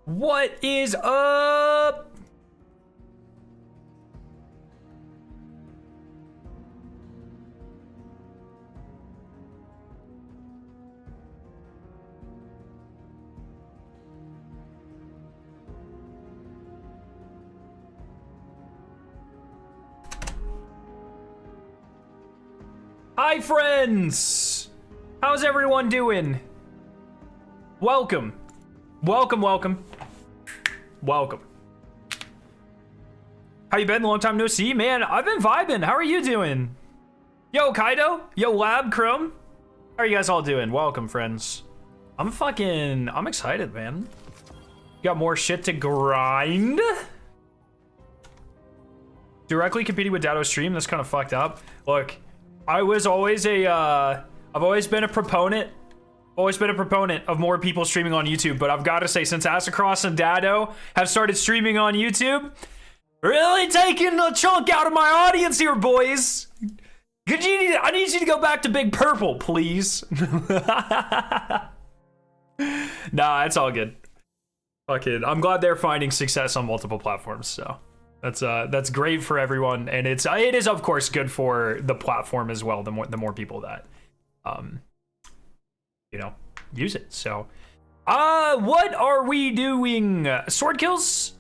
What is up? Hi friends! How's everyone doing? Welcome. Welcome. How you been? Long time no see, man. I've been vibing. How are you doing? Yo, Kaido. Yo, Lab, Chrome. How are you guys all doing? Welcome, friends. I'm excited, man. Got more shit to grind. Directly competing with Dado's stream, that's kind of fucked up. Look, I was always I've always been a proponent of more people streaming on YouTube, but I've got to say, since Asacross and Dado have started streaming on YouTube, really taking a chunk out of my audience here, boys. I need you to go back to Big Purple, please. Nah, it's all good. Fuck it. I'm glad they're finding success on multiple platforms, so that's great for everyone, and it is of course good for the platform as well. The more people that use it. So what are we doing? Sword kills.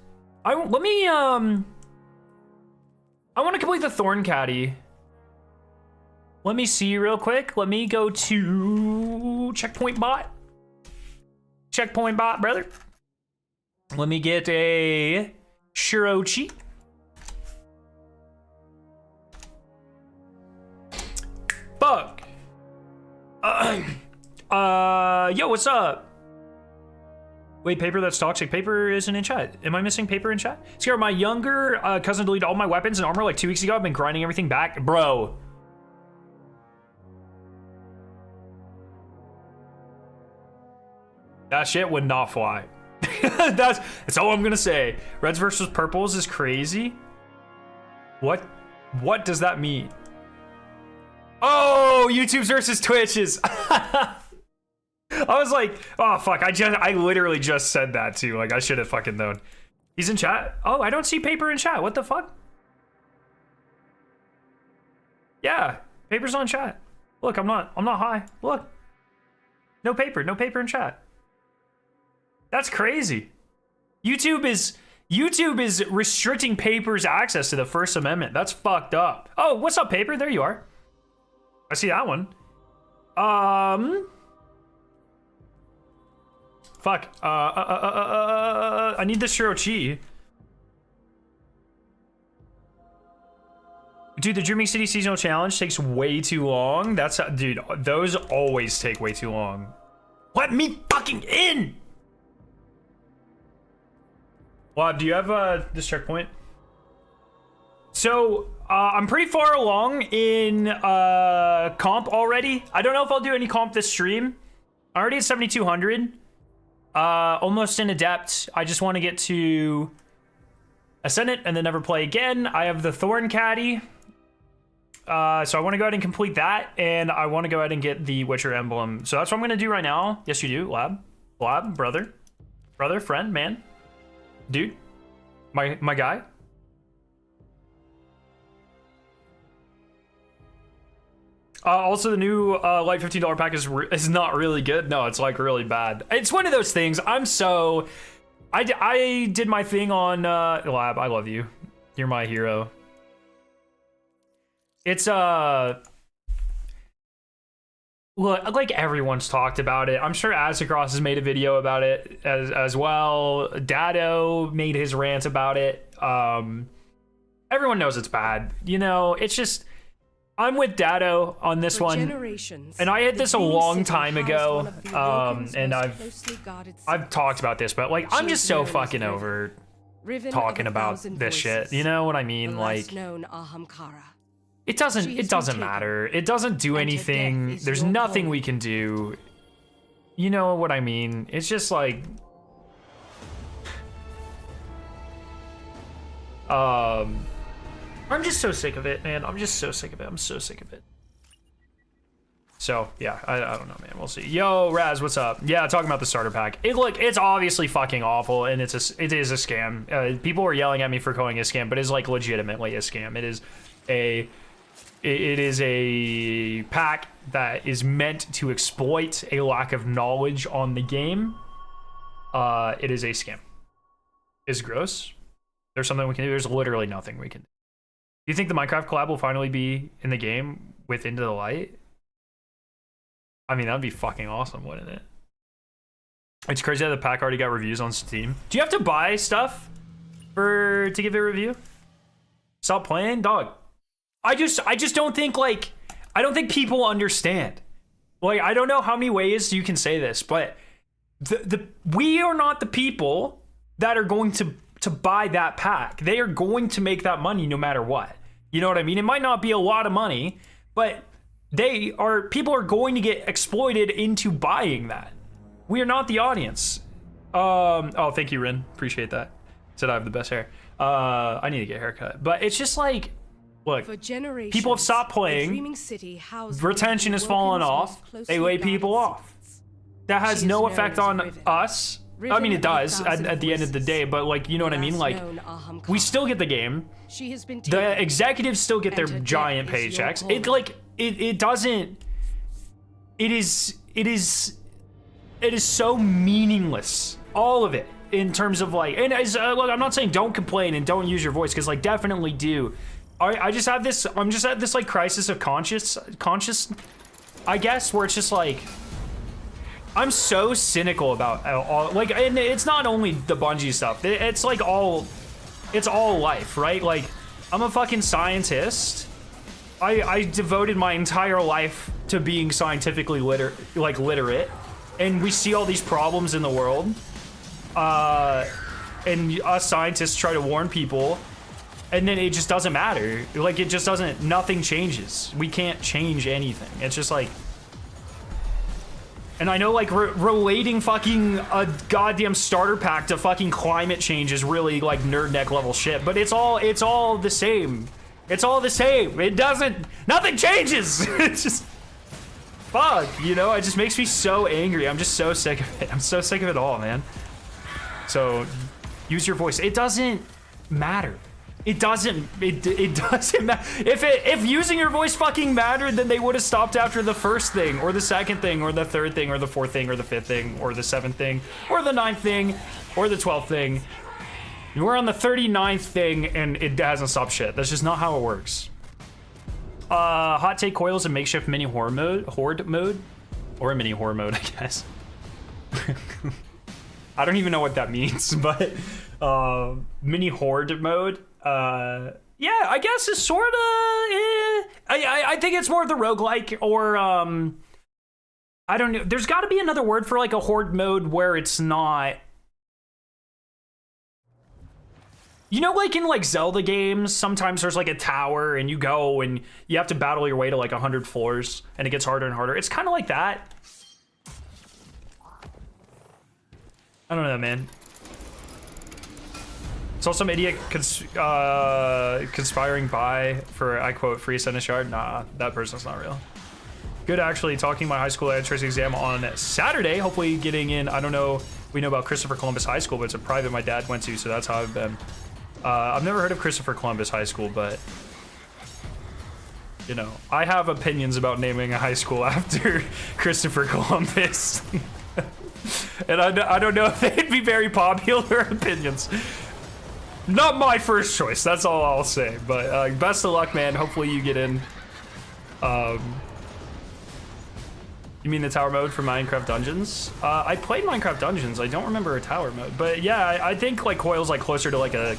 I want to complete the Thorn Caddy. Let me see real quick. Let me go to checkpoint bot, brother. Let me get a Shirochi. Fuck. Yo, what's up? Wait, Paper, that's toxic. Paper isn't in chat. Am I missing Paper in chat? Scar, my younger cousin deleted all my weapons and armor like 2 weeks ago. I've been grinding everything back. Bro. That shit would not fly. That's all I'm gonna say. Reds versus purples is crazy. What does that mean? Oh, YouTube's versus Twitches. I was like, oh fuck, I literally just said that too. Like, I should have fucking known. He's in chat. Oh, I don't see Paper in chat. What the fuck? Yeah, Paper's on chat. Look, I'm not high. Look. No Paper in chat. That's crazy. YouTube is restricting Paper's access to the First Amendment. That's fucked up. Oh, what's up, Paper? There you are. I see that one. Fuck. I need the Shirochi. Dude, the Dreaming City Seasonal Challenge takes way too long. Dude, those always take way too long. Let me fucking in! Well, do you have this checkpoint? So, I'm pretty far along in comp already. I don't know if I'll do any comp this stream. I'm already at 7,200. Almost in Adept. I just want to get to Ascendant and then never play again. I have the Thorn Caddy. So I want to go ahead and complete that. And I want to go ahead and get the Witcher emblem. So that's what I'm going to do right now. Yes, you do, Lab. Lab, brother. Brother, friend, man. Dude. My guy. Also, the new like $15 pack is not really good. No, it's like really bad. It's one of those things. I did my thing on Lab. I love you. You're my hero. It's look, like everyone's talked about it. I'm sure Asacross has made a video about it as well. Dado made his rant about it. Everyone knows it's bad. You know, it's just, I'm with Dado on this one, and I hit this a long time ago, and I've talked about this, but like, I'm just so fucking over talking about this shit. You know what I mean? Like, it doesn't matter. It doesn't do anything. There's nothing we can do. You know what I mean? It's just like, I'm just so sick of it, man. I'm just so sick of it. I'm so sick of it. So yeah, I don't know, man. We'll see. Yo, Raz, what's up? Yeah, talking about the starter pack. It's obviously fucking awful, and it is a scam. People were yelling at me for calling it a scam, but it's like legitimately a scam. It is a pack that is meant to exploit a lack of knowledge on the game. It is a scam. It's gross. There's something we can do. There's literally nothing we can do. Do you think the Minecraft collab will finally be in the game with Into the Light? I mean, that'd be fucking awesome, wouldn't it? It's crazy that the pack already got reviews on Steam. Do you have to buy stuff to give it a review? Stop playing, dog. I just don't think, like, I don't think people understand. Like, I don't know how many ways you can say this, but we are not the people that are going to buy that pack. They are going to make that money no matter what. You know what I mean? It might not be a lot of money, but people are going to get exploited into buying that. We are not the audience. Oh, thank you, Rin. Appreciate that. Said I have the best hair. I need to get a haircut. But it's just like, look, people have stopped playing. Retention has fallen off. They lay people off. That has no effect on us. I mean, it does at the end of the day, but like, you know what I mean? Like, we still get the game. The executives still get their giant paychecks. It doesn't. It is so meaningless. All of it, in terms of like, and look, I'm not saying don't complain and don't use your voice, because like definitely do. I'm just at this like crisis of conscious, I guess, where it's just like, I'm so cynical about all, like, and it's not only the Bungie stuff. It's like it's all life, right? Like, I'm a fucking scientist. I devoted my entire life to being scientifically literate, and we see all these problems in the world. And us scientists try to warn people, and then it just doesn't matter. Like, it just doesn't, nothing changes. We can't change anything. It's just like, and I know, like, relating fucking a goddamn starter pack to fucking climate change is really like nerd neck level shit, but it's all the same. It's all the same. It doesn't, nothing changes. It's just, fuck, you know, it just makes me so angry. I'm just so sick of it. I'm so sick of it all, man. So use your voice. It doesn't matter. It doesn't matter. If using your voice fucking mattered, then they would have stopped after the first thing, or the second thing, or the third thing, or the fourth thing, or the fifth thing, or the seventh thing, or the ninth thing, or the 12th thing. We're on the 39th thing, and it hasn't stopped shit. That's just not how it works. Hot take: coil is a makeshift mini horde mode, or a mini horde mode, I guess. I don't even know what that means, but mini horde mode. Yeah, I guess it's sort of. I think it's more of the roguelike, or I don't know. There's got to be another word for like a horde mode where it's not. You know, like in like Zelda games, sometimes there's like a tower and you go and you have to battle your way to like 100 floors and it gets harder and harder. It's kind of like that. I don't know, man. So some idiot conspiring by for, I quote, free sentence shard. Nah, that person's not real. Good, actually. Talking my high school entrance exam on Saturday. Hopefully getting in. I don't know. We know about Christopher Columbus High School, but it's a private my dad went to, so that's how I've been. I've never heard of Christopher Columbus High School, but you know, I have opinions about naming a high school after Christopher Columbus. And I don't know if they'd be very popular opinions. Not my first choice, that's all I'll say. But best of luck, man. Hopefully you get in. You mean the tower mode for Minecraft Dungeons? I played Minecraft Dungeons. I don't remember a tower mode. But yeah, I think like coil's like closer to like a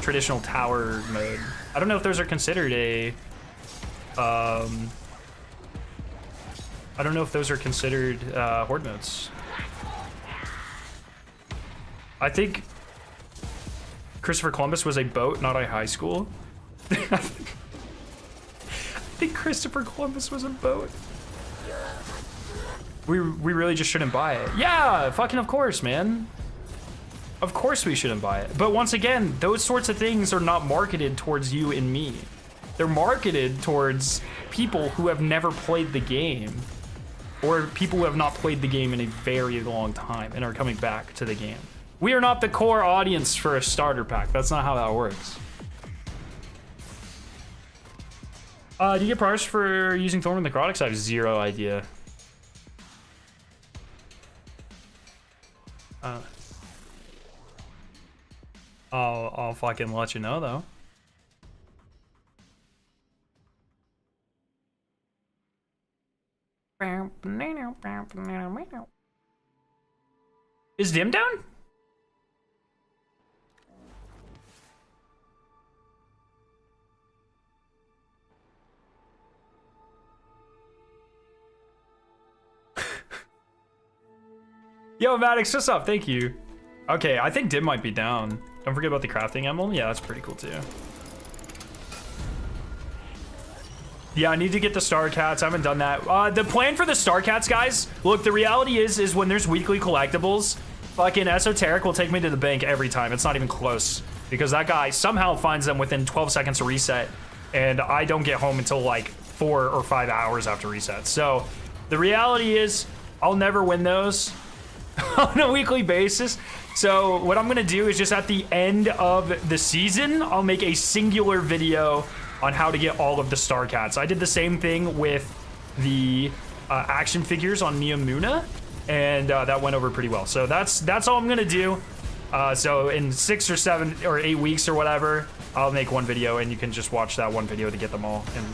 traditional tower mode. I don't know if those are considered a... I don't know if those are considered horde modes. I think Christopher Columbus was a boat, not a high school. I think Christopher Columbus was a boat. We really just shouldn't buy it. Yeah, fucking of course, man. Of course we shouldn't buy it. But once again, those sorts of things are not marketed towards you and me. They're marketed towards people who have never played the game or people who have not played the game in a very long time and are coming back to the game. We are not the core audience for a starter pack. That's not how that works. Do you get priors for using Thorn with Necrotics? I have zero idea. I'll fucking let you know though. Is Dim down? Yo, Maddox, what's up? Thank you. Okay, I think Dim might be down. Don't forget about the crafting emblem. Yeah, that's pretty cool too. Yeah, I need to get the star cats. I haven't done that. The plan for the star cats, guys. Look, the reality is when there's weekly collectibles, fucking Esoteric will take me to the bank every time. It's not even close because that guy somehow finds them within 12 seconds to reset, and I don't get home until like 4 or 5 hours after reset. So the reality is I'll never win those on a weekly basis. So what I'm gonna do is just at the end of the season, I'll make a singular video on how to get all of the star cats. I did the same thing with the action figures on Miyamuna, and that went over pretty well. So that's all I'm gonna do. So in 6 or 7 or 8 weeks or whatever, I'll make one video, and you can just watch that one video to get them all. And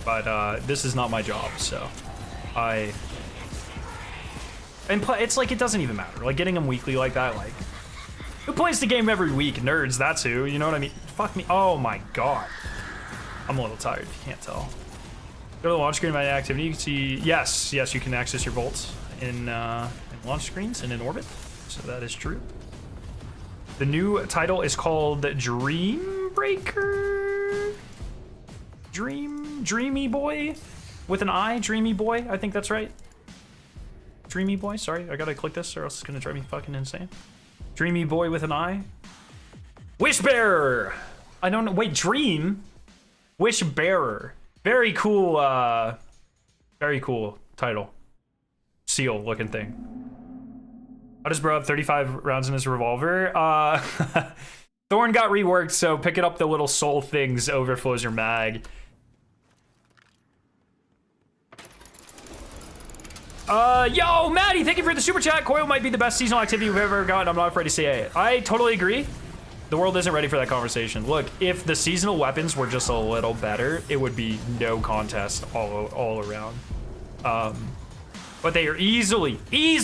but this is not my job, so it's like it doesn't even matter. Like getting them weekly like that, like who plays the game every week? Nerds, that's who. You know what I mean? Fuck me. Oh my god, I'm a little tired. If you can't tell. Go to the launch screen by activity. You can see yes, you can access your bolts in launch screens and in orbit. So that is true. The new title is called Dream Breaker. Dreamy Boy with an I, Dreamy Boy. I think that's right. Dreamy Boy. Sorry, I gotta click this or else it's gonna drive me fucking insane. Dreamy Boy with an I. Wish Bearer. I don't know. Wait, Dream. Wish Bearer. Very cool. Very cool title. Seal looking thing. How does bro have 35 rounds in his revolver? Thorn got reworked, so picking up the little soul things overflows your mag. Yo, Maddie, thank you for the super chat. Coil might be the best seasonal activity we've ever gotten. I'm not afraid to say it. I totally agree. The world isn't ready for that conversation. Look, if the seasonal weapons were just a little better, it would be no contest all around. But they are easily,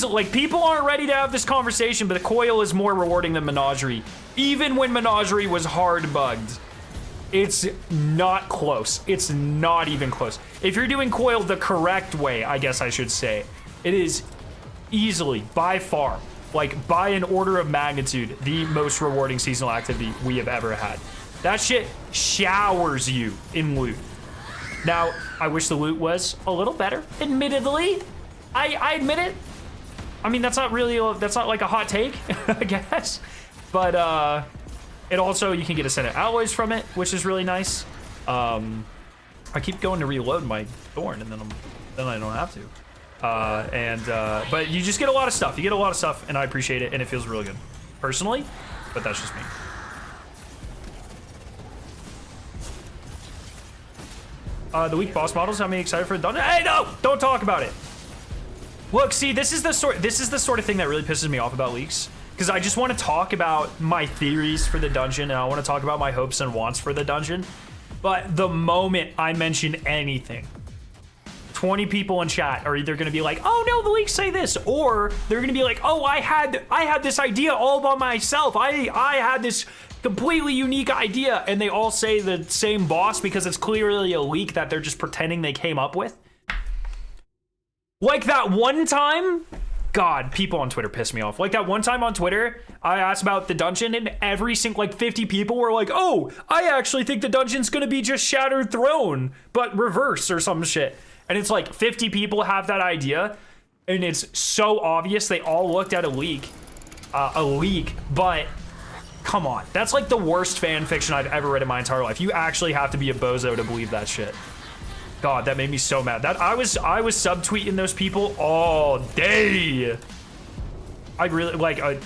like people aren't ready to have this conversation, but the coil is more rewarding than Menagerie. Even when Menagerie was hard bugged, it's not close. It's not even close. If you're doing coil the correct way, I guess I should say, it is easily, by far, like by an order of magnitude, the most rewarding seasonal activity we have ever had. That shit showers you in loot. Now, I wish the loot was a little better, admittedly. I admit it. I mean, that's not like a hot take, I guess. But it also, you can get a set of alloys from it, which is really nice. I keep going to reload my Thorn, and then I don't have to. But you just get a lot of stuff. You get a lot of stuff, and I appreciate it, and it feels really good, personally. But that's just me. The weak boss models have me excited for the dungeon. Hey, no! Don't talk about it. Look, see, this is the sort of thing that really pisses me off about leaks. Because I just want to talk about my theories for the dungeon, and I want to talk about my hopes and wants for the dungeon. But the moment I mention anything, 20 people in chat are either going to be like, oh no, the leaks say this, or they're going to be like, oh, I had this idea all by myself. I had this completely unique idea, and they all say the same boss because it's clearly a leak that they're just pretending they came up with. Like that one time, God, people on Twitter piss me off. Like that one time on Twitter, I asked about the dungeon, and every single, like 50 people were like, oh, I actually think the dungeon's gonna be just Shattered Throne, but reverse or some shit. And it's like 50 people have that idea, and it's so obvious they all looked at a leak, but Come on. That's like the worst fan fiction I've ever read in my entire life. You actually have to be a bozo to believe that shit. God, that made me so mad. That I was subtweeting those people all day. I really like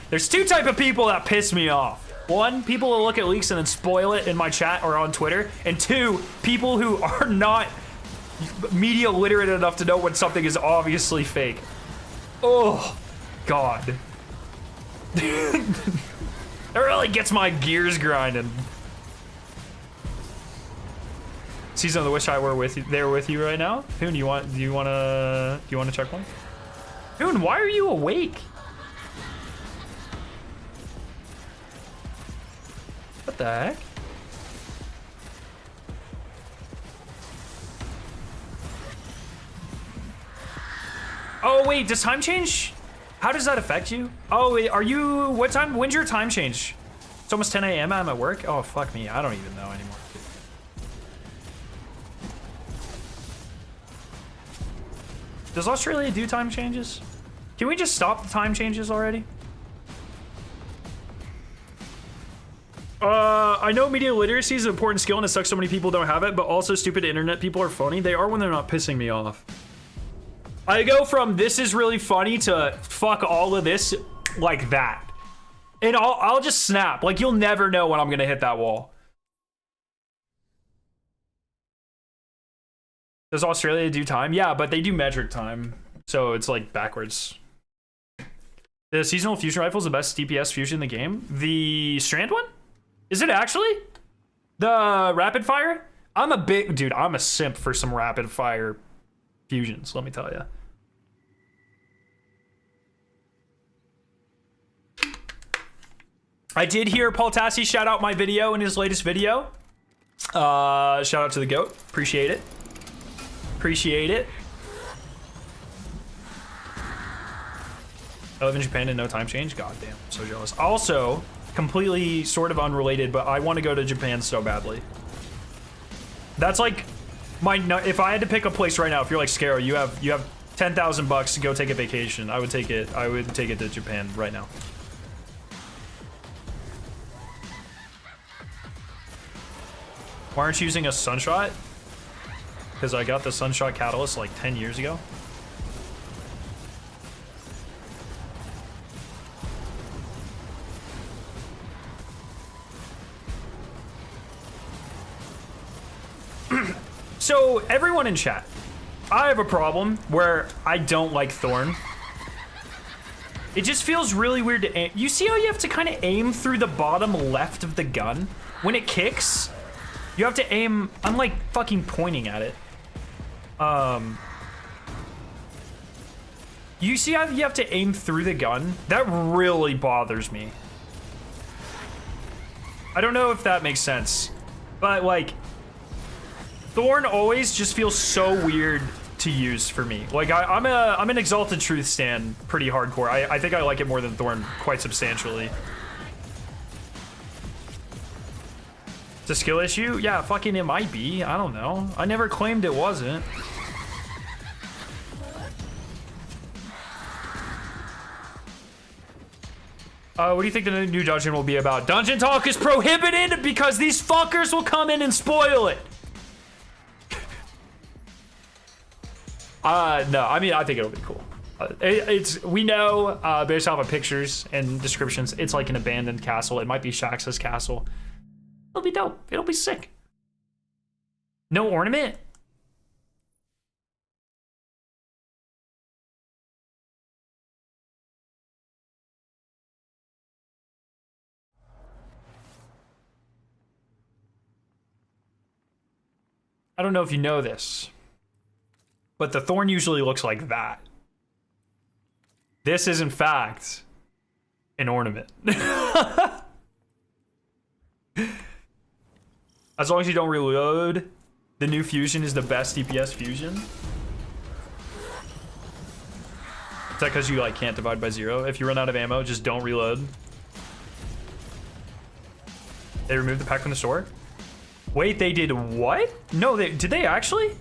there's two type of people that piss me off. One, people who look at leaks and then spoil it in my chat or on Twitter. And two, people who are not media literate enough to know when something is obviously fake. Oh, God. That really gets my gears grinding. Season of the Wish I were with you, there with you right now. Poon, do you want to check one? Poon, why are you awake? What the heck? Oh wait, does time change? How does that affect you? Oh, wait, are you, what time, when's your time change? It's almost 10 a.m. I'm at work. Oh, fuck me, I don't even know anymore. Does Australia do time changes? Can we just stop the time changes already? I know media literacy is an important skill and it sucks so many people don't have it, but also stupid internet people are phony. They are when they're not pissing me off. I go from this is really funny to fuck all of this like that. And I'll just snap. Like, you'll never know when I'm gonna hit that wall. Does Australia do time? Yeah, but they do metric time. So it's like backwards. The seasonal fusion rifle is the best DPS fusion in the game. The strand one? Is it actually? The rapid fire? I'm a simp for some rapid fire fusions, let me tell you. I did hear Paul Tassi shout out my video in his latest video. Shout out to the GOAT. Appreciate it. Appreciate it. I live in Japan and no time change. God damn, I'm so jealous. Also, completely sort of unrelated, but I want to go to Japan so badly. That's like if I had to pick a place right now, if you're like Scaro, you have $10,000 to go take a vacation. I would take it to Japan right now. Why aren't you using a Sunshot? Because I got the Sunshot Catalyst like 10 years ago. So, everyone in chat, I have a problem where I don't like Thorn. It just feels really weird to aim. You see how you have to kind of aim through the bottom left of the gun? When it kicks, you have to aim. I'm like fucking pointing at it. You see how you have to aim through the gun? That really bothers me. I don't know if that makes sense, but like, Thorn always just feels so weird to use for me. Like I'm an Exalted Truth stan pretty hardcore. I think I like it more than Thorn quite substantially. It's a skill issue? Yeah, fucking it might be. I don't know. I never claimed it wasn't. What do you think the new dungeon will be about? Dungeon talk is prohibited because these fuckers will come in and spoil it. No, I mean, I think it'll be cool. We know, based off of pictures and descriptions, it's like an abandoned castle. It might be Shax's castle. It'll be dope. It'll be sick. No ornament? I don't know if you know this, but the Thorn usually looks like that. This is, in fact, an ornament. As long as you don't reload, the new fusion is the best DPS fusion. Is that because you like can't divide by 0? If you run out of ammo, just don't reload. They removed the pack from the store? Wait, they did what? No, did they actually?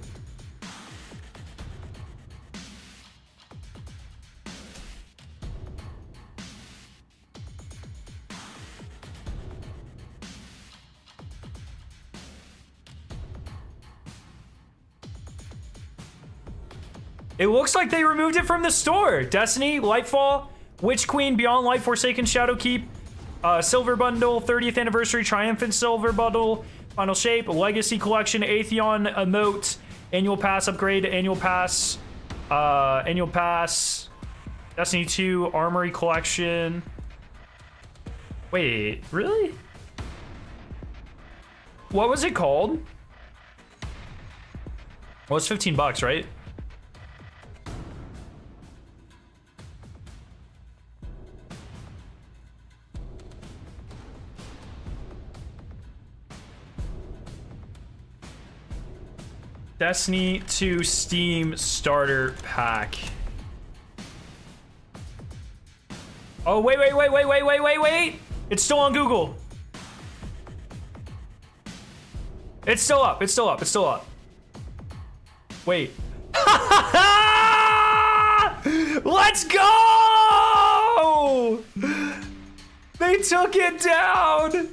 It looks like they removed it from the store. Destiny, Lightfall, Witch Queen, Beyond Light, Forsaken, Shadowkeep, Silver Bundle, 30th Anniversary, Triumphant Silver Bundle, Final Shape, Legacy Collection, Atheon Emote, Annual Pass Upgrade, Annual Pass, Destiny 2, Armory Collection. Wait, really? What was it called? Well, it's $15, right? Destiny 2 Steam Starter Pack. Oh, wait. It's still on Google. It's still up. Wait. Let's go! They took it down.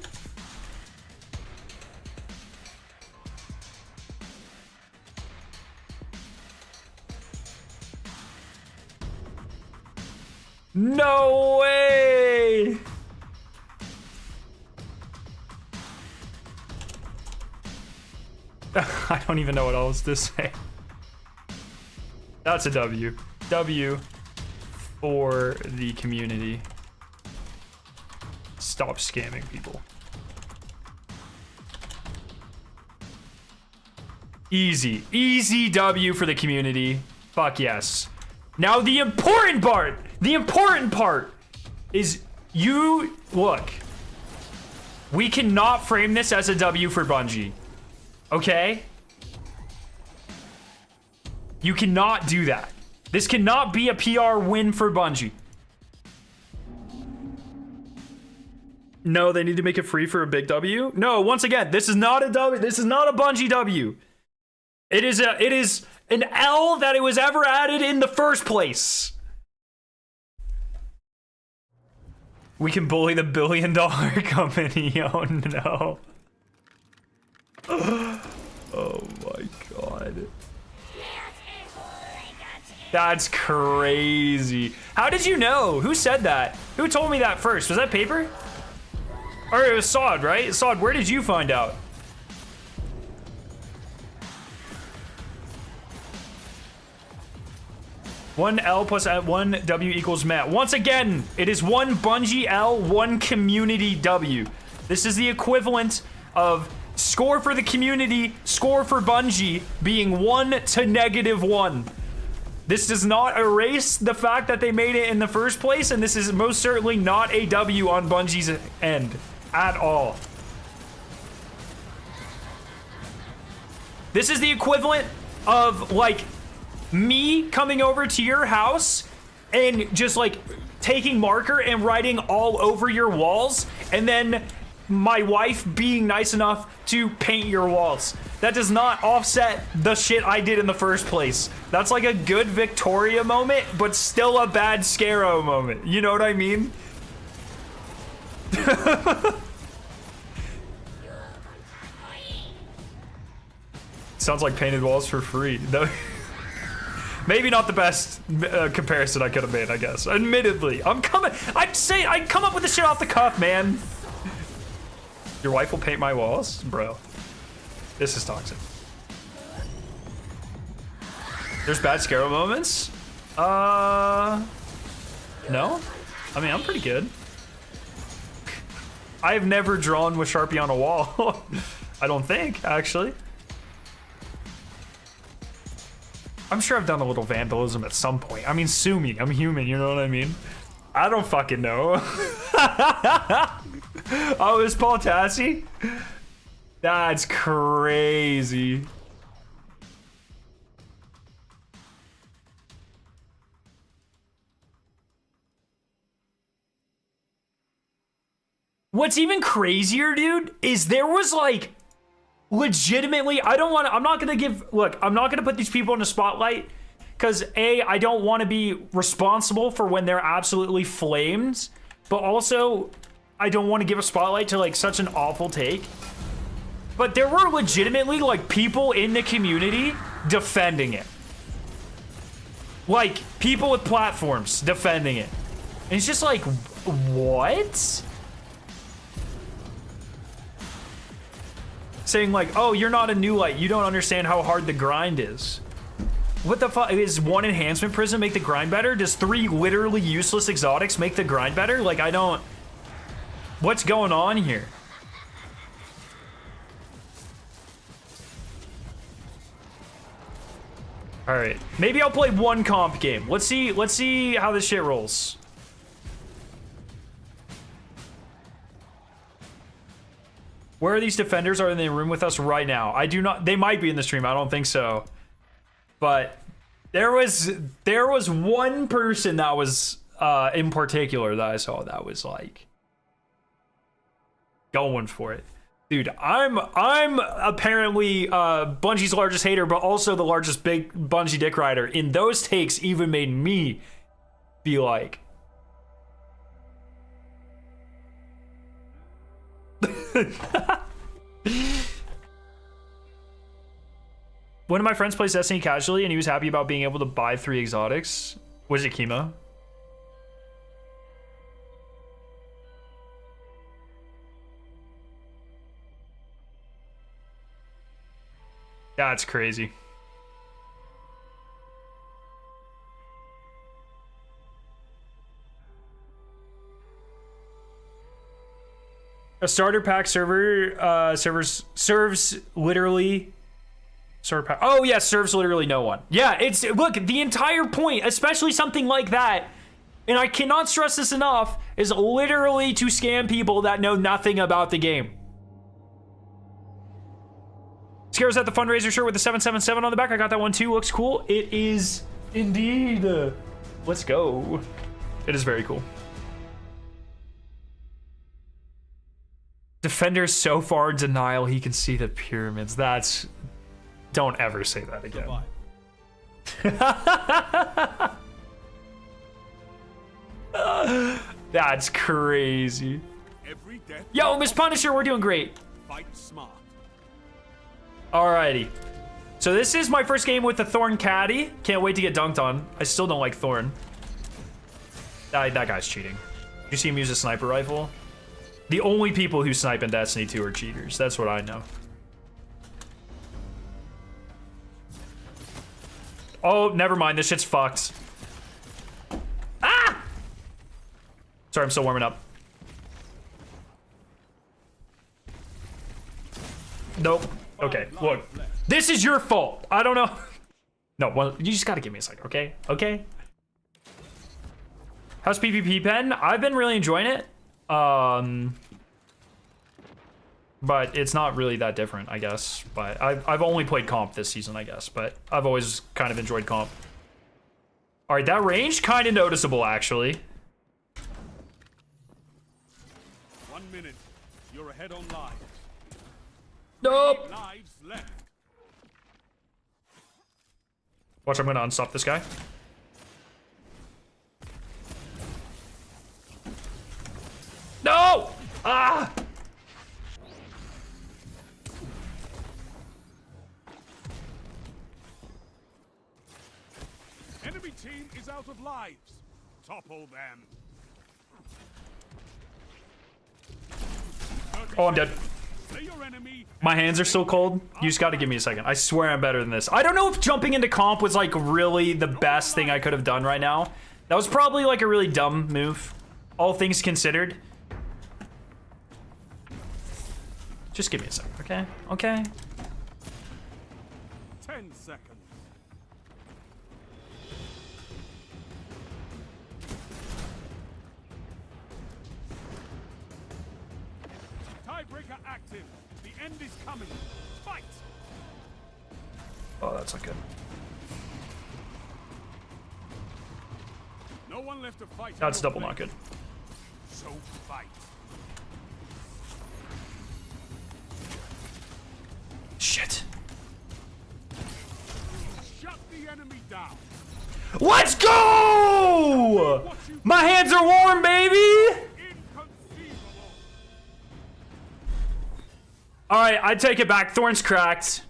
No way! I don't even know what else to say. That's a W. W for the community. Stop scamming people. Easy. Easy W for the community. Fuck yes. Now the important part is you look. We cannot frame this as a W for Bungie. Okay? You cannot do that. This cannot be a PR win for Bungie. No, they need to make it free for a big W. No, once again, this is not a W. This is not a Bungie W. It is an L that it was ever added in the first place. We can bully the billion-dollar company. Oh no. Oh my god. That's crazy. How did you know? Who said that? Who told me that first? Was that Paper? Or it was Sod, right? Sod, where did you find out? One L plus one W equals Matt. Once again, it is one Bungie L, one community W. This is the equivalent of score for the community, score for Bungie being 1 to -1. This does not erase the fact that they made it in the first place, and this is most certainly not a W on Bungie's end at all. This is the equivalent of like me coming over to your house and just like taking marker and writing all over your walls, and then my wife being nice enough to paint your walls. That does not offset the shit I did in the first place. That's like a good Victoria moment, but still a bad Scarrow moment. You know what I mean? Sounds like painted walls for free. No. Maybe not the best comparison I could have made, I guess. Admittedly, I'd come up with this shit off the cuff, man. Your wife will paint my walls? Bro, this is toxic. There's bad Scarrow moments? No? I mean, I'm pretty good. I've never drawn with Sharpie on a wall. I don't think, actually. I'm sure I've done a little vandalism at some point. I mean, sue me. I'm human, you know what I mean? I don't fucking know. Oh, it's Paul Tassi? That's crazy. What's even crazier, dude, is there was like legitimately, I'm not gonna put these people in the spotlight because A, I don't want to be responsible for when they're absolutely flamed, but also I don't want to give a spotlight to like such an awful take. But there were legitimately like people in the community defending it. Like, people with platforms defending it. And it's just like, what? Saying like, oh, you're not a new light. You don't understand how hard the grind is. What the fuck? Is one enhancement prism make the grind better? Does 3 literally useless exotics make the grind better? Like, I don't... What's going on here? All right, maybe I'll play one comp game. Let's see how this shit rolls. Where are these defenders? Are they in the room with us right now? I do not. They might be in the stream. I don't think so. But there was one person that was in particular that I saw that was like going for it. Dude, I'm apparently Bungie's largest hater, but also the largest big Bungie dick rider. And those takes even made me be like, one of my friends plays Destiny casually, and he was happy about being able to buy 3 exotics. Was it Kimo? That's crazy. A starter pack serves literally starter pack. Oh yeah, serves literally no one. Yeah, it's look, the entire point, especially something like that, and I cannot stress this enough, is literally to scam people that know nothing about the game. Scares at the fundraiser shirt with the 777 on the back. I got that one too. Looks cool. It is indeed. Let's go. It is very cool. Defender's so far in denial he can see the pyramids. That's... Don't ever say that again. That's crazy. Yo, Miss Punisher, we're doing great. Fight smart. Alrighty. So this is my first game with the Thorn Caddy. Can't wait to get dunked on. I still don't like Thorn. That guy's cheating. You see him use a sniper rifle? The only people who snipe in Destiny 2 are cheaters. That's what I know. Oh, never mind. This shit's fucked. Ah! Sorry, I'm still warming up. Nope. Okay, look. This is your fault. I don't know. No, well, you just gotta give me a second, okay? Okay? How's PvP Pen? I've been really enjoying it. But it's not really that different, I guess. But I've only played comp this season, I guess. But I've always kind of enjoyed comp. All right, that range kind of noticeable, actually. 1 minute. You're ahead on lives. Nope. Lives left. Watch, I'm gonna unstop this guy. No! Ah! Enemy team is out of lives. Topple them. Oh, I'm dead. My hands are still cold. You just gotta give me a second. I swear I'm better than this. I don't know if jumping into comp was like really the best thing I could have done right now. That was probably like a really dumb move, all things considered. Just give me a second, okay? Okay. 10 seconds. Tiebreaker active. The end is coming. Fight. Oh, that's not good. No one left to fight. That's double not good. So fight. Shit. Shut the enemy down. Let's go! My hands are warm, baby! Alright, I take it back. Thorn's cracked.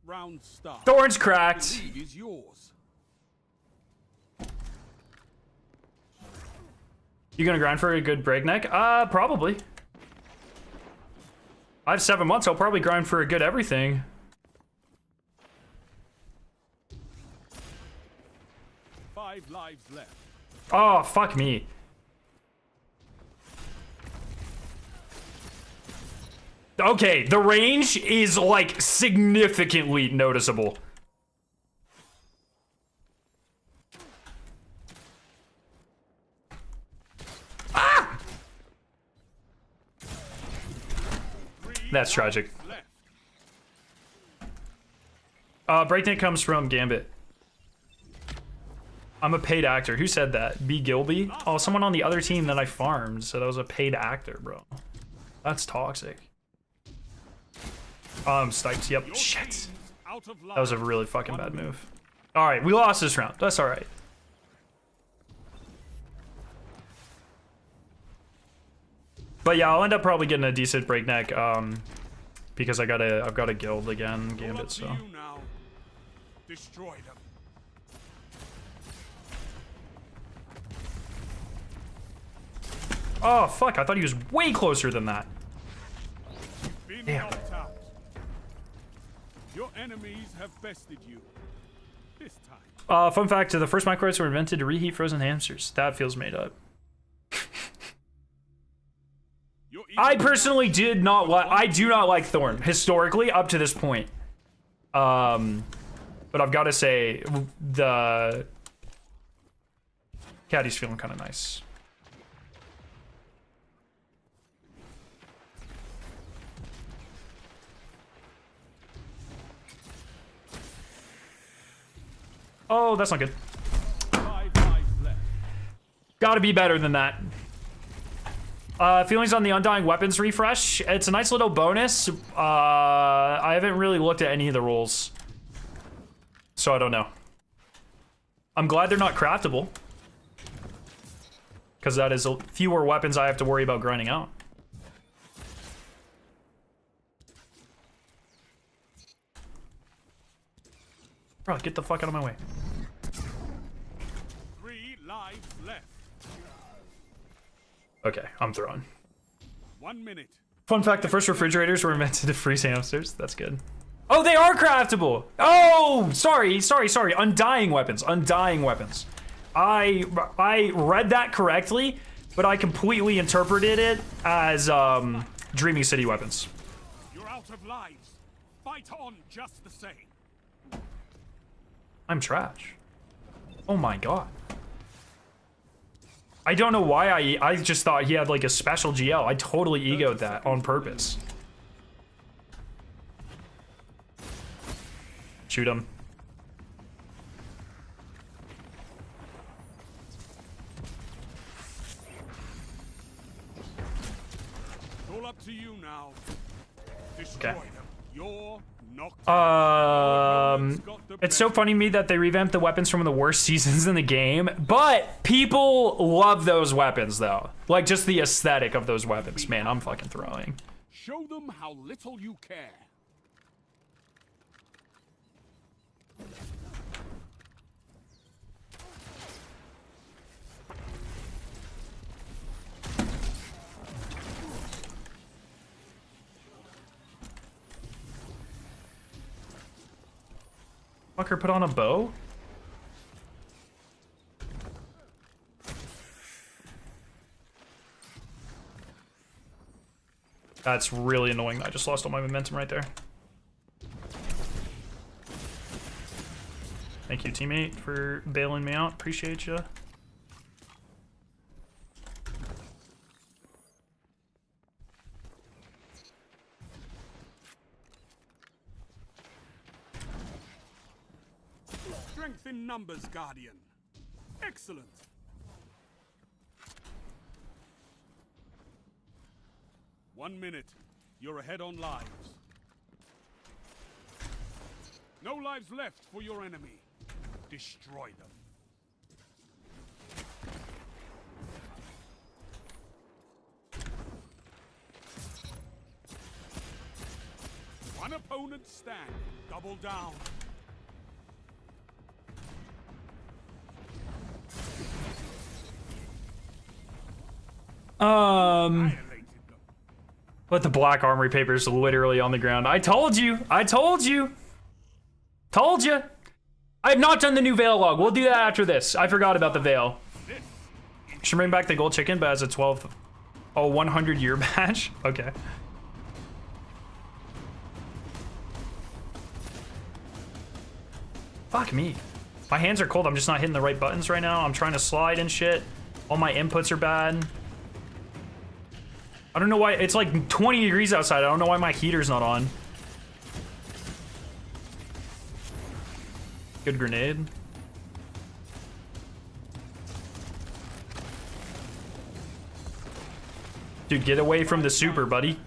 Round start. Thorn's cracked. The lead is yours. You gonna grind for a good breakneck? Probably. I have 7 months. I'll probably grind for a good everything. Five lives left. Oh, fuck me. Okay, the range is like significantly noticeable. Ah! That's tragic. Breakneck comes from Gambit. I'm a paid actor. Who said that? B. Gilby? Oh, someone on the other team that I farmed said I was a paid actor, bro. That's toxic. Stipes. Yep. Shit. That was a really fucking bad move. Alright, we lost this round. That's alright. But yeah, I'll end up probably getting a decent breakneck, because I've got a guild again, Gambit, so. Destroy them. Oh, fuck, I thought he was way closer than that. Damn. Your enemies have bested you. This time. Fun fact, the first microwaves were invented to reheat frozen hamsters. That feels made up. I personally did not like, I do not like Thorn, historically, up to this point. But I've got to say, the caddy's feeling kind of nice. Oh, that's not good. Gotta be better than that. Feelings on the Undying Weapons refresh. It's a nice little bonus. I haven't really looked at any of the rules, so I don't know. I'm glad they're not craftable, because that is fewer weapons I have to worry about grinding out. Bro, get the fuck out of my way. 3 lives left. Okay, I'm throwing. 1 minute. Fun fact, the first refrigerators were invented to freeze hamsters. That's good. Oh, they are craftable! Oh, sorry. Undying weapons. I read that correctly, but I completely interpreted it as Dreaming City weapons. You're out of lives. Fight on just the same. I'm trash. Oh my god. I don't know why I just thought he had like a special GL. I totally egoed that on purpose. Shoot him. It's all up to you now. Okay. Destroy them. You're knocked it's so funny to me that they revamped the weapons from the worst seasons in the game, but people love those weapons though. Like just the aesthetic of those weapons. Man, I'm fucking throwing. Show them how little you care. Fucker put on a bow? That's really annoying. I just lost all my momentum right there. Thank you, teammate, for bailing me out. Appreciate you. Strength in numbers, Guardian. Excellent. One minute. You're ahead on lives. No lives left for your enemy. Destroy them. One opponent stand. Double down. Annihilated them. But the black armory paper is literally on the ground. I told you. I told you. Told you. I have not done the new veil log. We'll do that after this. I forgot about the veil. Should bring back the gold chicken, but as a 100 year badge. Okay. Fuck me. My hands are cold. I'm just not hitting the right buttons right now. I'm trying to slide and shit. All my inputs are bad. I don't know why. It's like 20 degrees outside. I don't know why my heater's not on. Good grenade. Dude, get away from the super, buddy.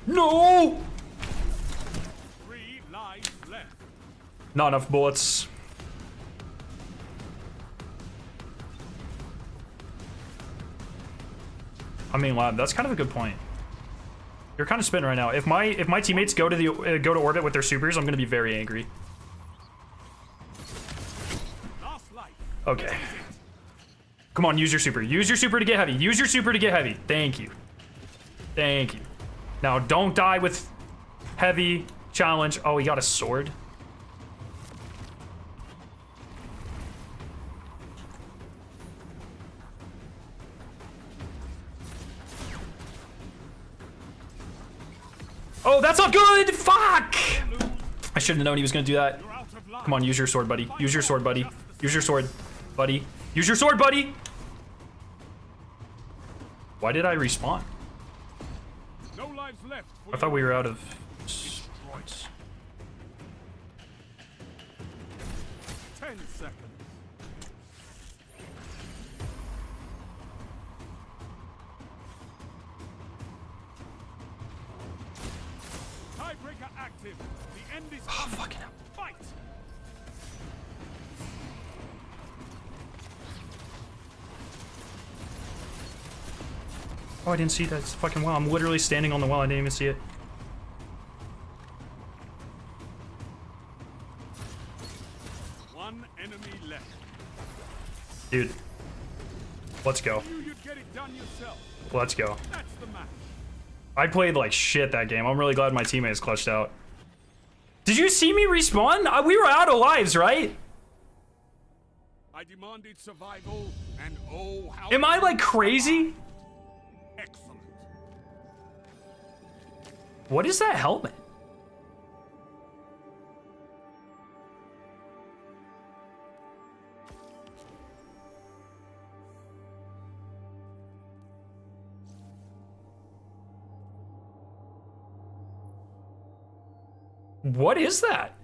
No! 3 lives left. Not enough bullets. I mean, lad, that's kind of a good point. You're kind of spinning right now. If my teammates go to orbit with their supers, I'm gonna be very angry. Last life. Okay. Come on, use your super. Use your super to get heavy. Use your super to get heavy. Thank you. Thank you. Now, don't die with heavy challenge. Oh, he got a sword. Oh, that's not good! Fuck! I should have known he was gonna do that. You're out of line. Come on, use your sword, buddy. Use your sword, buddy. Use your sword, buddy. Use your sword, buddy! Why did I respawn? No lives left. I thought we were out of... Destroyed. 10 seconds. Tiebreaker active. The end is Oh, fucking hell. fight. Oh, I didn't see that fucking well. I'm literally standing on the well. I didn't even see it. One enemy left. Dude. Let's go. You'd get it done yourself. Let's go. That's the match. I played like shit that game. I'm really glad my teammates clutched out. Did you see me respawn? We were out of lives, right? I demanded survival, and oh, how... Am I like crazy? Excellent. What is that helmet? What is that?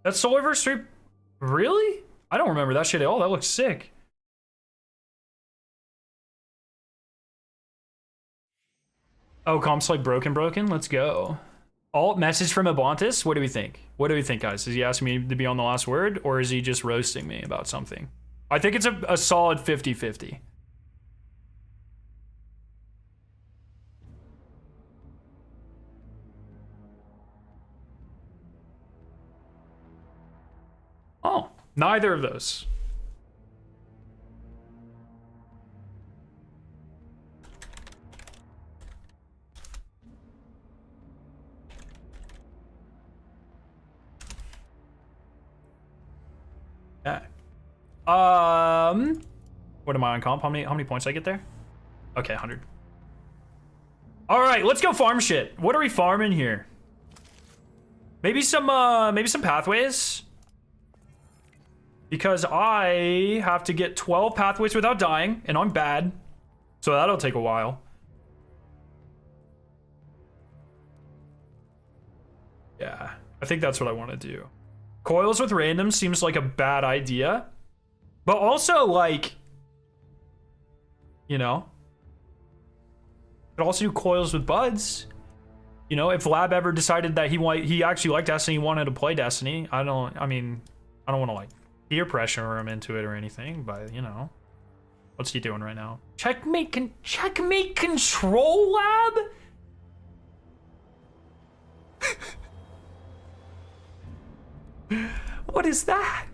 That's Solarverse Street? Really? I don't remember that shit at all. That looks sick. Oh, comp's like broken. Let's go. Alt message from Abontis. What do we think? What do we think, guys? Is he asking me to be on the last word, or is he just roasting me about something? I think it's a solid 50-50. Oh, neither of those. Yeah. What am I on comp? How many points did I get there? Okay, 100. All right, let's go farm shit. What are we farming here? Maybe some pathways. Because I have to get 12 pathways without dying, and I'm bad. So that'll take a while. Yeah, I think that's what I want to do. Coils with random seems like a bad idea. But also, like, you know, could also do coils with buds. You know, if Lab ever decided that he actually liked Destiny, he wanted to play Destiny. I don't want to like peer pressure him into it or anything, but you know, what's he doing right now? Checkmate Control Lab? What is that?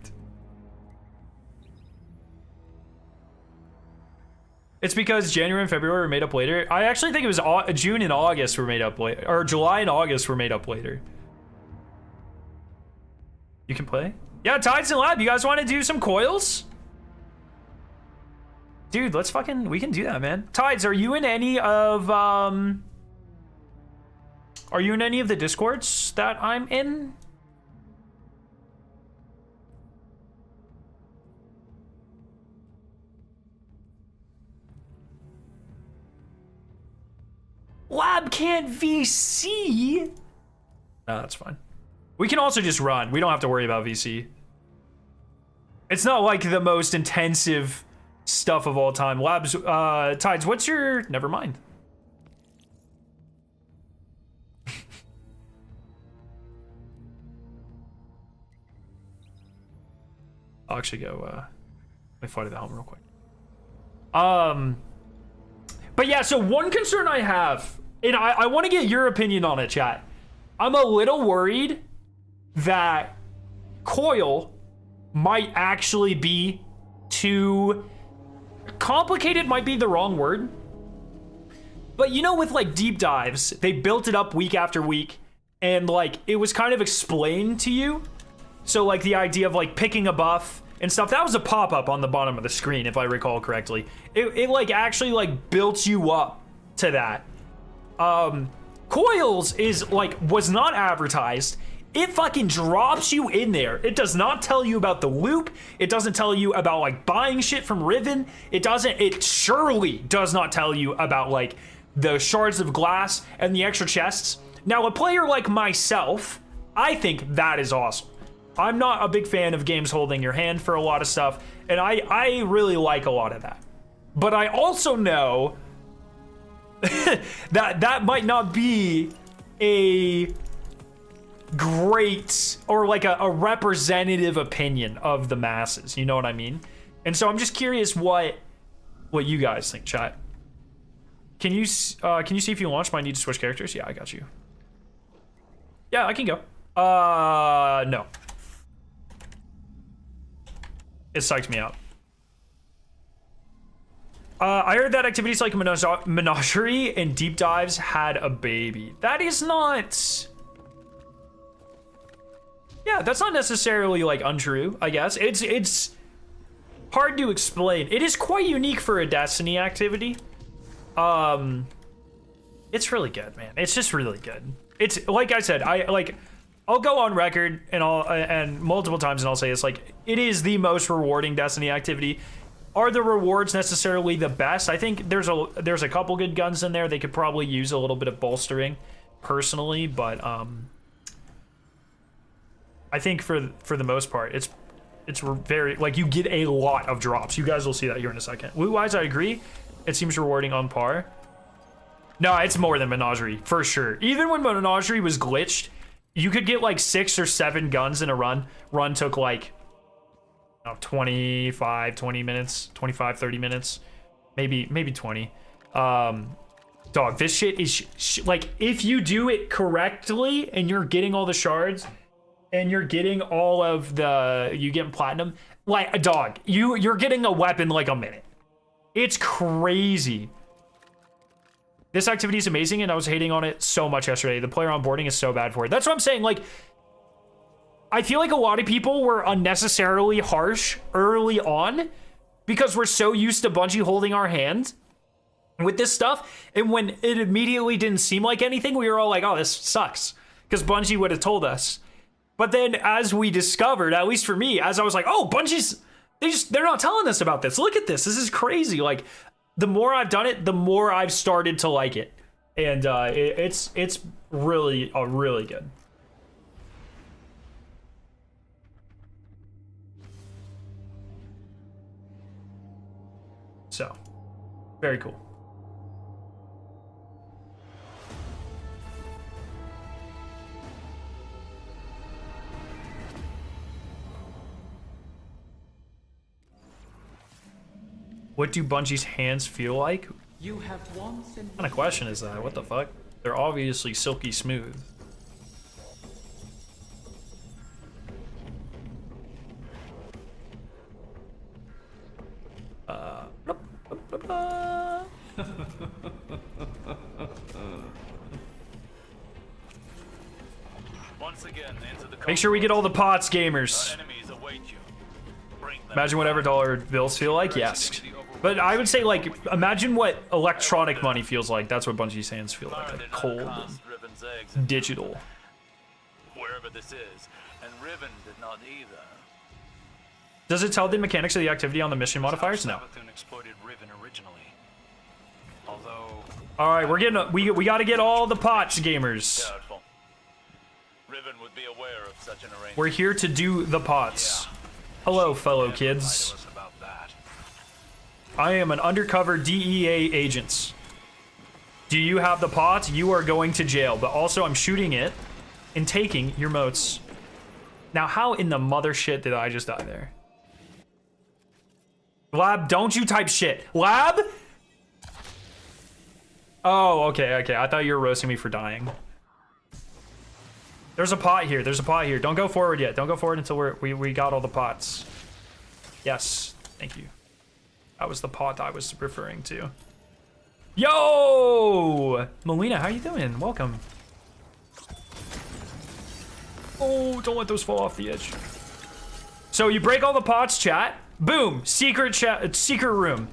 It's because January and February were made up later. I actually think it was June and August were made up later, or July and August were made up later. You can play? Yeah, Tides and Lab, you guys want to do some coils? Dude, let's fucking, we can do that, man. Tides, are you in any of, are you in any of the Discords that I'm in? Lab can't VC? No, that's fine. We can also just run. We don't have to worry about VC. It's not like the most intensive stuff of all time. Labs, Tides, what's your... Never mind. I'll actually go, let me fly to the helm real quick. But yeah, so one concern I have, and I want to get your opinion on it, chat. I'm a little worried that coil might actually be too complicated, might be the wrong word. But you know, with like deep dives, they built it up week after week, and like it was kind of explained to you. So like the idea of like picking a buff and stuff, that was a pop-up on the bottom of the screen, if I recall correctly. It like actually like built you up to that. Coils is like, was not advertised. It fucking drops you in there. It does not tell you about the loop. It doesn't tell you about like buying shit from Riven. It surely does not tell you about like the shards of glass and the extra chests. Now, a player like myself, I think that is awesome. I'm not a big fan of games holding your hand for a lot of stuff, and I really like a lot of that. But I also know that might not be a great or like a representative opinion of the masses. You know what I mean? And so I'm just curious what you guys think, chat. Can you see if you launch my need to switch characters? Yeah, I got you. Yeah, I can go. No. It psyched me out. I heard that activities like menagerie and deep dives had a baby. That is not... Yeah, that's not necessarily like untrue, I guess. It's hard to explain. It is quite unique for a Destiny activity. It's really good, man. It's just really good. It's like I said, I'll go on record and multiple times and I'll say it's like, it is the most rewarding Destiny activity. Are the rewards necessarily the best? I think there's a couple good guns in there. They could probably use a little bit of bolstering personally, but I think for the most part, it's very, like, you get a lot of drops. You guys will see that here in a second. Loot-wise, I agree. It seems rewarding on par. No, it's more than Menagerie, for sure. Even when Menagerie was glitched, you could get like 6 or 7 guns in a run. Run took like 25, 20 minutes, 25, 30 minutes, maybe 20. Dog, this shit is like, if you do it correctly and you're getting all the shards and you're getting all of you get platinum, like a dog, you're getting a weapon like a minute. It's crazy. This activity is amazing, and I was hating on it so much yesterday. The player onboarding is so bad for it. That's what I'm saying. Like, I feel like a lot of people were unnecessarily harsh early on because we're so used to Bungie holding our hand with this stuff. And when it immediately didn't seem like anything, we were all like, oh, this sucks. Because Bungie would have told us. But then as we discovered, at least for me, as I was like, oh, Bungie's, they're not telling us about this. Look at this. This is crazy. Like, the more I've done it, the more I've started to like it. And it's really, really good. So, very cool. What do Bungie's hands feel like? You have once What kind of question is that? What the fuck? They're obviously silky smooth. once again into the Make sure we get all the pots, gamers. enemies await you. Bring them. Imagine whatever dollar bills feel like, yes. But I would say, like, imagine what electronic money feels like. That's what Bungie's hands feel like cold and Riven's eggs and digital. wherever this is, and Riven did not either. Does it tell the mechanics of the activity on the mission modifiers? No. Savathun exploited Riven originally. Although All right, we're getting we got to get all the pots, gamers. doubtful. Riven would be aware of such an arrangement. We're here to do the pots. Hello, fellow kids. Tell us about that. I am an undercover DEA agent. Do you have the pot? You are going to jail. But also, I'm shooting it and taking your motes. Now, how in the mother shit did I just die there? Lab, don't you type shit. Lab? Oh, okay, okay. I thought you were roasting me for dying. There's a pot here. There's a pot here. Don't go forward yet. Don't go forward until we got all the pots. Yes, thank you. That was the pot I was referring to. Yo! Melina, how you doing? Welcome. Oh, don't let those fall off the edge. So you break all the pots, chat. Boom, secret chat, secret room.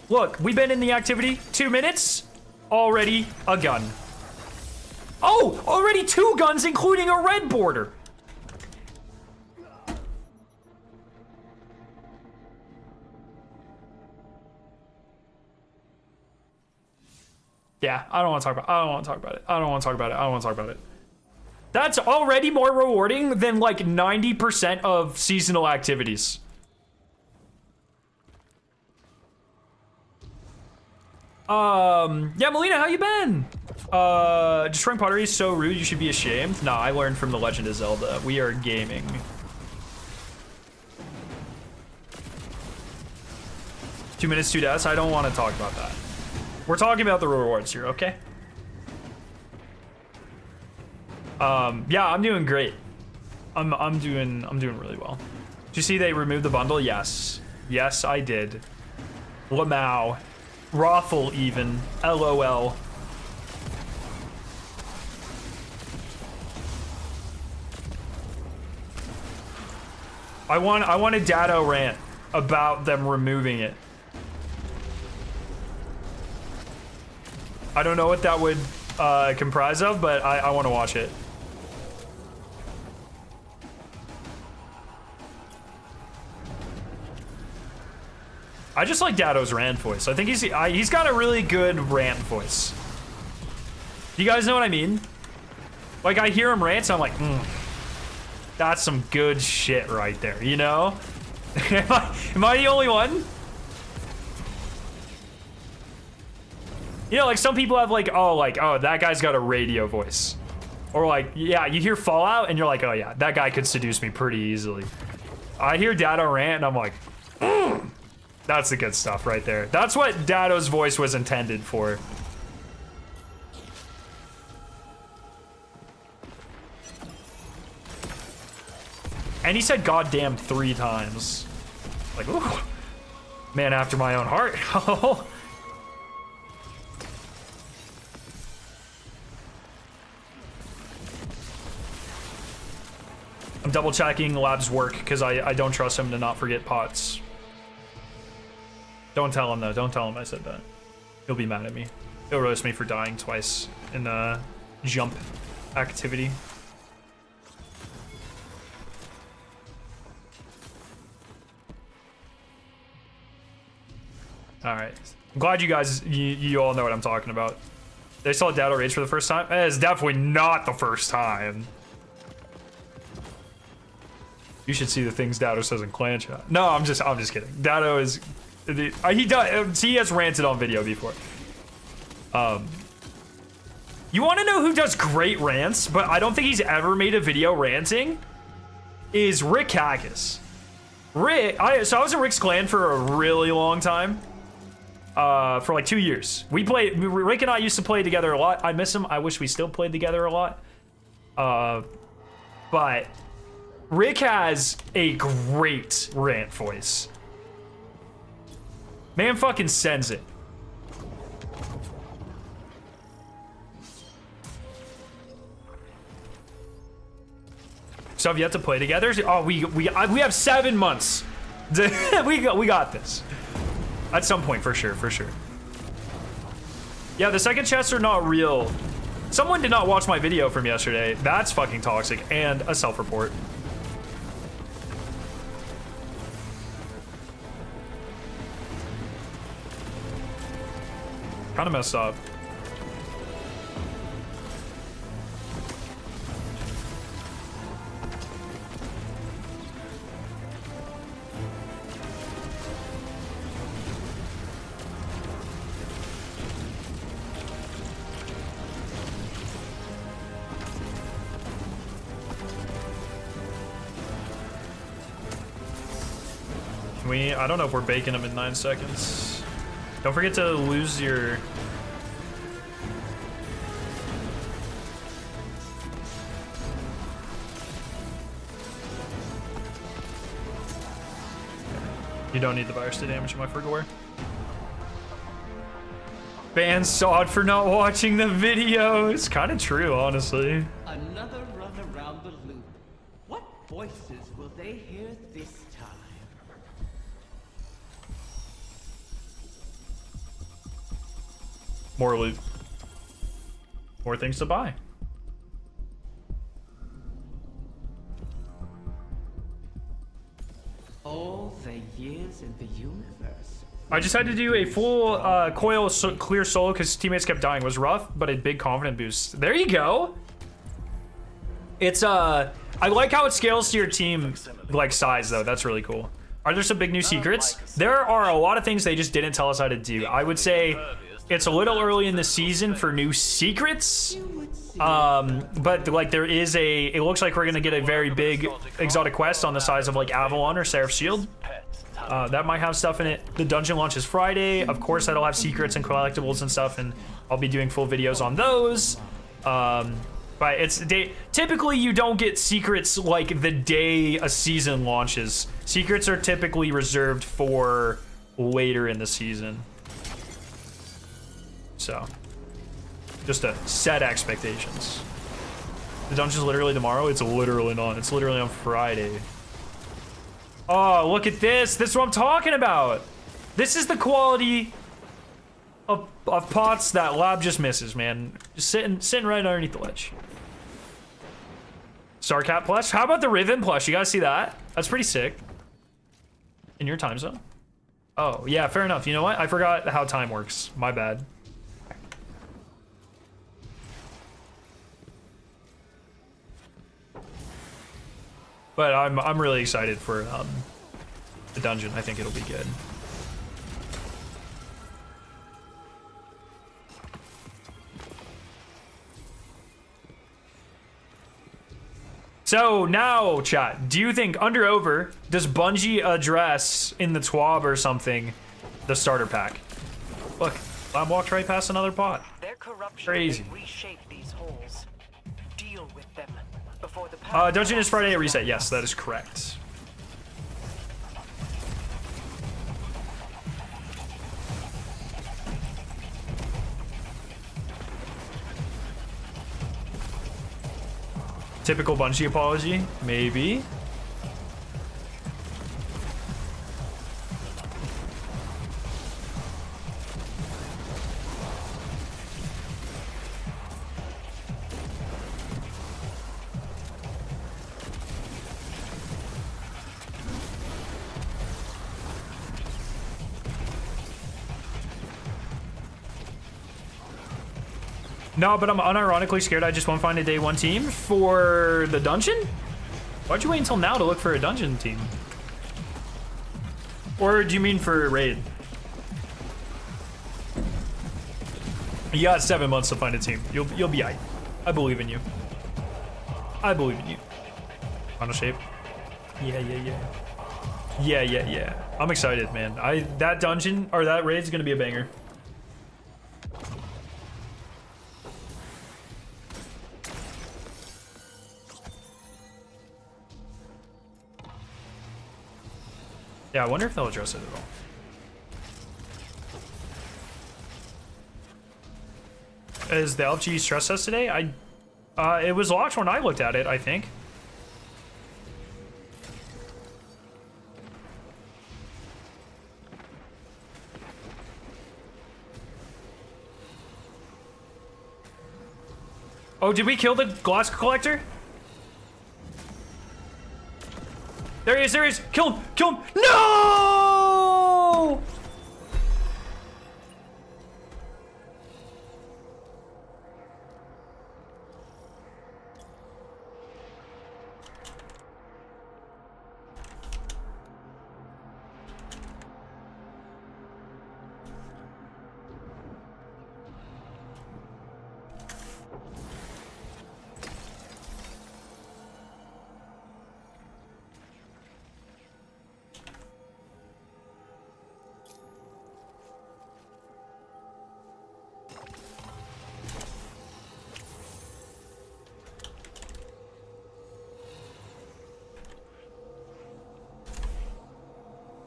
Look, we've been in the activity 2 minutes. Already a gun. Oh, already 2 guns, including a red border. Yeah, I don't want to talk about it. I don't want to talk about it. I don't want to talk about it. I don't want to talk about it. That's already more rewarding than like 90% of seasonal activities. Yeah, Melina, how you been? Destroying pottery is so rude, you should be ashamed. Nah, I learned from The Legend of Zelda. We are gaming. Two minutes, 2 deaths. I don't want to talk about that. We're talking about the rewards here, okay? Yeah, I'm doing great. I'm doing really well. Did you see they removed the bundle? Yes. Yes, I did. Lamau. Rothel even. LOL. I want a Dado rant about them removing it. I don't know what that would comprise of, but I want to watch it. I just like Dado's rant voice. I think he's got a really good rant voice. You guys know what I mean? Like, I hear him rant, so I'm like, that's some good shit right there, you know? Am I the only one? You know, like, some people have oh, that guy's got a radio voice. Or like, yeah, you hear Fallout and you're like, oh yeah, that guy could seduce me pretty easily. I hear Dado rant and I'm like, that's the good stuff right there. That's what Dado's voice was intended for. And he said goddamn 3 times. Like, ooh, man after my own heart. I'm double checking Lab's work because I don't trust him to not forget pots. Don't tell him though. Don't tell him I said that. He'll be mad at me. He'll roast me for dying twice in the jump activity. All right. I'm glad you guys, you all know what I'm talking about. They saw Dado rage for the first time. It's definitely not the first time. You should see the things Dado says in clan chat. No, I'm just kidding. Dado is, he has ranted on video before. You want to know who does great rants, but I don't think he's ever made a video ranting? Is Rick Haggis. So I was in Rick's clan for a really long time. For like 2 years. Rick and I used to play together a lot. I miss him. I wish we still played together a lot. But Rick has a great rant voice. Man fucking sends it. So have yet to play together. Oh, we have 7 months. we got this. At some point, for sure, for sure. Yeah, the second chests are not real. Someone did not watch my video from yesterday. That's fucking toxic. And a self-report. Kind of messed up. I don't know if we're baking them in 9 seconds. Don't forget to lose your... You don't need the virus to damage my Frigaware. Ban Sod for not watching the video. It's kind of true, honestly. Another run around the loop. What voices will they hear this time? More loot. More things to buy. All the years in the universe. I just had to do a full coil clear solo because teammates kept dying. It was rough, but a big confident boost. There you go. It's I like how it scales to your team like size though. That's really cool. Are there some big new secrets? There are a lot of things they just didn't tell us how to do. I would say it's a little early in the season for new secrets. But like there is it looks like we're gonna get a very big exotic quest on the size of like Avalon or Seraph's Shield. That might have stuff in it. The dungeon launches Friday. Of course, that'll have secrets and collectibles and stuff, and I'll be doing full videos on those. But typically you don't get secrets like the day a season launches. Secrets are typically reserved for later in the season. So, just to set expectations. The dungeon's literally tomorrow? It's literally not. It's literally on Friday. Oh, look at this. This is what I'm talking about. This is the quality of pots that Lab just misses, man. Just sitting right underneath the ledge. Starcat plush. How about the Riven plush? You guys see that? That's pretty sick. In your time zone? Oh, yeah, fair enough. You know what? I forgot how time works. My bad. But I'm really excited for the dungeon. I think it'll be good. So now, chat, do you think under over does Bungie address in the TWAB or something the starter pack? Look, I walked right past another pot. Their corruption Crazy. may reshape these holes. Deal with them before the Dungeon is Friday at reset. Yes, that is correct. Typical Bungie apology, maybe. No, but I'm unironically scared I just won't find a day one team for the dungeon? Why'd you wait until now to look for a dungeon team? Or do you mean for raid? You got 7 months to find a team. You'll be aight. I believe in you. I believe in you. Final shape. Yeah. I'm excited, man. That dungeon or that raid's gonna be a banger. Yeah, I wonder if they'll address it at all. Is the LG stress test today? It was locked when I looked at it, I think. Oh, did we kill the glass collector? There he is, there he is. Kill him, kill him. No!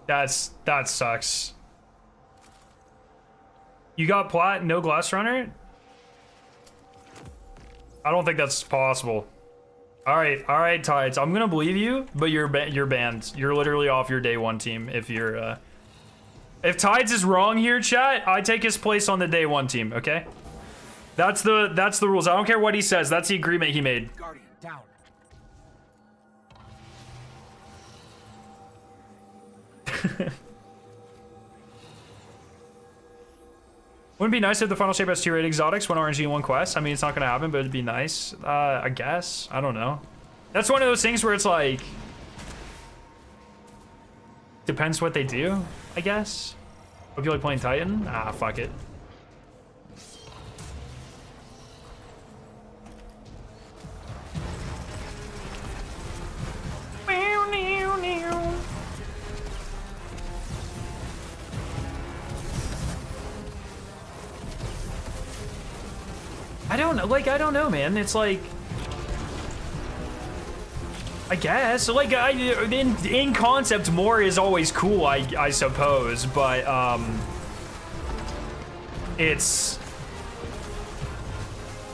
That sucks. You got plat, no glass runner? I don't think that's possible. All right, Tides. I'm gonna believe you, but you're banned. You're literally off your day one team if you're. If Tides is wrong here, chat, I take his place on the day one team. Okay, that's the rules. I don't care what he says. That's the agreement he made. Guardian down. Wouldn't it be nice if the final shape has 2 raid exotics, 1 RNG and 1 quest? I mean, it's not gonna happen, but it'd be nice. I guess. I don't know. That's one of those things where it's like depends what they do, I guess. Hope you like playing Titan. Ah, fuck it. I don't know, like, I don't know, man. It's like, I guess, like, in concept, more is always cool, I suppose, but, it's,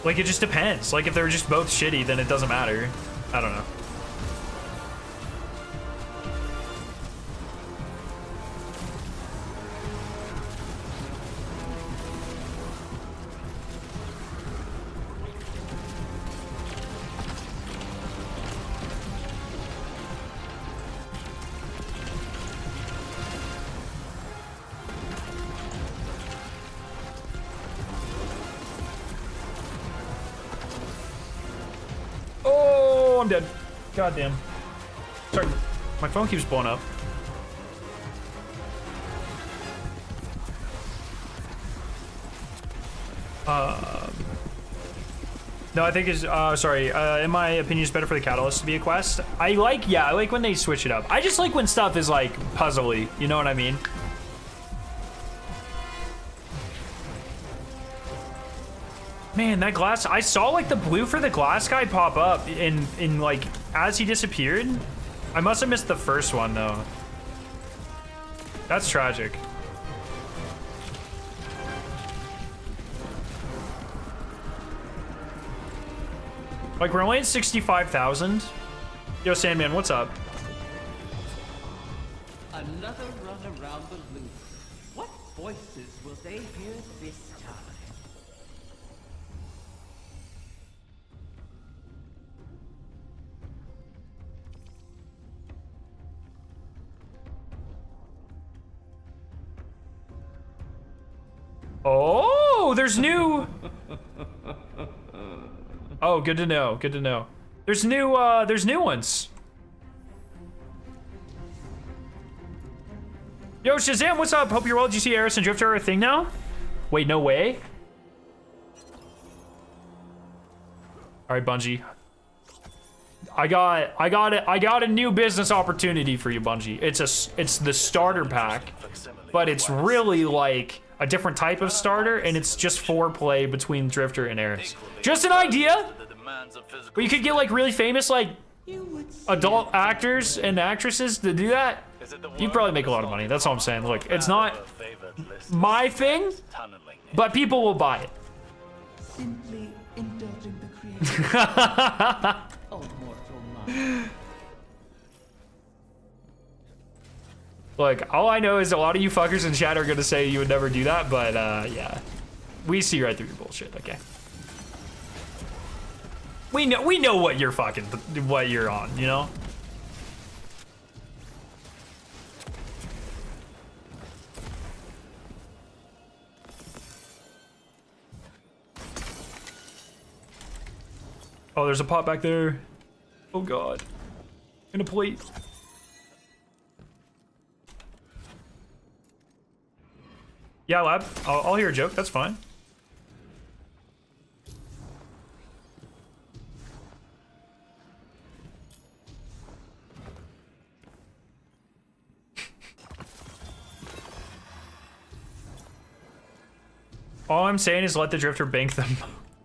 like, it just depends. Like, if they're just both shitty, then it doesn't matter. I don't know. I'm dead. God damn. Sorry, my phone keeps blowing up. No, I think it's, sorry, in my opinion, it's better for the catalyst to be a quest. I like when they switch it up. I just like when stuff is like puzzly, you know what I mean? Man, that glass, I saw like the blue for the glass guy pop up in like, as he disappeared. I must have missed the first one though. That's tragic. Like, we're only at 65,000. Yo, Sandman, what's up? Another run around the loop. What voices will they hear this time? Oh, there's new. Oh, good to know. Good to know. There's new ones. Yo, Shazam, what's up? Hope you're well. Did you see Eris and Drifter are a thing now? Wait, no way. All right, Bungie. I got a new business opportunity for you, Bungie. It's the starter pack, but it's really like a different type of starter, and it's just foreplay between Drifter and Eris. Just an idea, but you could get like really famous like adult actors and actresses to do that. You'd probably make a lot of money. That's all I'm saying. Look, it's not my thing, but people will buy it. Simply indulging the creator. Oh, mortal mind. Look, all I know is a lot of you fuckers in chat are gonna say you would never do that, but yeah. We see right through your bullshit, okay. We know what you're fucking, what you're on, you know? Oh, there's a pot back there. Oh god. And a plate. Yeah, lab. I'll hear a joke. That's fine. All I'm saying is let the drifter bank them.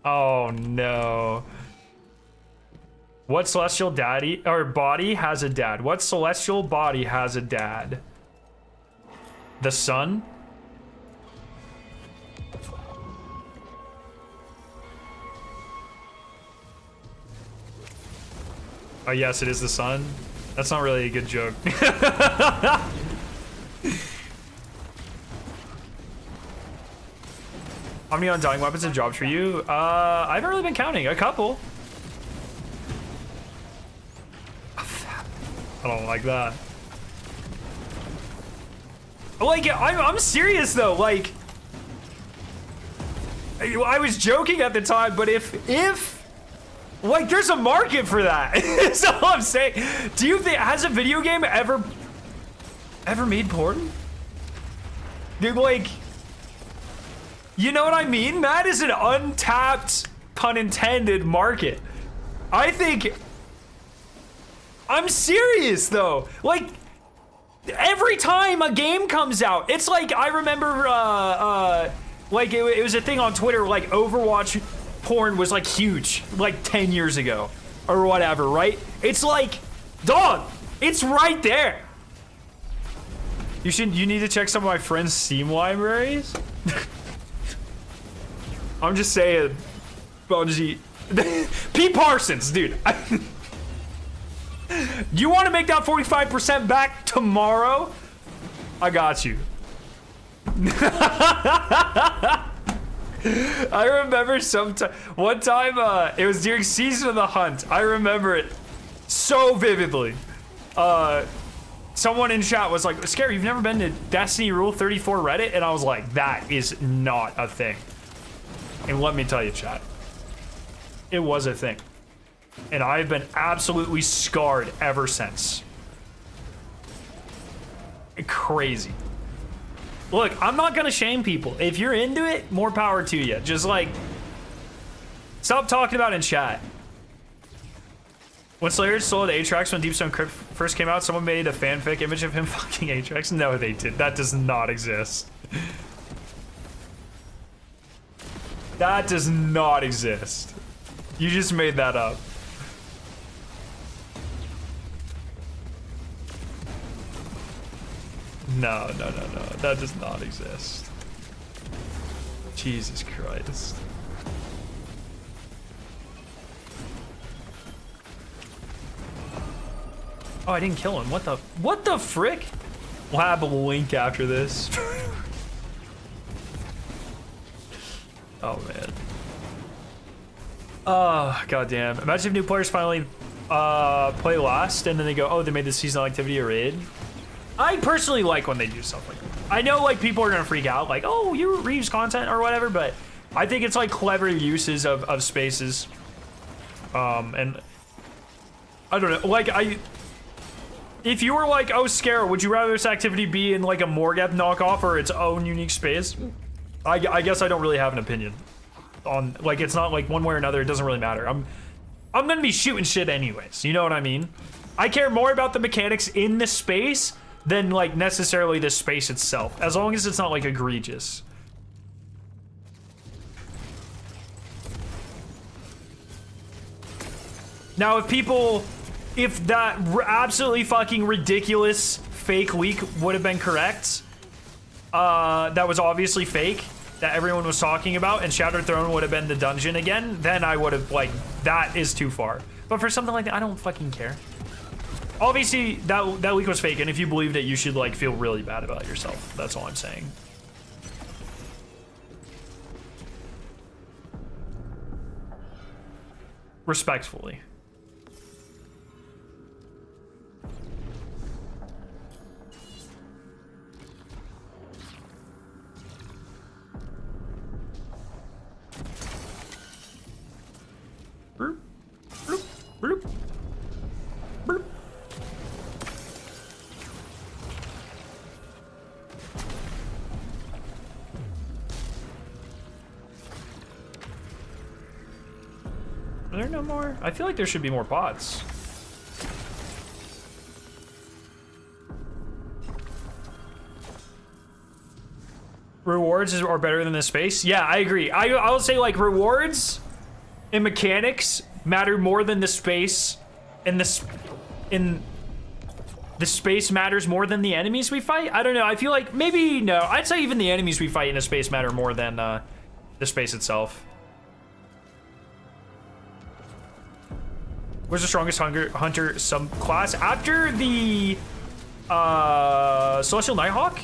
Oh no. What celestial daddy or body has a dad? What celestial body has a dad? The sun? Oh yes, it is the sun. That's not really a good joke. How many undying weapons have dropped for you? I haven't really been counting. A couple. I don't like that. Like, I'm serious though. Like, I was joking at the time, but if like, there's a market for that. That's all I'm saying. Do you think, has a video game ever made porn? Dude, like, you know what I mean? That is an untapped, pun intended, market. I think, I'm serious though. Like, every time a game comes out, it's like, I remember, like, it was a thing on Twitter, like, Overwatch porn was like huge, like 10 years ago or whatever, right? It's like, dog, it's right there. You need to check some of my friends' Steam libraries. I'm just saying, Bungie. P. Parsons, dude. You want to make that 45% back tomorrow? I got you. I remember one time, it was during Season of the Hunt. I remember it so vividly. Someone in chat was like, Scary, you've never been to Destiny Rule 34 Reddit? And I was like, that is not a thing. And let me tell you, chat, it was a thing. And I've been absolutely scarred ever since. Crazy. Look, I'm not gonna shame people. If you're into it, more power to you. Just like, stop talking about it in chat. When Slayer stole the Atrax when Deepstone Crypt first came out, someone made a fanfic image of him fucking Atrax. No, they did. That does not exist. That does not exist. You just made that up. No. That does not exist. Jesus Christ. Oh, I didn't kill him. What the frick? We'll have a link after this. Oh man. Oh, goddamn. Imagine if new players finally play last and then they go, oh, they made the seasonal activity a raid. I personally like when they do stuff like that. I know like people are gonna freak out, like, oh, you reuse content or whatever, but I think it's like clever uses of spaces. And I don't know, like if you were like, oh, Scare, would you rather this activity be in like a Morgeth knockoff or its own unique space? I guess I don't really have an opinion on, like, it's not like one way or another, it doesn't really matter. I'm gonna be shooting shit anyways, you know what I mean? I care more about the mechanics in the space than like necessarily the space itself, as long as it's not like egregious. Now, if that absolutely fucking ridiculous fake leak would have been correct, that was obviously fake, that everyone was talking about, and Shattered Throne would have been the dungeon again, then I would have, like, that is too far. But for something like that, I don't fucking care. Obviously, that leak was fake, and if you believed it, you should, like, feel really bad about yourself. That's all I'm saying. Respectfully. Bloop, bloop, bloop, bloop. Are there no more? I feel like there should be more bots. Rewards are better than this space. Yeah, I agree. I would say like rewards and mechanics matter more than the space, and in the space matters more than the enemies we fight. I don't know. I feel like maybe no. I'd say even the enemies we fight in a space matter more than the space itself. Where's the strongest hunter subclass after the Celestial Nighthawk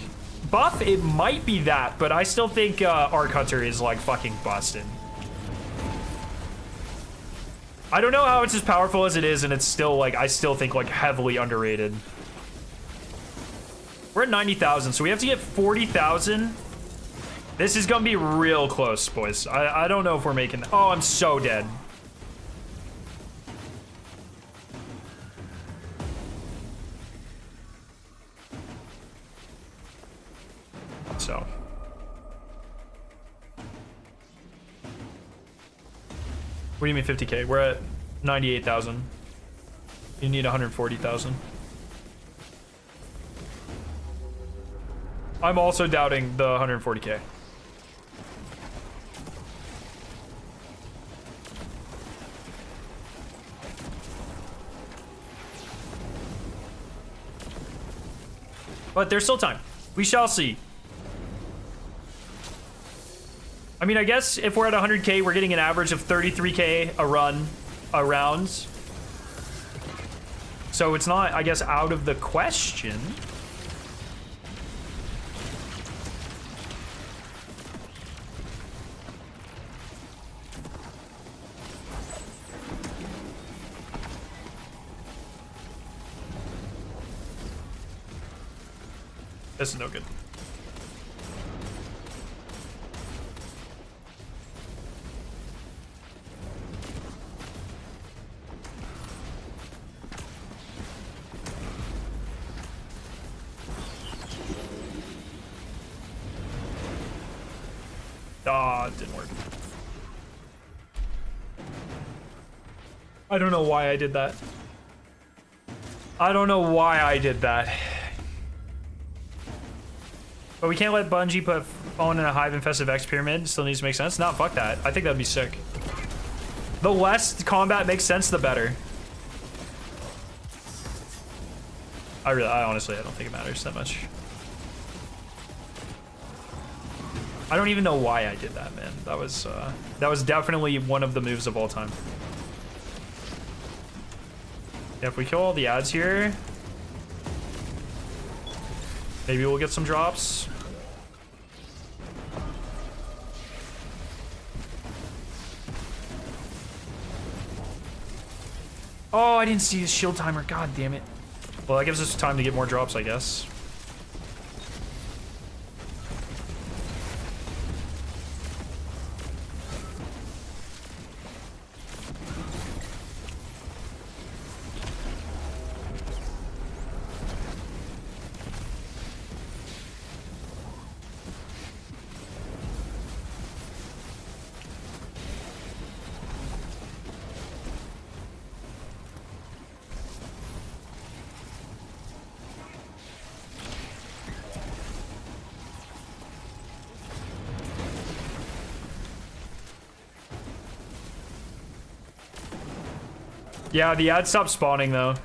buff? It might be that, but I still think Arc Hunter is like fucking busted. I don't know how it's as powerful as it is, and it's still like, I still think like heavily underrated. We're at 90,000, so we have to get 40,000. This is gonna be real close, boys. I don't know if we're making, oh, I'm so dead. So. What do you mean 50K? We're at 98,000. You need 140,000. I'm also doubting the 140K. But there's still time. We shall see. I mean, I guess if we're at 100K, we're getting an average of 33K a run, a rounds. So it's not, I guess, out of the question. This is no good. It didn't work. I don't know why I did that. I don't know why I did that. But we can't let Bungie put phone in a hive infested Vex pyramid. Still needs to make sense. Nah, fuck that. I think that'd be sick. The less combat makes sense, the better. I honestly, I don't think it matters that much. I don't even know why I did that, man. That was definitely one of the moves of all time. Yeah, if we kill all the ads here, maybe we'll get some drops. Oh, I didn't see his shield timer. God damn it. Well, that gives us time to get more drops, I guess. Yeah, the ad stopped spawning though.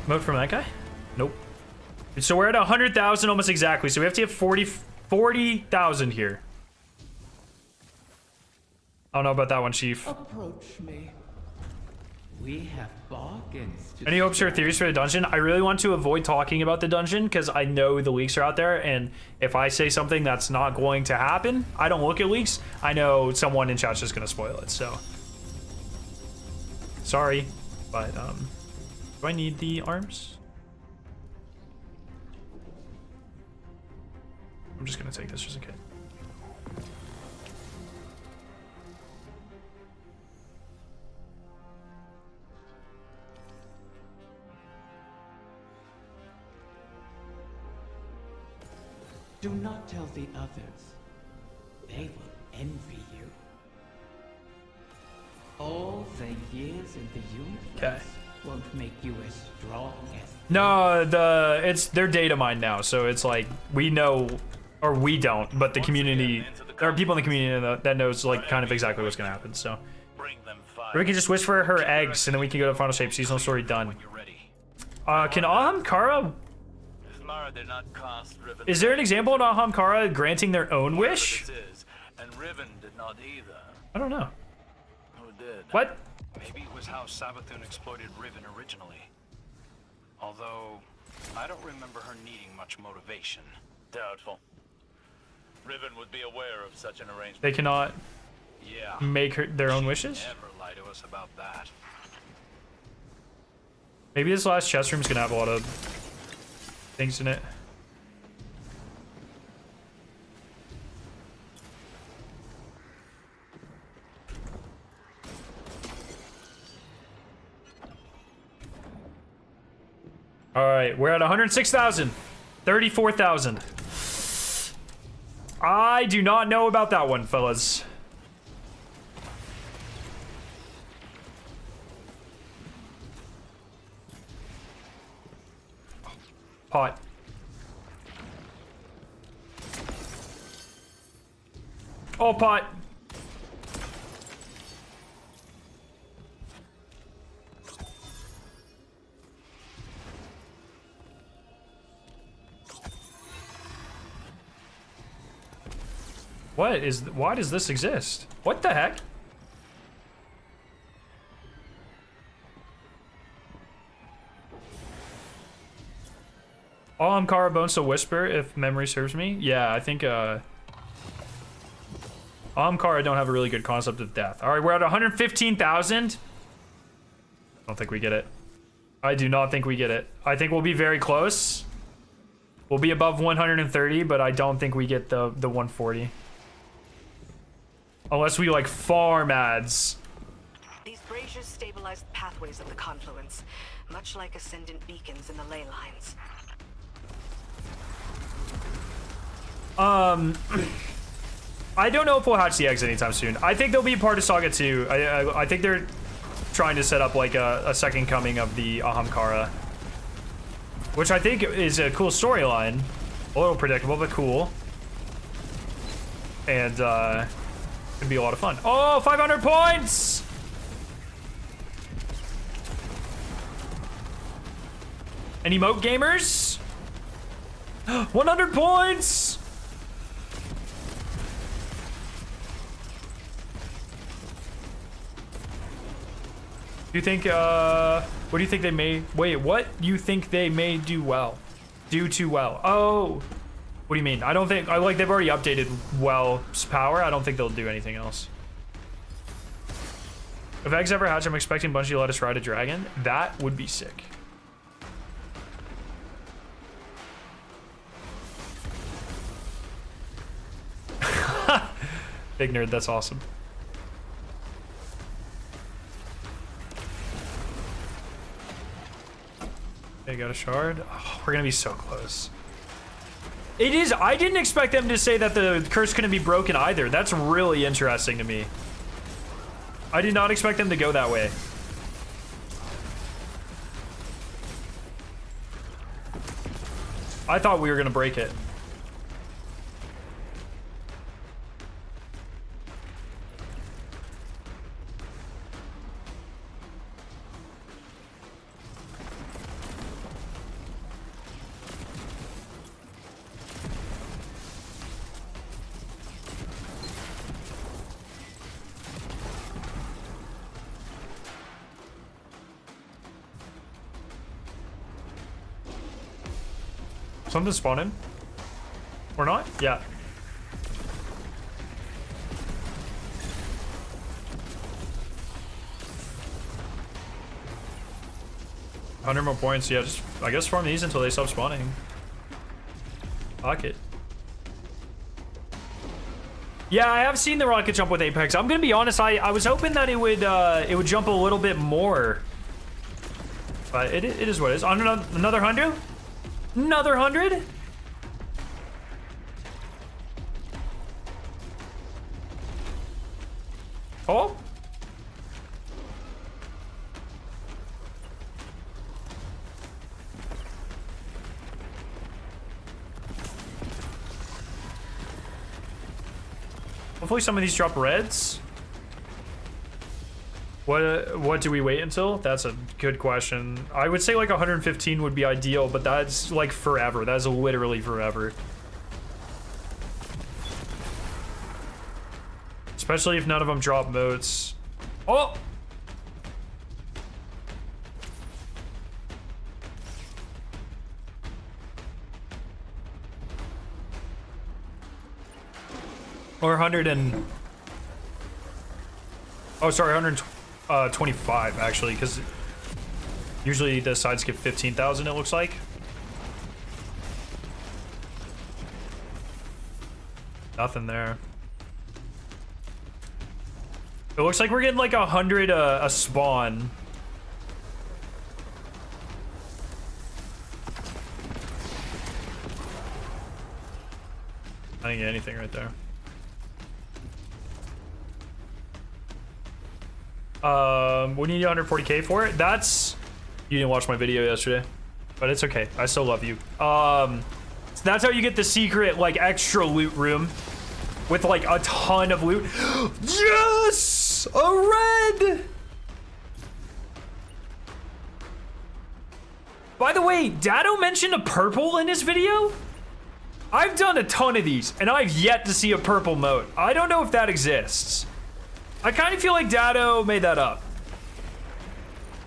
Emote from that guy? Nope. So we're at 100,000 almost exactly. So we have to get 40,000 here. I don't know about that one, Chief. Approach me. We have bargains to Any hopes or theories for the dungeon? I really want to avoid talking about the dungeon because I know the leaks are out there, and if I say something that's not going to happen, I don't look at leaks. I know someone in chat's just gonna spoil it, so sorry, but do I need the arms? I'm just gonna take this just in case. Do not tell the others. They will envy you. All the years in the universe won't make you as strong as... No, they're data mined now, so it's like we know, or we don't, but the community, there are people in the community that knows like kind of exactly what's gonna happen. So we can just wish for her eggs, and then we can go to the final shape. Seasonal story done. Can Ahamkara? Is there an example of Ahamkara granting their own wish? And Riven did not either. I don't know. Who did? What? Maybe it was how Savathun exploited Riven originally. Although, I don't remember her needing much motivation. Doubtful. Riven would be aware of such an arrangement. They cannot Yeah. make their own wishes? Never lie to us about that. Maybe this last chest room's gonna have a lot of things in it. All right, we're at 106,000, 34,000. I do not know about that one, fellas. Pot. Oh, pot. Why does this exist? What the heck? Oh, I'm Kara Bones to Whisper, if memory serves me. Yeah, I think, Kara don't have a really good concept of death. All right, we're at 115,000. I don't think we get it. I do not think we get it. I think we'll be very close. We'll be above 130, but I don't think we get the 140. Unless we, like, farm ads. These braziers stabilize the pathways of the confluence, much like ascendant beacons in the ley lines. I don't know if we'll hatch the eggs anytime soon. I think they'll be part of Saga 2. I think they're trying to set up like a second coming of the Ahamkara, which I think is a cool storyline. A little predictable, but cool. And it'd be a lot of fun. Oh, 500 points! Any emote gamers? 100 points! Do you think, what do you think they may, wait, what? You think they may do well? Do too well. Oh, what do you mean? I don't think, like, they've already updated Well's power. I don't think they'll do anything else. If eggs ever hatch, I'm expecting Bungie to let us ride a dragon. That would be sick. Big nerd, that's awesome. They got a shard. Oh, we're gonna be so close. It is. I didn't expect them to say that the curse couldn't be broken either. That's really interesting to me. I did not expect them to go that way. I thought we were gonna break it. Something spawning. Or not? Yeah. $100 more points. Yeah, just I guess farm these until they stop spawning. Fuck it. Yeah, I have seen the rocket jump with Apex. I'm gonna be honest. I was hoping that it would jump a little bit more. But it is what it is. Another 100. Another 100. Oh. Hopefully some of these drop reds. What do we wait until? That's a good question. I would say like 115 would be ideal, but that's like forever. That is literally forever. Especially if none of them drop moats. Oh! Or 100 and... Oh, sorry, 125 actually, because usually the sides get 15,000, it looks like. Nothing there. It looks like we're getting like 100 a spawn. I didn't get anything right there. We need 140k for it. That's... You didn't watch my video yesterday, but it's okay. I still love you. So that's how you get the secret, like, extra loot room with, like, a ton of loot. Yes! A red! By the way, Dado mentioned a purple in his video. I've done a ton of these, and I've yet to see a purple moat. I don't know if that exists. I kind of feel like Dado made that up.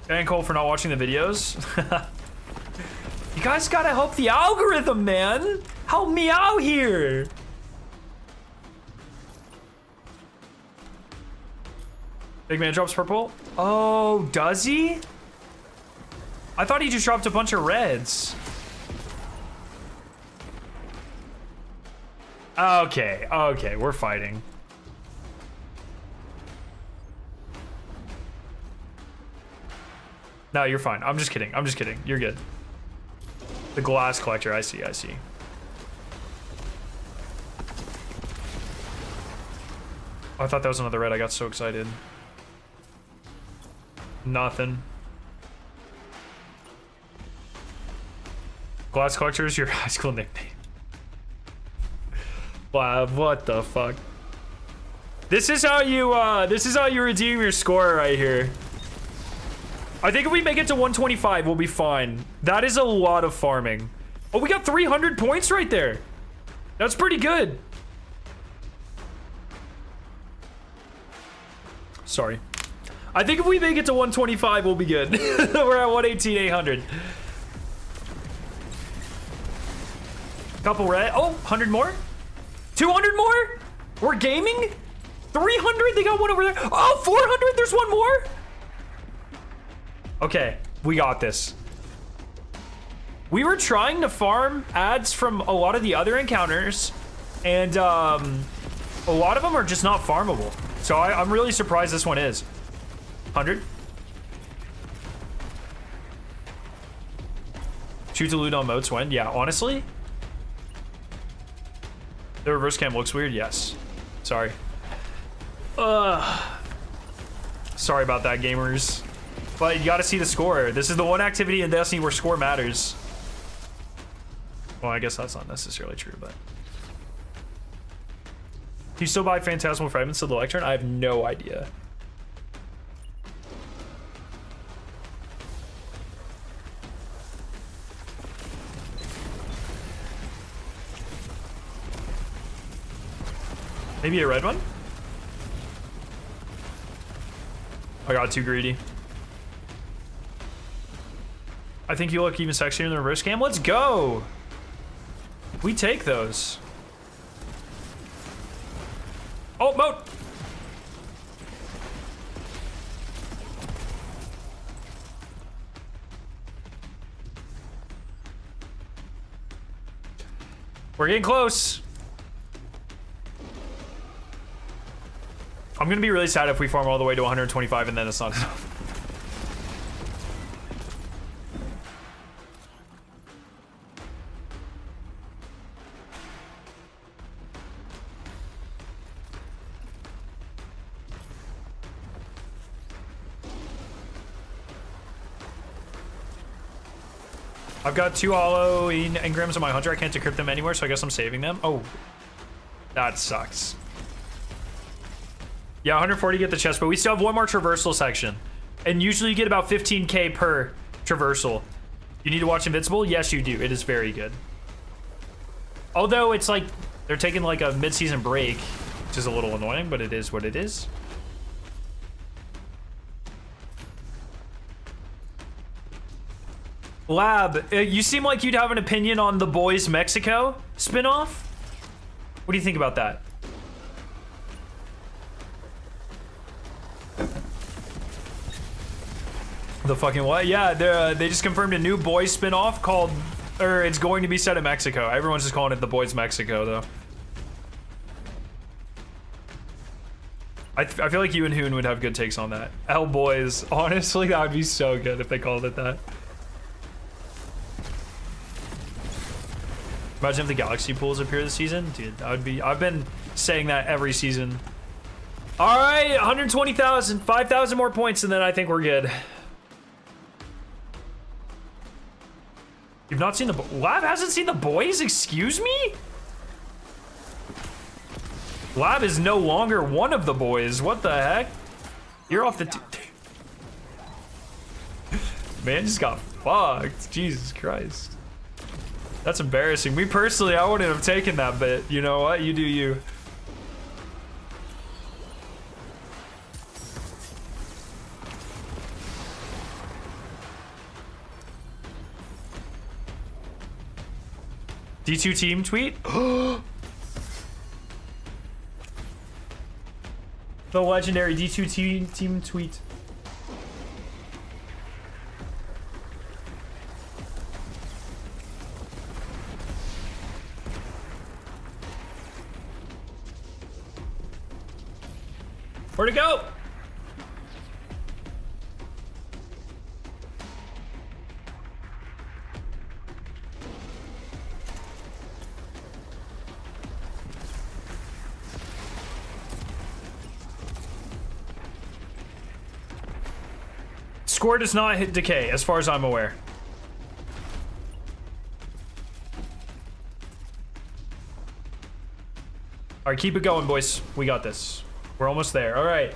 And Cole for not watching the videos. You guys gotta help the algorithm, man. Help me out here. Big man drops purple. Oh, does he? I thought he just dropped a bunch of reds. Okay, okay, we're fighting. No, you're fine. I'm just kidding. I'm just kidding. You're good. The glass collector. I see. I see. Oh, I thought that was another red. I got so excited. Nothing. Glass collector is your high school nickname. Wow, what the fuck? This is how you redeem your score right here. I think if we make it to 125, we'll be fine. That is a lot of farming. Oh, we got 300 points right there. That's pretty good. Sorry. I think if we make it to 125, we'll be good. We're at 118, 800. Couple red. Oh, 100 more? 200 more? We're gaming? 300? They got one over there. Oh, 400? There's one more? Okay, we got this. We were trying to farm ads from a lot of the other encounters, and a lot of them are just not farmable. So I'm really surprised this one is. 100. Shoot to loot on moats when? Yeah, honestly. The reverse cam looks weird, yes. Sorry. Sorry about that, gamers. But you gotta see the score. This is the one activity in Destiny where score matters. Well, I guess that's not necessarily true, but... Do you still buy Phantasmal Fragments to the Lectern? I have no idea. Maybe a red one? I got too greedy. I think you look even sexier in the reverse cam. Let's go. We take those. Oh, moat! We're getting close. I'm gonna be really sad if we farm all the way to 125 and then it's not enough. I've got 2 hollow engrams on my hunter. I can't decrypt them anywhere, so I guess I'm saving them. Oh, that sucks. Yeah, 140 get the chest, but we still have 1 more traversal section. And usually you get about 15k per traversal. You need to watch Invincible? Yes, you do. It is very good. Although it's like they're taking like a mid-season break, which is a little annoying, but it is what it is. Lab, you seem like you'd have an opinion on the Boys Mexico spinoff. What do you think about that? The fucking what? Yeah, they just confirmed a new Boys spinoff called, or it's going to be set in Mexico. Everyone's just calling it the Boys Mexico, though. I feel like you and Hoon would have good takes on that. Hell, Boys. Honestly, that would be so good if they called it that. Imagine if the galaxy pools appear this season. Dude, that would be... I've been saying that every season. All right, 120,000. 5,000 more points, and then I think we're good. You've not seen the... Lab hasn't seen the Boys? Excuse me? Lab is no longer one of the Boys. What the heck? You're off the... Man just got fucked. Jesus Christ. That's embarrassing. Me personally, I wouldn't have taken that bit. You know what? You do you. D2 team tweet? The legendary D2 team tweet. Where'd it go? Score does not hit decay, as far as I'm aware. All right, keep it going, boys. We got this. We're almost there. All right.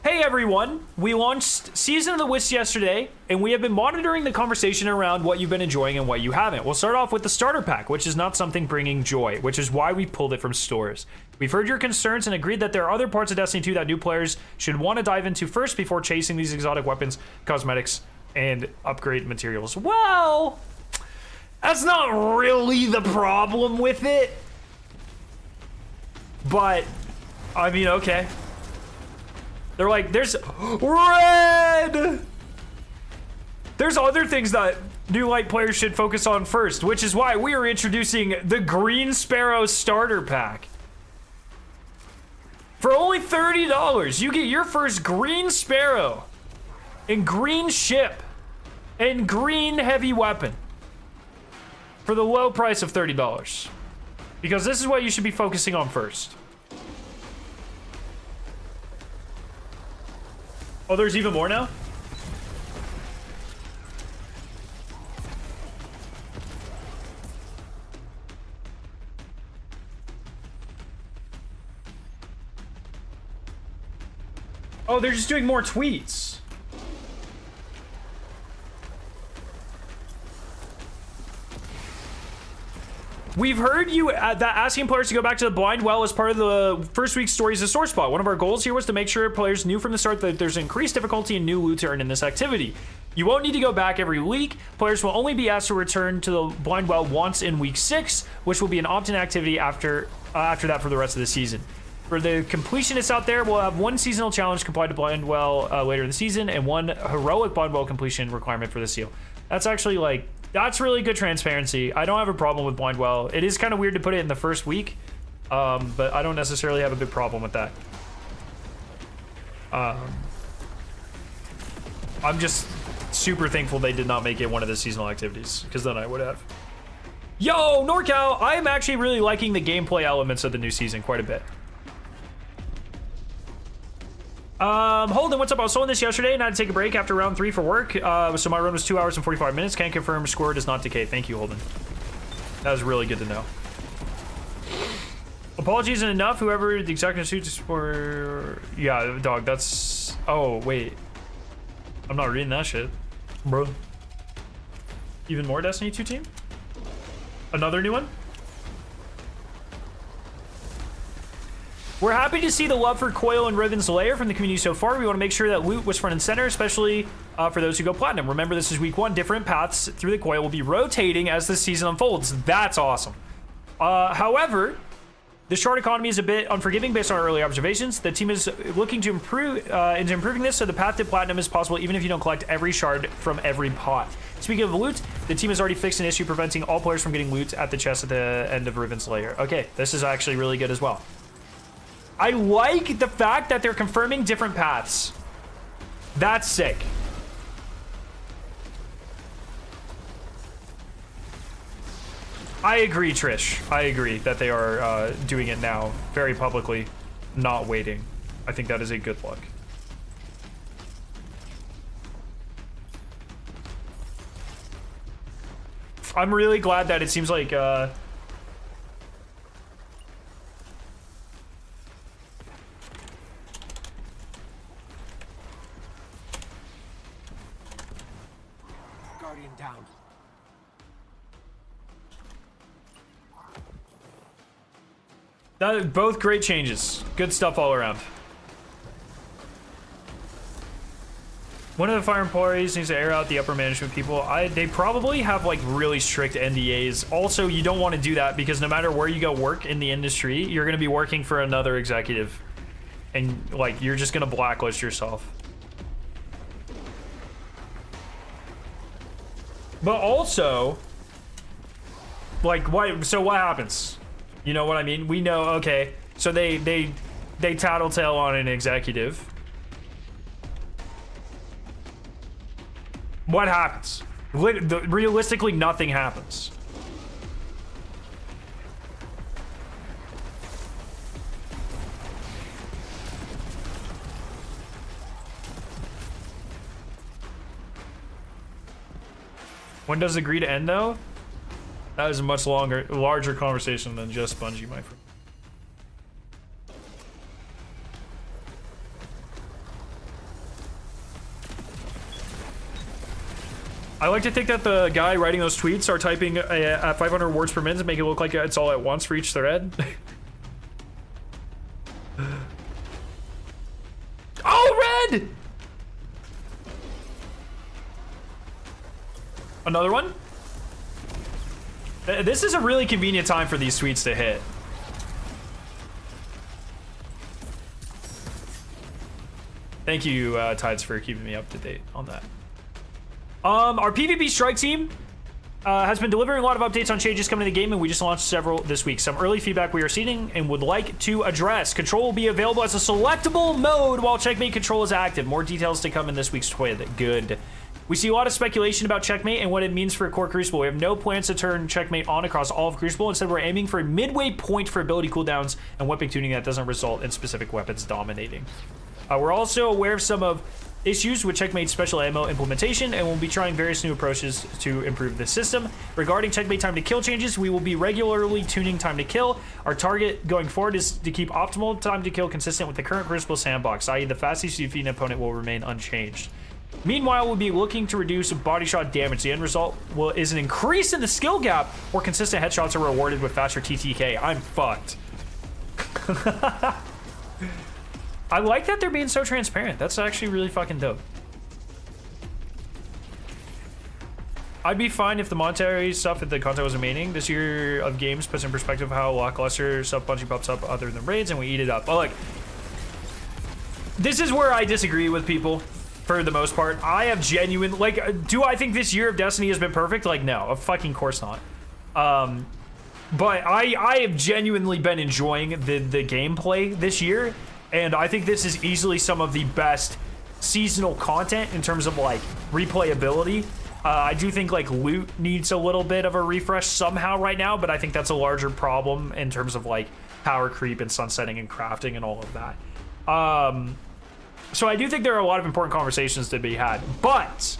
Hey, everyone. We launched Season of the Wisps yesterday, and we have been monitoring the conversation around what you've been enjoying and what you haven't. We'll start off with the starter pack, which is not something bringing joy, which is why we pulled it from stores. We've heard your concerns and agreed that there are other parts of Destiny 2 that new players should want to dive into first before chasing these exotic weapons, cosmetics, and upgrade materials. Well, that's not really the problem with it. But, I mean, okay. They're like, there's red! There's other things that new light players should focus on first, which is why we are introducing the Green Sparrow Starter Pack. For only $30, you get your first Green Sparrow and Green Ship and Green Heavy Weapon for the low price of $30. Because this is what you should be focusing on first. Oh, there's even more now? Oh, they're just doing more tweets. We've heard you that asking players to go back to the blind well as part of the first week's stories of sore spot. One of our goals here was to make sure players knew from the start that there's increased difficulty and new loot to earn in this activity. You won't need to go back every week. Players will only be asked to return to the blind well once in week 6, which will be an opt-in activity after that for the rest of the season. For the completionists out there, we'll have one seasonal challenge complied to blind well later in the season and one heroic blind well completion requirement for the seal. That's actually like, that's really good transparency. I don't have a problem with blind well. It is kind of weird to put it in the first week, but I don't necessarily have a big problem with that. I'm just super thankful they did not make it one of the seasonal activities, because then I would have. Yo, NorCal, I am actually really liking the gameplay elements of the new season quite a bit. Holden, what's up? I was soloing this yesterday and I had to take a break after round 3 for work. So my run was 2 hours and 45 minutes. Can't confirm score does not decay. Thank you, Holden. That was really good to know. Apologies isn't enough. Whoever the executive suits for... Yeah, dog, that's... Oh, wait. I'm not reading that shit. Bro. Even more Destiny 2 team? Another new one? We're happy to see the love for Coil and Riven's Lair from the community so far. We want to make sure that loot was front and center, especially for those who go platinum. Remember, this is week 1. Different paths through the Coil will be rotating as the season unfolds. That's awesome. However, the shard economy is a bit unforgiving based on our early observations. The team is looking to improve into improving this so the path to platinum is possible even if you don't collect every shard from every pot. Speaking of loot, the team has already fixed an issue preventing all players from getting loot at the chest at the end of Riven's Lair. Okay, this is actually really good as well. I like the fact that they're confirming different paths. That's sick. I agree, Trish. I agree that they are doing it now, very publicly, not waiting. I think that is a good look. I'm really glad that it seems like... down. Both great changes. Good stuff all around. One of the fire employees needs to air out the upper management people. They probably have like really strict NDAs. Also, you don't want to do that because no matter where you go work in the industry, you're going to be working for another executive. And like, you're just going to blacklist yourself. But also, like, so what happens? You know what I mean? We know, okay, so they tattletale on an executive. What happens? Realistically, nothing happens. When does agree to end, though? That is a much larger conversation than just Bungie, my friend. I like to think that the guy writing those tweets are typing at 500 words per minute to make it look like it's all at once for each thread. Oh, red! Another one? This is a really convenient time for these tweets to hit. Thank you, Tides, for keeping me up to date on that. Our PvP strike team has been delivering a lot of updates on changes coming to the game, and we just launched several this week. Some early feedback we are seeing and would like to address. Control will be available as a selectable mode while Checkmate Control is active. More details to come in this week's twid. Good. We see a lot of speculation about Checkmate and what it means for core Crucible. We have no plans to turn Checkmate on across all of Crucible. Instead, we're aiming for a midway point for ability cooldowns and weapon tuning that doesn't result in specific weapons dominating. We're also aware of some of issues with Checkmate's special ammo implementation, and we'll be trying various new approaches to improve the system. Regarding Checkmate time to kill changes, we will be regularly tuning time to kill. Our target going forward is to keep optimal time to kill consistent with the current Crucible sandbox, i.e. the fastest you defeat an opponent will remain unchanged. Meanwhile, we'll be looking to reduce body shot damage. The end result is an increase in the skill gap, or consistent headshots are rewarded with faster TTK. I'm fucked. I like that they're being so transparent. That's actually really fucking dope. I'd be fine if the monetary stuff at the content was remaining. This year of games puts in perspective how lackluster stuff Bungie pops up other than raids, and we eat it up. But like, this is where I disagree with people for the most part. I have genuine, like, do I think this year of Destiny has been perfect? Like, no, of fucking course not. But I have genuinely been enjoying the gameplay this year, and I think this is easily some of the best seasonal content in terms of like replayability. I do think like loot needs a little bit of a refresh somehow right now, but I think that's a larger problem in terms of like power creep and sunsetting and crafting and all of that. So I do think there are a lot of important conversations to be had, but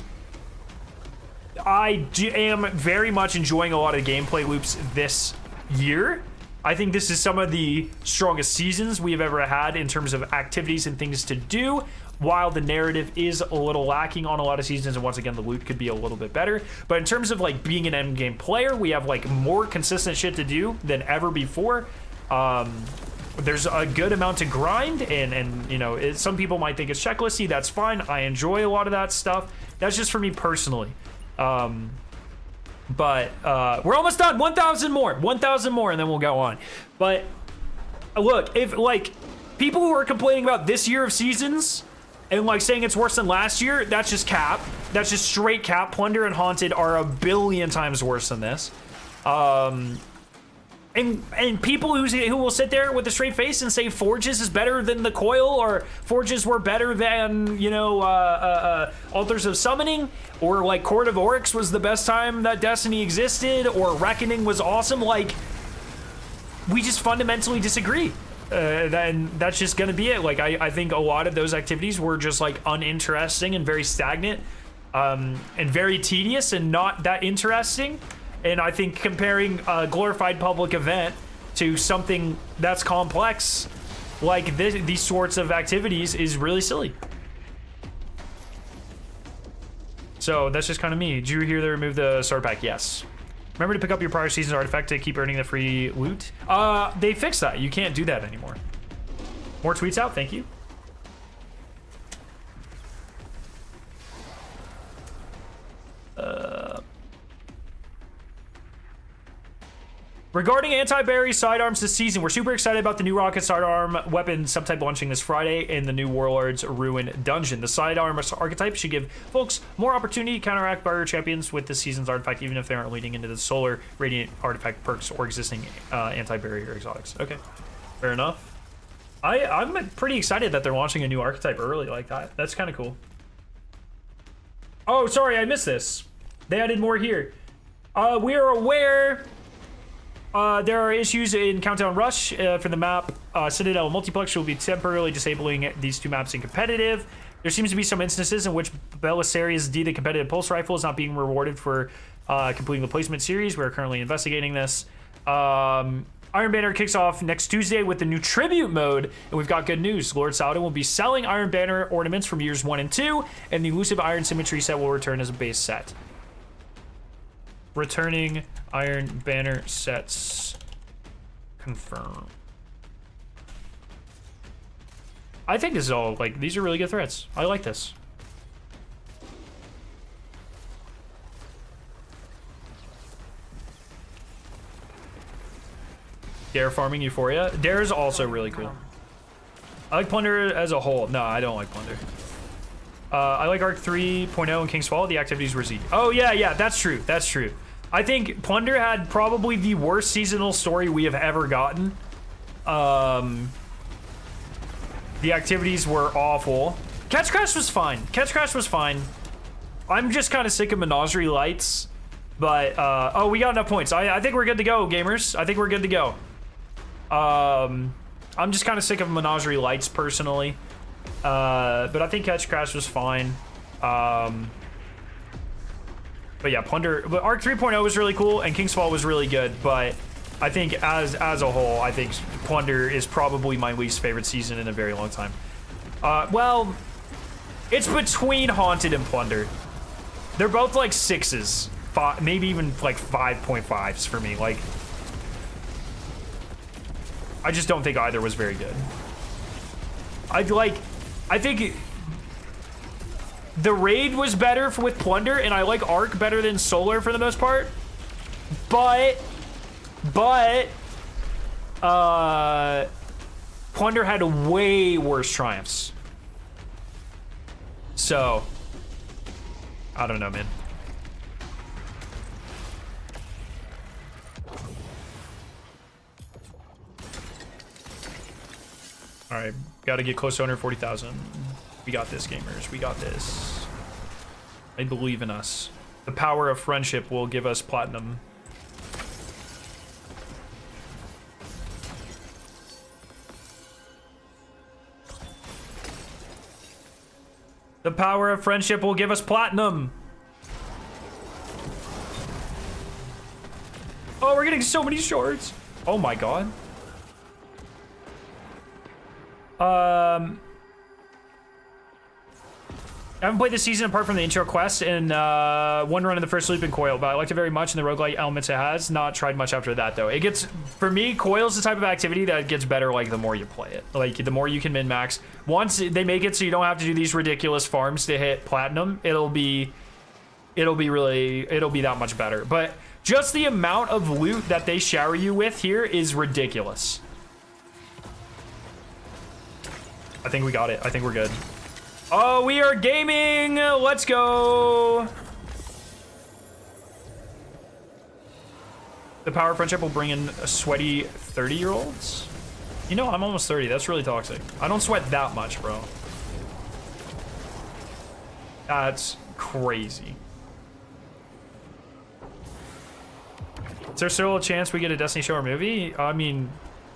I am very much enjoying a lot of gameplay loops this year. I think this is some of the strongest seasons we have ever had in terms of activities and things to do, while the narrative is a little lacking on a lot of seasons, and once again the loot could be a little bit better. But in terms of like being an end game player, we have like more consistent shit to do than ever before. There's a good amount to grind, and you know, some people might think it's checklisty. That's fine. I enjoy a lot of that stuff. That's just for me personally. But we're almost done. 1,000 more, and then we'll go on. But look, if like people who are complaining about this year of seasons and like saying it's worse than last year, that's just cap. That's just straight cap. Plunder and Haunted are a billion times worse than this. And people who will sit there with a straight face and say Forges is better than the Coil, or Forges were better than, you know, Altars of Summoning, or like Court of Oryx was the best time that Destiny existed, or Reckoning was awesome. Like, we just fundamentally disagree. Then that's just gonna be it. Like, I think a lot of those activities were just like uninteresting and very stagnant, and very tedious and not that interesting. And I think comparing a glorified public event to something that's complex, like these sorts of activities, is really silly. So that's just kind of me. Did you hear they removed the starter pack? Yes. Remember to pick up your prior season's artifact to keep earning the free loot? They fixed that. You can't do that anymore. More tweets out. Thank you. Regarding anti-berry sidearms this season, we're super excited about the new rocket sidearm weapon subtype launching this Friday in the new Warlord's Ruin dungeon. The sidearm archetype should give folks more opportunity to counteract barrier champions with this season's artifact, even if they aren't leading into the solar radiant artifact perks or existing anti-barrier exotics. Okay, fair enough. I'm pretty excited that they're launching a new archetype early like that. That's kind of cool. Oh, sorry, I missed this. They added more here. We are aware there are issues in Countdown Rush for the map Citadel Multiplex. Will be temporarily disabling these two maps in competitive. There seems to be some instances in which Belisarius D, the competitive pulse rifle, is not being rewarded for completing the placement series. We're currently investigating this. Iron Banner kicks off next Tuesday with the new tribute mode, and we've got good news. Lord Saladin will be selling Iron Banner ornaments from years 1 and 2, and the elusive Iron Symmetry set will return as a base set. Returning Iron Banner sets confirmed. I think this is all, like, these are really good threads. I like this. Dare farming Euphoria. Dare is also really cool. I like Plunder as a whole. No, I don't like Plunder. I like Arc 3.0 and King's Fall. The activities were Z. Oh, yeah, that's true. That's true. I think Plunder had probably the worst seasonal story we have ever gotten. The activities were awful. Catch Crash was fine. Catch Crash was fine. I'm just kind of sick of Menagerie Lights. But, oh, we got enough points. I think we're good to go, gamers. I think we're good to go. I'm just kind of sick of Menagerie Lights, personally. But I think Catch Crash was fine. But yeah, Plunder, but Arc 3.0 was really cool, and King's Fall was really good, but I think as a whole, I think Plunder is probably my least favorite season in a very long time. Well, It's between Haunted and Plunder. They're both like 6s. Maybe even like 5.5s for me. Like, I just don't think either was very good. I think the Raid was better with Plunder, and I like Arc better than Solar for the most part. But Plunder had way worse triumphs. So, I don't know, man. All right, got to get close to 140,000. We got this, gamers. We got this. I believe in us. The power of friendship will give us platinum. The power of friendship will give us platinum. Oh, we're getting so many shards. Oh my god. I haven't played this season apart from the intro quest and one run in the first loop in Coil, but I liked it very much and the roguelike elements it has. Not tried much after that though. It gets, for me, Coil's the type of activity that gets better like the more you play it. Like the more you can min-max. Once they make it so you don't have to do these ridiculous farms to hit platinum, it'll be that much better. But just the amount of loot that they shower you with here is ridiculous. I think we got it. I think we're good. Oh, we are gaming. Let's go. The power of friendship will bring in a sweaty 30-year-olds. You know, I'm almost 30. That's really toxic. I don't sweat that much, bro. That's crazy. Is there still a chance we get a Destiny show or movie? I mean,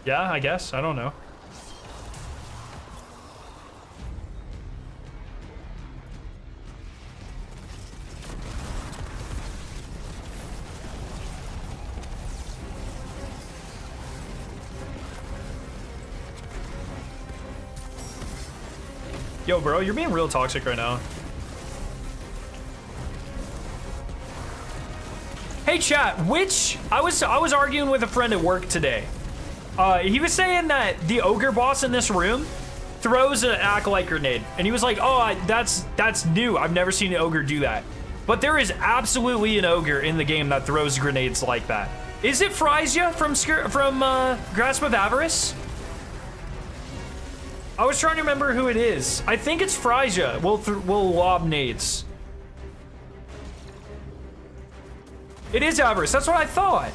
yeah, I guess. I don't know. Yo, bro, you're being real toxic right now. Hey, chat, I was arguing with a friend at work today. He was saying that the ogre boss in this room throws an acolyte grenade. And he was like, oh, that's new. I've never seen an ogre do that. But there is absolutely an ogre in the game that throws grenades like that. Is it Frisia from Grasp of Avarice? I was trying to remember who it is. I think it's Frisia. We'll lob nades. It is Avarice. That's what I thought.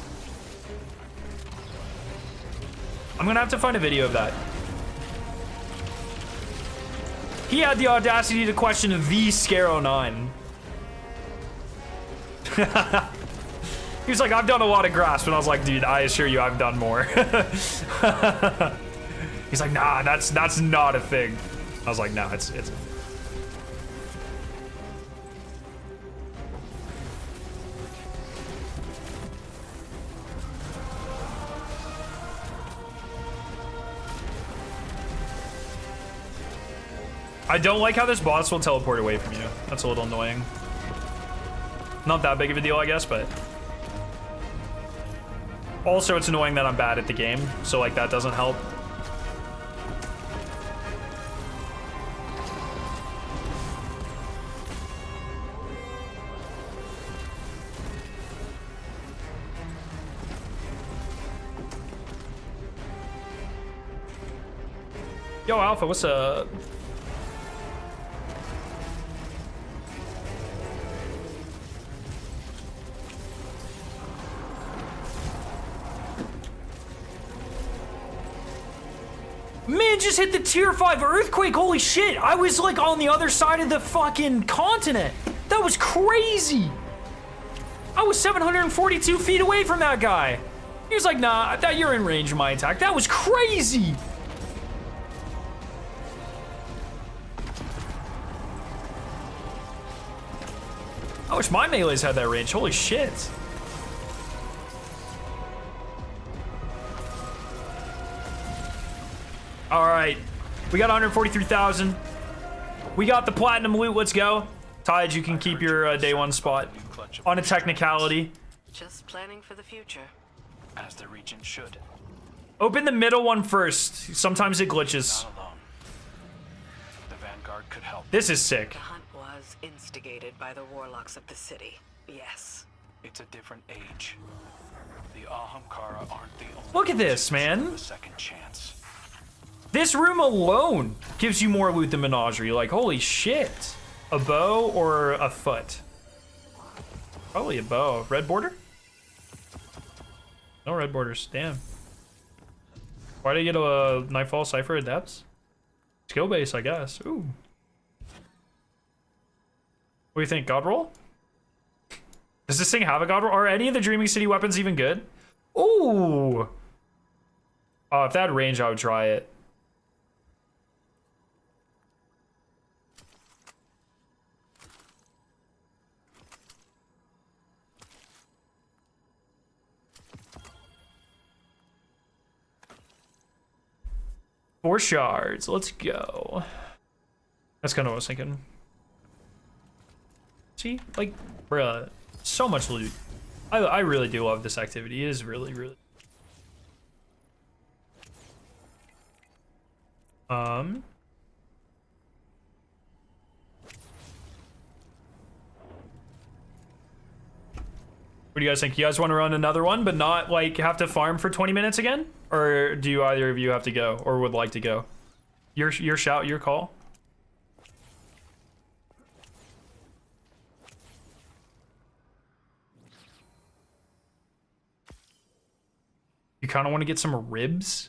I'm gonna have to find a video of that. He had the audacity to question the Scaro 9. He was like, I've done a lot of grasp, and I was like, dude, I assure you I've done more. He's like, nah, that's not a thing. I was like, nah, it's a thing. I don't like how this boss will teleport away from you. That's a little annoying. Not that big of a deal, I guess, but also it's annoying that I'm bad at the game, so like that doesn't help. Yo, Alpha, what's up? Man, just hit the tier 5 earthquake. Holy shit. I was like on the other side of the fucking continent. That was crazy. I was 742 feet away from that guy. He was like, nah, I thought you're in range of my attack. That was crazy. I wish my melees had that range. Holy shit. All right, we got 143,000. We got the platinum loot. Let's go. Tide, you can keep your day one spot on a technicality. Just planning for the future. As the region should. Open the middle one first. Sometimes it glitches. Not alone. The Vanguard could help. This is sick. The hunt was instigated by the warlocks of the city. Yes. It's a different age. The Ahamkara aren't the only Look at ones this, who deserve man. a second chance. This room alone gives you more loot than Menagerie. Like, holy shit. A bow or a foot? Probably a bow. Red border? No red borders. Damn. Why did I get a Nightfall Cypher Adepts? Skill base, I guess. Ooh. What do you think? God roll? Does this thing have a god roll? Are any of the Dreaming City weapons even good? Ooh. Oh, if that had range, I would try it. Four shards. Let's go. That's kind of what I was thinking. See? Like, bruh. So much loot. I really do love this activity. It is really, really... What do you guys think? You guys want to run another one, but not, like, have to farm for 20 minutes again? Or do either of you have to go, or would like to go? Your shout, your call? You kind of want to get some ribs?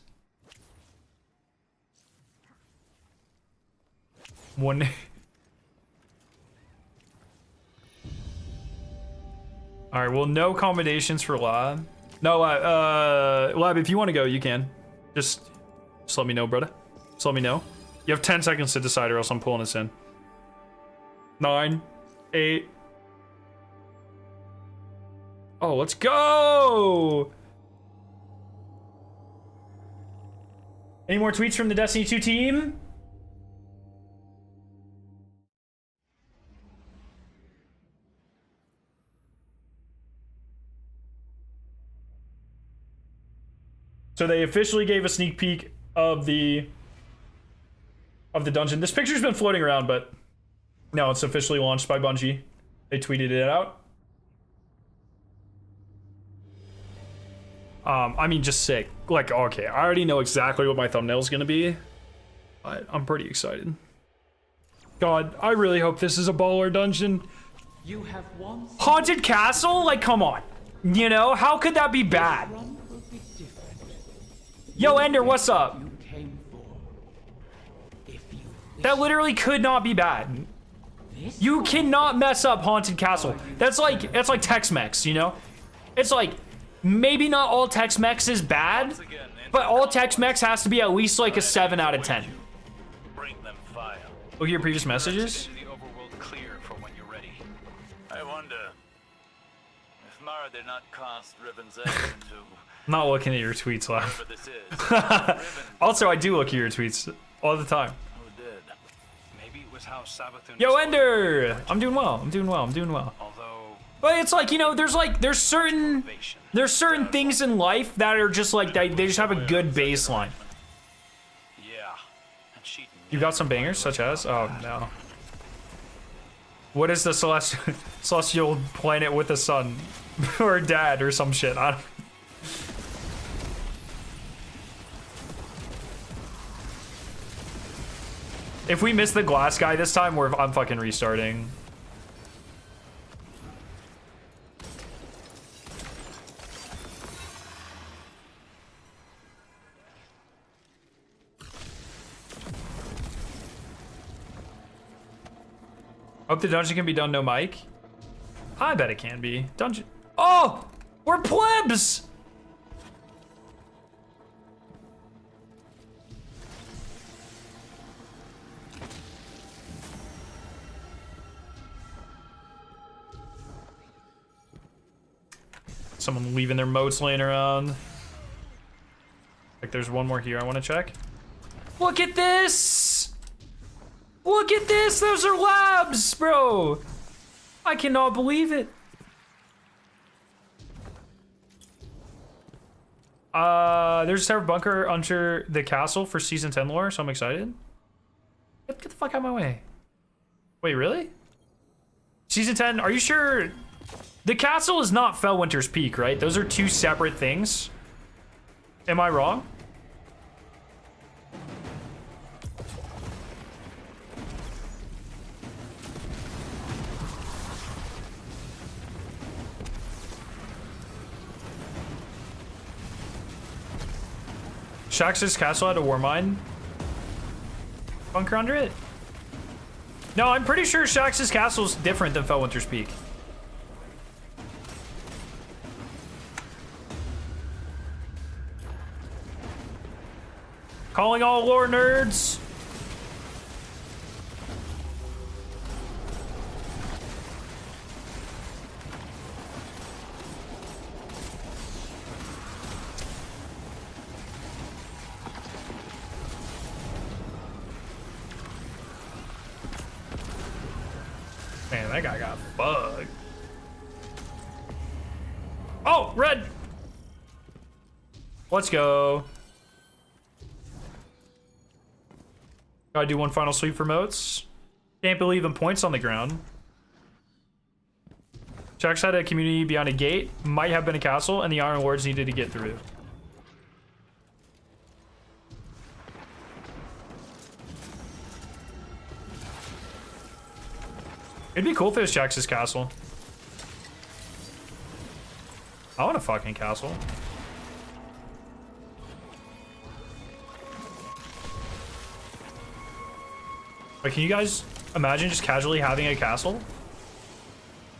One... Alright, well, no accommodations for Lab. No, Lab, if you want to go, you can. Just let me know, brother. Just let me know. You have 10 seconds to decide, or else I'm pulling this in. 9, 8. Oh, let's go! Any more tweets from the Destiny 2 team? So they officially gave a sneak peek of the dungeon. This picture's been floating around, but now it's officially launched by Bungie. They tweeted it out. I mean, just sick. Like, okay, I already know exactly what my thumbnail's gonna be, but I'm pretty excited. God, I really hope this is a baller dungeon. You have one Haunted Castle? Like, come on. You know, how could that be bad? run will be different. Yo, Ender, what's up? You came for. If you That literally could not be bad. this You cannot mess up Haunted Castle. That's like Tex-Mex, you know? It's like, maybe not all Tex-Mex is bad, but all Tex-Mex has to be at least like a 7 out of 10. Bring them fire. Look at your previous messages. The overworld clear for when you're ready. I wonder if Mara did not cast Riven's egg into Not looking at your tweets, Lab. whatever this is. Riven, Also, I do look at your tweets all the time. who did? Maybe it was how Sabathun Yo, exploited Ender! the I'm doing well. I'm doing well. I'm doing well. Although But it's like, you know, there's certain innovation. things in life that are just like they just have a good baseline. Yeah. And she You got some bangers, such as? Oh no. What is the celestial planet with a sun, or dad, or some shit? I don't. If we miss the glass guy this time, I'm fucking restarting. Hope the dungeon can be done no mic. I bet it can be. Dungeon. Oh! We're plebs! Someone leaving their moats laying around. Like there's one more here I want to check. Look at this! Look at this! Those are labs, bro! I cannot believe it. There's a separate bunker under the castle for Season 10 lore, so I'm excited. Get the fuck out of my way. Wait, really? Season 10, are you sure? The castle is not Fellwinter's Peak, right? Those are two separate things. Am I wrong? Shax's castle had a war mine bunker under it? No, I'm pretty sure Shax's castle is different than Fellwinter's Peak. Calling all lore nerds. Man, that guy got bugged. Oh, red. Let's go. Gotta do one final sweep for moats. Can't believe in points on the ground. Shax had a community beyond a gate. Might have been a castle, and the Iron Lords needed to get through. It'd be cool if it was Shax's castle. I want a fucking castle. Like, can you guys imagine just casually having a castle?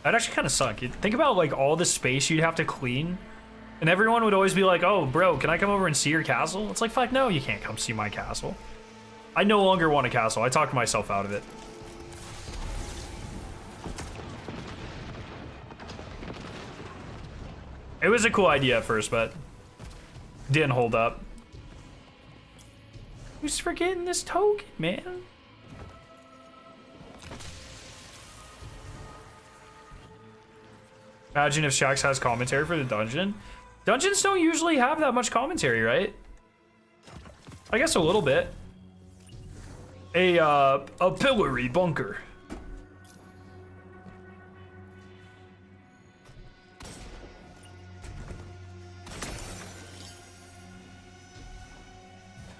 That'd actually kind of suck. Think about like all the space you'd have to clean, and everyone would always be like, "Oh, bro, can I come over and see your castle?" It's like, fuck no, you can't come see my castle. I no longer want a castle. I talked myself out of it. It was a cool idea at first, but didn't hold up. Who's forgetting this token, man? Imagine if Shax has commentary for the dungeon. Dungeons don't usually have that much commentary, right? I guess a little bit. A pillory bunker.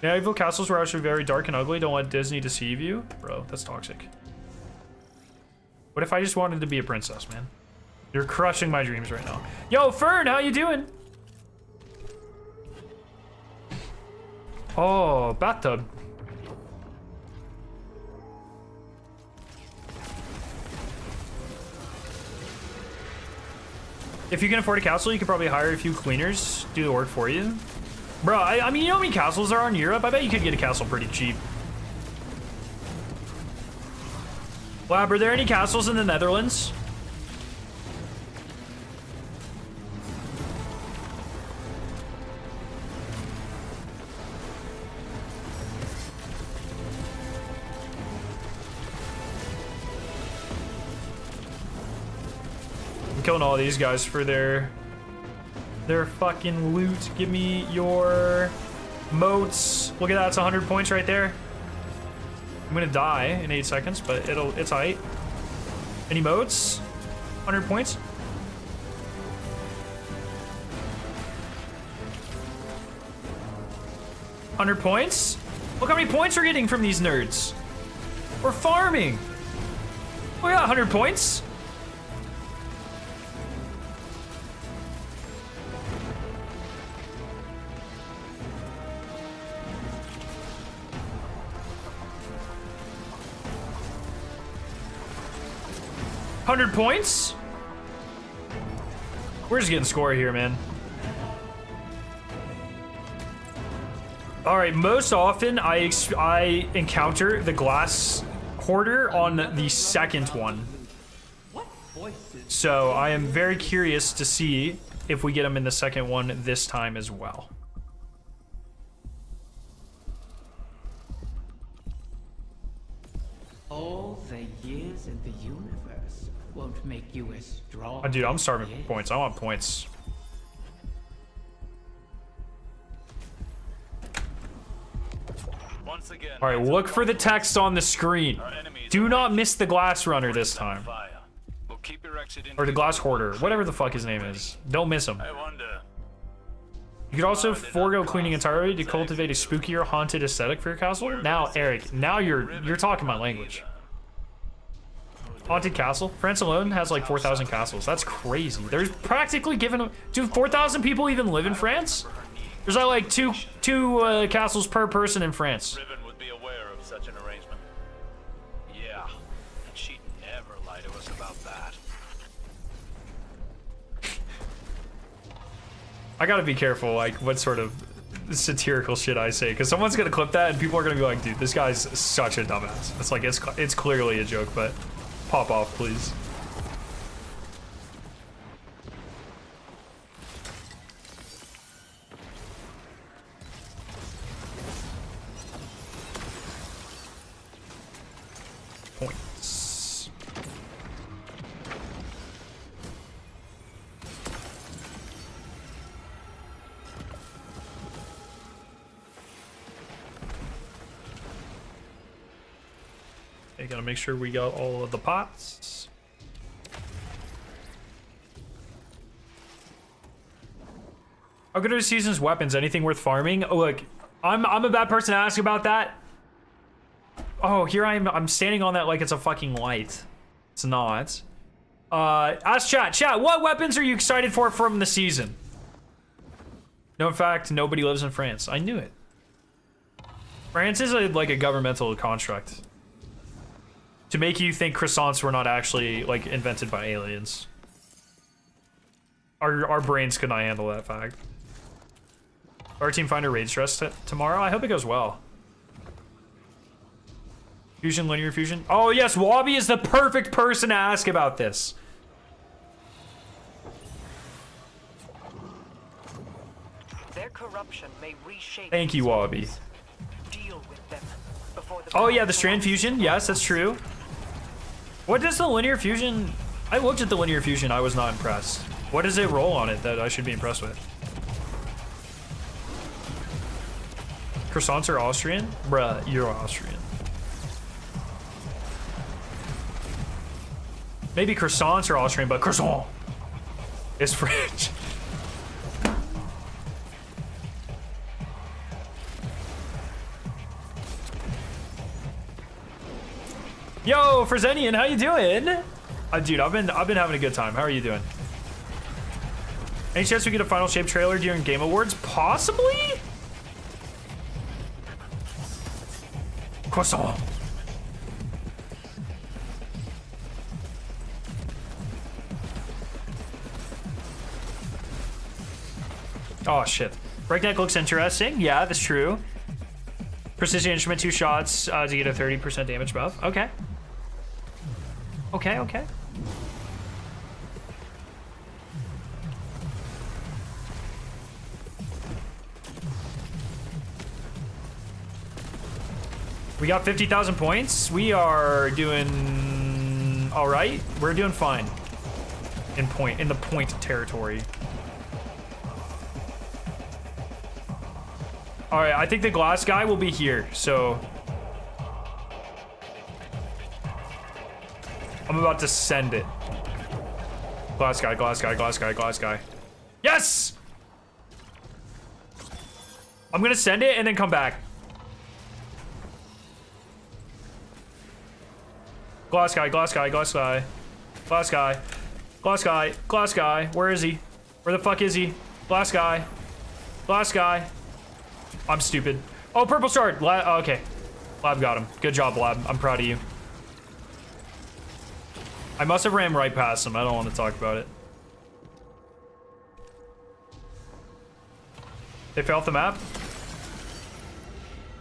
Yeah, evil castles were actually very dark and ugly. Don't let Disney deceive you. Bro, that's toxic. What if I just wanted to be a princess, man? You're crushing my dreams right now. Yo, Fern, how you doing? Oh, bathtub. If you can afford a castle, you could probably hire a few cleaners, do the work for you. Bro, I mean, you know how many castles there are in Europe? I bet you could get a castle pretty cheap. Lab, are there any castles in the Netherlands? I'm killing all these guys for their fucking loot. Give me your moats. Look at that, it's 100 points right there. I'm gonna die in 8 seconds, but it's aight. Any moats? 100 points. 100 points? Look how many points we're getting from these nerds. We're farming. We got 100 points. $100 points? We're just getting scored here, man. All right, most often I encounter the glass hoarder on the second one. So I am very curious to see if we get him in the second one this time as well. All the years in the universe won't make you as strong. Oh, dude, I'm starving as for he is. points. I want points. Once again, All right, look for the text on the screen. our enemies Do are not miss the glass runner this ready time. fire. We'll keep your exit in. Or the glass hoarder. Whatever the fuck his name is. Don't miss him. I wonder. You could also forego cleaning entirely to cultivate a spookier, haunted aesthetic for your castle. Now, Eric, now you're talking my language. Haunted castle? France alone has like 4,000 castles. That's crazy. There's practically given... Do 4,000 people even live in France? There's like two castles per person in France. Riven would be aware of such an arrangement. Yeah, and she'd never lie to us about that. I gotta be careful, like, what sort of satirical shit I say, because someone's gonna clip that and people are gonna be like, dude, this guy's such a dumbass. It's like, it's clearly a joke, but pop off, please. Points. Okay, gotta make sure we got all of the pots. How good are the season's weapons? Anything worth farming? Oh, look, I'm a bad person to ask about that. Oh, here I'm standing on that like it's a fucking light. It's not. Ask chat. Chat, what weapons are you excited for from the season? No, in fact, nobody lives in France. I knew it. France is like a governmental construct to make you think croissants were not actually like invented by aliens. Our brains could not handle that fact. Our team find a raid stress tomorrow. I hope it goes well. Fusion, linear fusion. Oh yes, Wabi is the perfect person to ask about this. Their corruption may reshape. Thank you, Wabi. Deal with them before the Oh yeah, the strand fusion. Yes, that's true. What does the linear fusion? I looked at the linear fusion. I was not impressed. What does it roll on it that I should be impressed with? Croissants are Austrian? Bruh, you're Austrian. Maybe croissants are Austrian, but croissant is French. Yo, Fresenian, how you doing? Dude, I've been having a good time. How are you doing? Any chance we get a final shape trailer during Game Awards? Possibly? Croissant. Oh shit. Breakneck looks interesting. Yeah, that's true. Precision instrument, 2 shots to get a 30% damage buff. Okay. Okay, okay. We got 50,000 points. We are doing all right. We're doing fine in the point territory. All right, I think the glass guy will be here, so I'm about to send it. Glass guy, glass guy, glass guy, glass guy. Yes! I'm gonna send it and then come back. Glass guy, glass guy, glass guy. Glass guy. Glass guy, glass guy. Where is he? Where the fuck is he? Glass guy. Glass guy. I'm stupid. Oh, purple shard. Okay. Lab got him. Good job, Lab. I'm proud of you. I must have ran right past him. I don't want to talk about it. They fell off the map?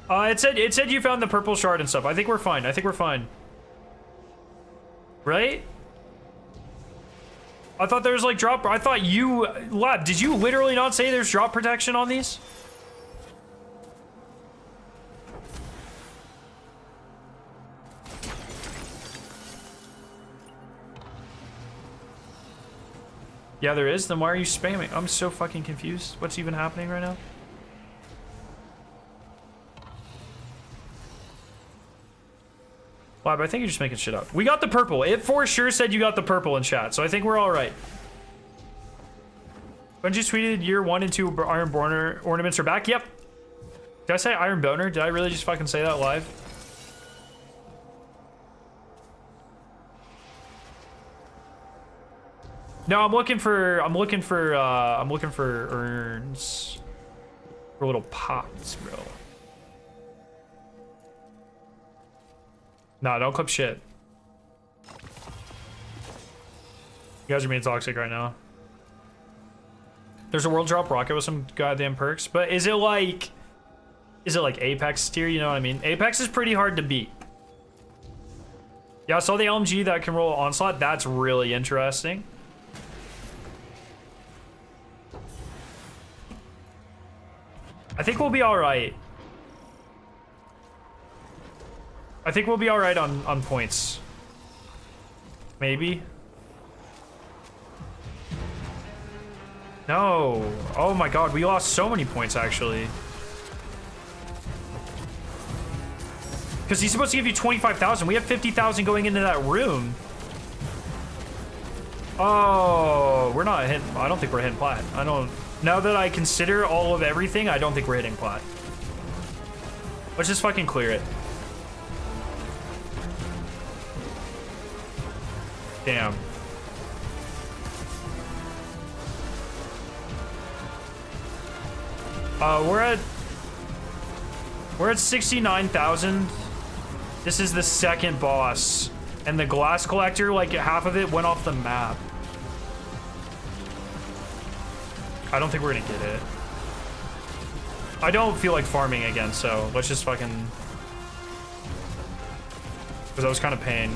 It said you found the purple shard and stuff. I think we're fine. I think we're fine. Right? I thought there was like drop. I thought you, Lab, did you literally not say there's drop protection on these? Yeah, there is. Then why are you spamming? I'm so fucking confused. What's even happening right now? Wow, but I think you're just making shit up. We got the purple. It for sure said you got the purple in chat, so I think we're all right. Bungie tweeted year 1 and 2 Iron Boner ornaments are back. Yep. Did I say Iron Boner? Did I really just fucking say that live? No, I'm looking for urns. For little pots, bro. Nah, don't clip shit. You guys are being toxic right now. There's a world drop rocket with some goddamn perks, but is it like Apex tier? You know what I mean? Apex is pretty hard to beat. Yeah, I saw the LMG that can roll onslaught. That's really interesting. I think we'll be all right. I think we'll be all right on points. Maybe. No. Oh my god, we lost so many points actually. Because he's supposed to give you 25,000. We have 50,000 going into that room. Oh, we're not hitting. I don't think we're hitting plat. I don't. Now that I consider all of everything, I don't think we're hitting plat. Let's just fucking clear it. Damn. We're at 69,000. This is the second boss. And the glass collector, like half of it went off the map. I don't think we're gonna get it. I don't feel like farming again, so let's just fucking... Because I was kind of pain.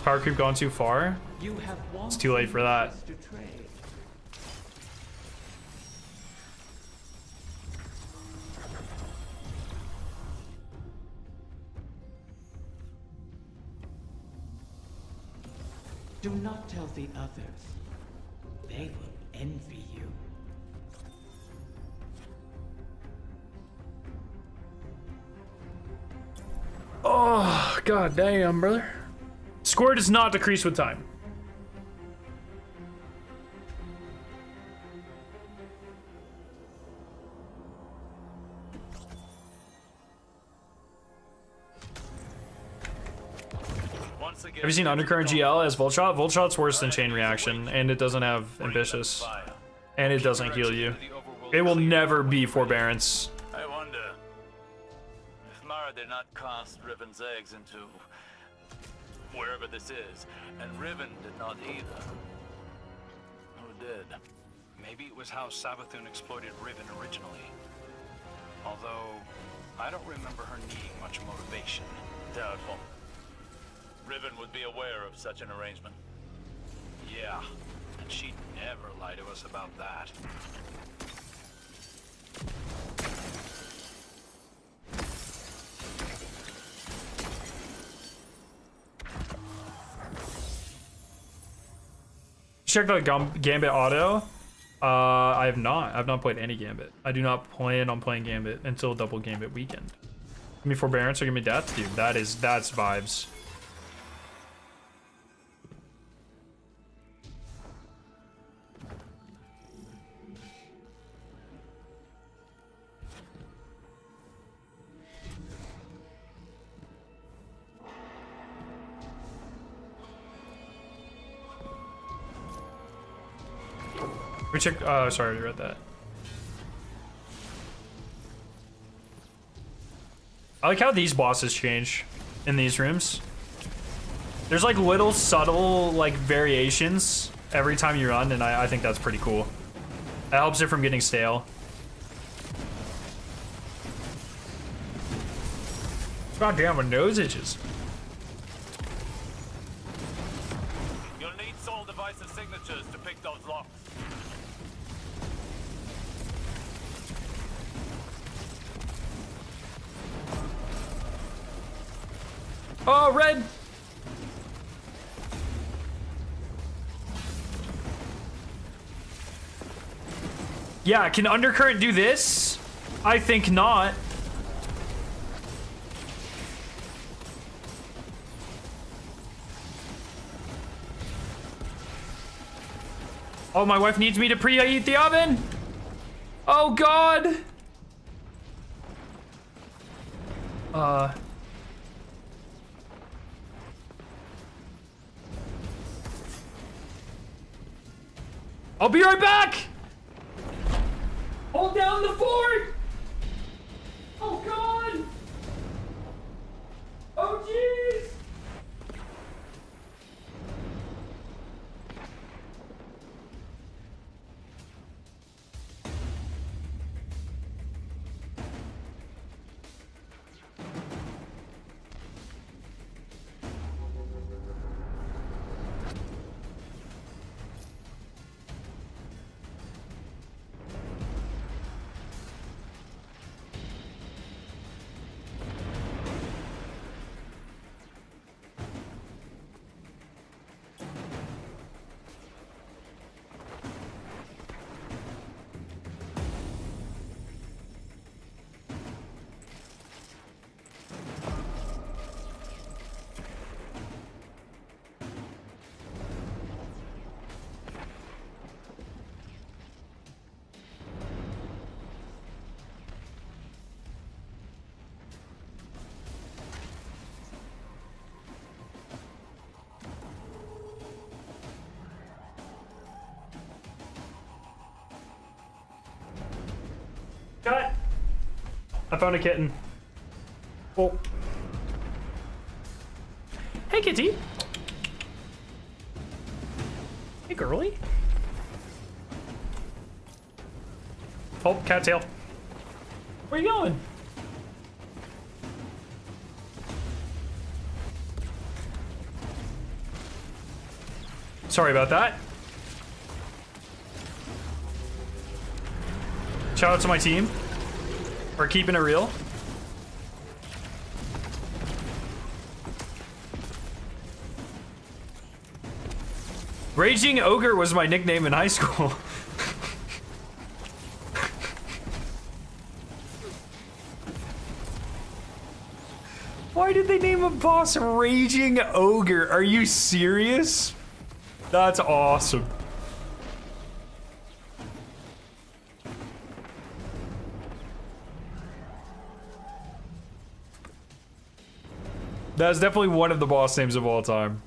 Power creep gone too far? It's too late for that. Do not tell the others. They will envy you. Oh, god damn, brother. Score does not decrease with time. Have you seen Undercurrent GL as Voltshot? Voltshot's worse than Chain Reaction, and it doesn't have Ambitious. And it doesn't heal you. It will never be Forbearance. I wonder if Mara did not cast Riven's eggs into wherever this is, and Riven did not either. Who did? Maybe it was how Savathun exploited Riven originally. Although, I don't remember her needing much motivation. Doubtful. Riven would be aware of such an arrangement. Yeah, and she'd never lie to us about that. Check out Gambit Auto. I have not. I've not played any Gambit. I do not plan on playing Gambit until Double Gambit weekend. Give me Forbearance or give me Death, dude. That's vibes. We check. Sorry, I read that. I like how these bosses change in these rooms. There's like little subtle like variations every time you run, and I think that's pretty cool. That helps it from getting stale. God damn, my nose itches. You'll need Soul Device's signatures to pick those locks. Oh, red! Yeah, can Undercurrent do this? I think not. Oh, my wife needs me to preheat the oven. Oh, God. I'll be right back. Hold down the fort. Oh, God. Oh, jeez. Cut! I found a kitten. Oh. Hey, kitty. Hey, girly. Oh, cattail. Where you going? Sorry about that. Shout out to my team for keeping it real. Raging Ogre was my nickname in high school. Why did they name a boss Raging Ogre? Are you serious? That's awesome. That's definitely one of the boss names of all time.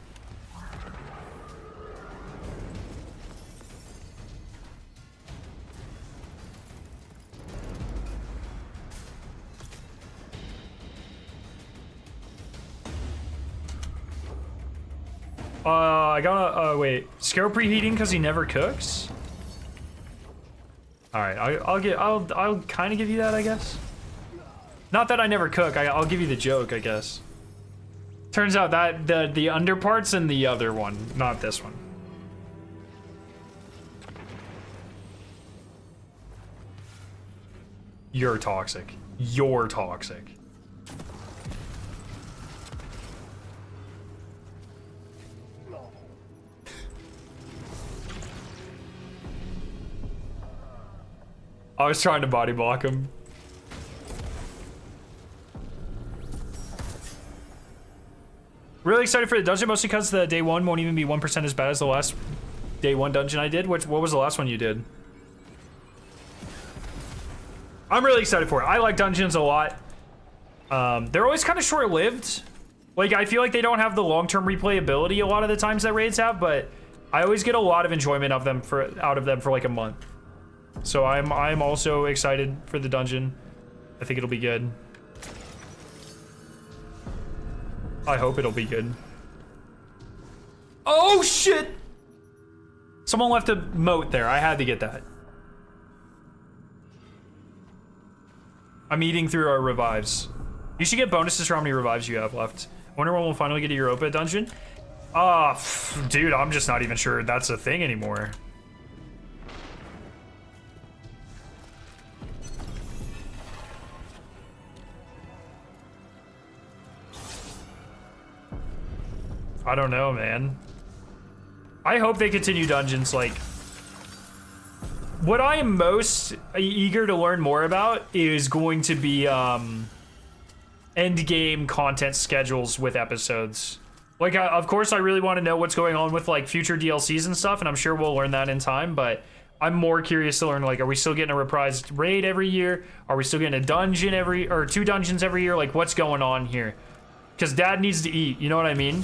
I gotta, wait. Scare preheating because he never cooks? Alright, I'll kind of give you that, I guess. Not that I never cook, I'll give you the joke, I guess. Turns out that the underpart's in the other one, not this one. You're toxic. You're toxic. I was trying to body block him. Really excited for the dungeon, mostly because the day one won't even be 1% as bad as the last day one dungeon I did. What was the last one you did? I'm really excited for it. I like dungeons a lot. They're always kind of short-lived. Like, I feel like they don't have the long-term replayability a lot of the times that raids have, but I always get a lot of enjoyment of them out of them for like a month. So I'm also excited for the dungeon. I think it'll be good. I hope it'll be good. Oh shit! Someone left a moat there. I had to get that. I'm eating through our revives. You should get bonuses for how many revives you have left. I wonder when we'll finally get a Europa dungeon. Dude, I'm just not even sure that's a thing anymore. I don't know, man. I hope they continue dungeons. Like, what I am most eager to learn more about is going to be end game content schedules with episodes. Like, of course, I really want to know what's going on with like future DLCs and stuff, and I'm sure we'll learn that in time. But I'm more curious to learn, like, are we still getting a reprised raid every year? Are we still getting a dungeon or 2 dungeons every year? Like, what's going on here? Because Dad needs to eat. You know what I mean?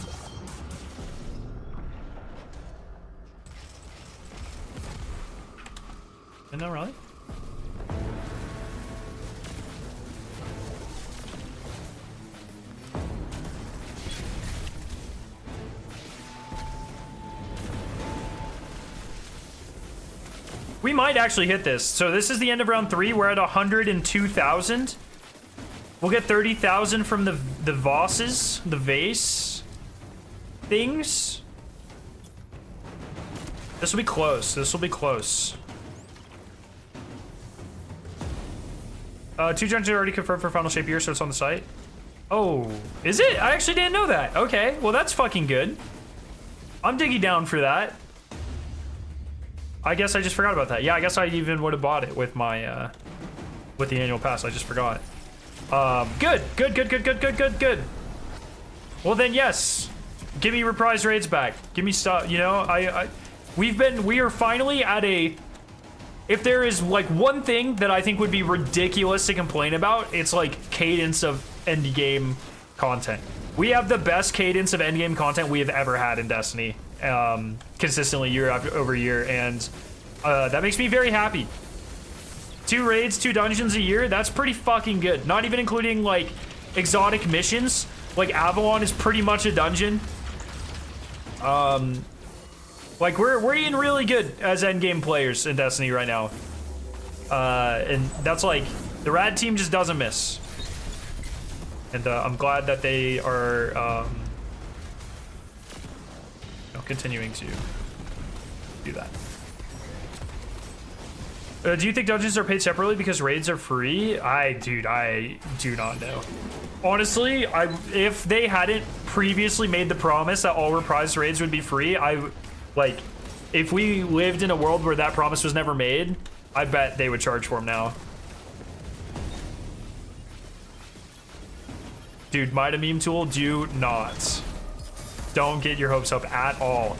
No, really? We might actually hit this. So this is the end of round 3. We're at 102,000. We'll get 30,000 from the Vosses, the vase things. This will be close. This will be close. 2 dungeons are already confirmed for final shape here, so it's on the site. Oh, is it? I actually didn't know that. Okay, well that's fucking good. I'm digging down for that. I guess I just forgot about that. Yeah, I guess I even would have bought it with my with the annual pass. I just forgot. Good. Well then, yes. Give me reprise raids back. Give me stuff. You know, we are finally at a. If there is like one thing that I think would be ridiculous to complain about, it's like cadence of end game content. We have the best cadence of end game content we have ever had in Destiny, consistently year over year, and that makes me very happy. 2 raids, 2 dungeons a year, that's pretty fucking good. Not even including like exotic missions. Like Avalon is pretty much a dungeon. Like we're eating really good as endgame players in Destiny right now, and that's like the Rad team just doesn't miss, and I'm glad that they are continuing to do that. Do you think dungeons are paid separately because raids are free? I do not know. Honestly, if they hadn't previously made the promise that all reprised raids would be free, like, if we lived in a world where that promise was never made, I bet they would charge for them now. Dude, Mida meme tool, do not. Don't get your hopes up at all.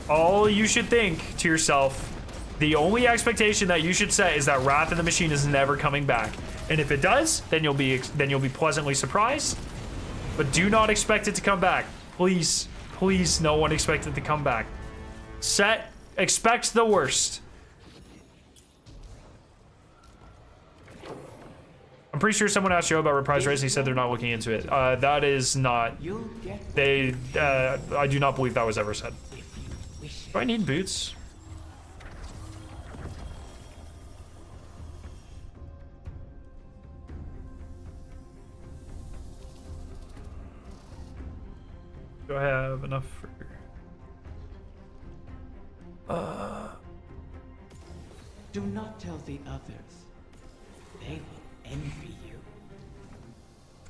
All you should think to yourself, the only expectation that you should set is that Wrath of the Machine is never coming back. And if it does, then you'll be pleasantly surprised. But do not expect it to come back. Please. Please, no one expect it to come back. Expect the worst. I'm pretty sure someone asked Joe about reprise raids and he said they're not looking into it. That is not... I do not believe that was ever said. Do I need boots? Do I have enough for... Do not tell the others. They will envy you.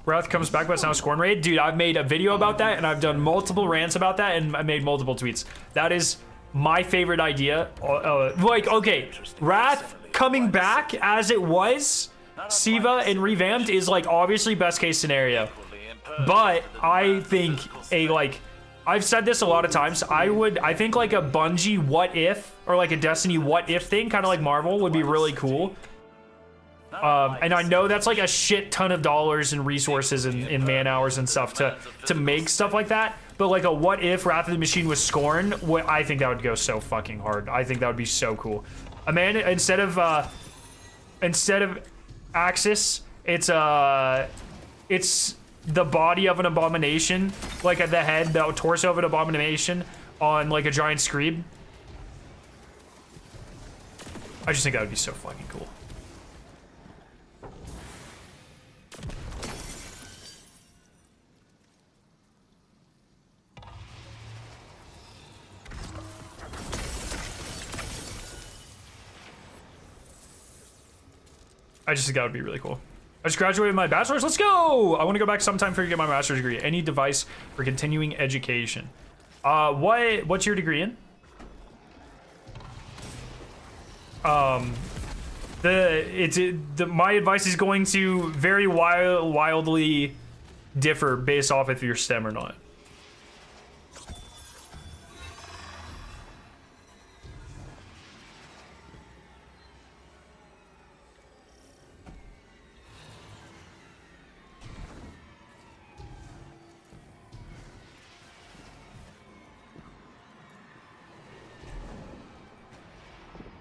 Wrath comes back, but it's now a Scorn raid. Dude, I've made a video about that, and I've done multiple rants about that, and I made multiple tweets. That is my favorite idea. Like, okay, Wrath coming back as it was, Siva and revamped is like obviously best case scenario. But I think I've said this a lot of times. I think like a Bungie what if or like a Destiny what if thing, kind of like Marvel, would be really cool. And I know that's like a shit ton of dollars and resources and man hours and stuff to make stuff like that. But like a what if Wrath of the Machine was Scorn, I think that would go so fucking hard. I think that would be so cool. Amanda, instead of Axis, it's the body of an abomination, like at the head, the torso of an abomination on like a giant screed. I just think that would be so fucking cool. I just think that would be really cool. I just graduated my bachelor's. Let's go! I want to go back sometime for to get my master's degree. Any device for continuing education. What's your degree in? My advice is going to very wildly differ based off if you're STEM or not.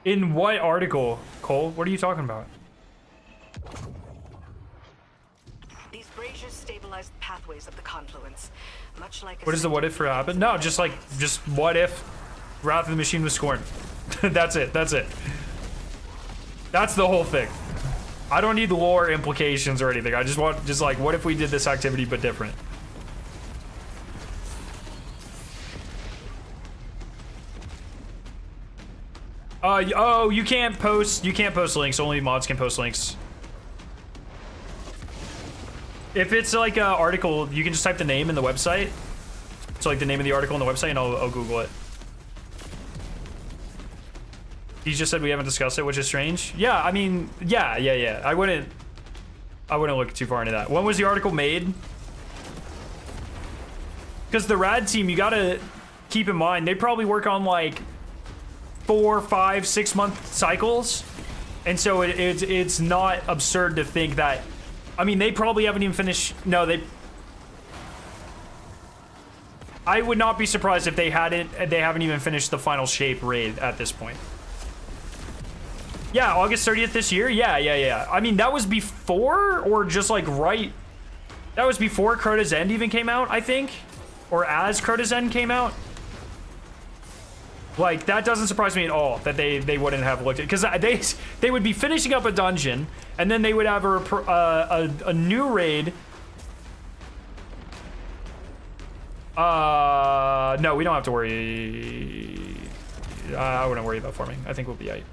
In what article, Cole? What are you talking about? These braziers stabilize the pathways of the confluence, much like. What is the what if for happen? No, just what if Wrath of the Machine was scorned. That's it. That's it. That's the whole thing. I don't need the lore implications or anything. I just want like what if we did this activity but different. Oh, you can't post links. Only mods can post links. If it's like an article, you can just type the name in the website. So like the name of the article on the website, and I'll Google it. He just said we haven't discussed it, which is strange. Yeah, I mean, yeah. I wouldn't look too far into that. When was the article made? Because the rad team, you gotta keep in mind, they probably work on like 4, 5, 6 month cycles, and so it's not absurd to think that. I mean, they probably haven't even finished. No, I would not be surprised if they haven't even finished the final shape raid at this point. Yeah, August 30th this year. Yeah. I mean, that was before or just like right. That was before Crota's End even came out, I think, or as Crota's End came out. Like, that doesn't surprise me at all that they wouldn't have looked at, because they would be finishing up a dungeon, and then they would have a new raid. No, we don't have to worry. I wouldn't worry about farming. I think we'll be aight.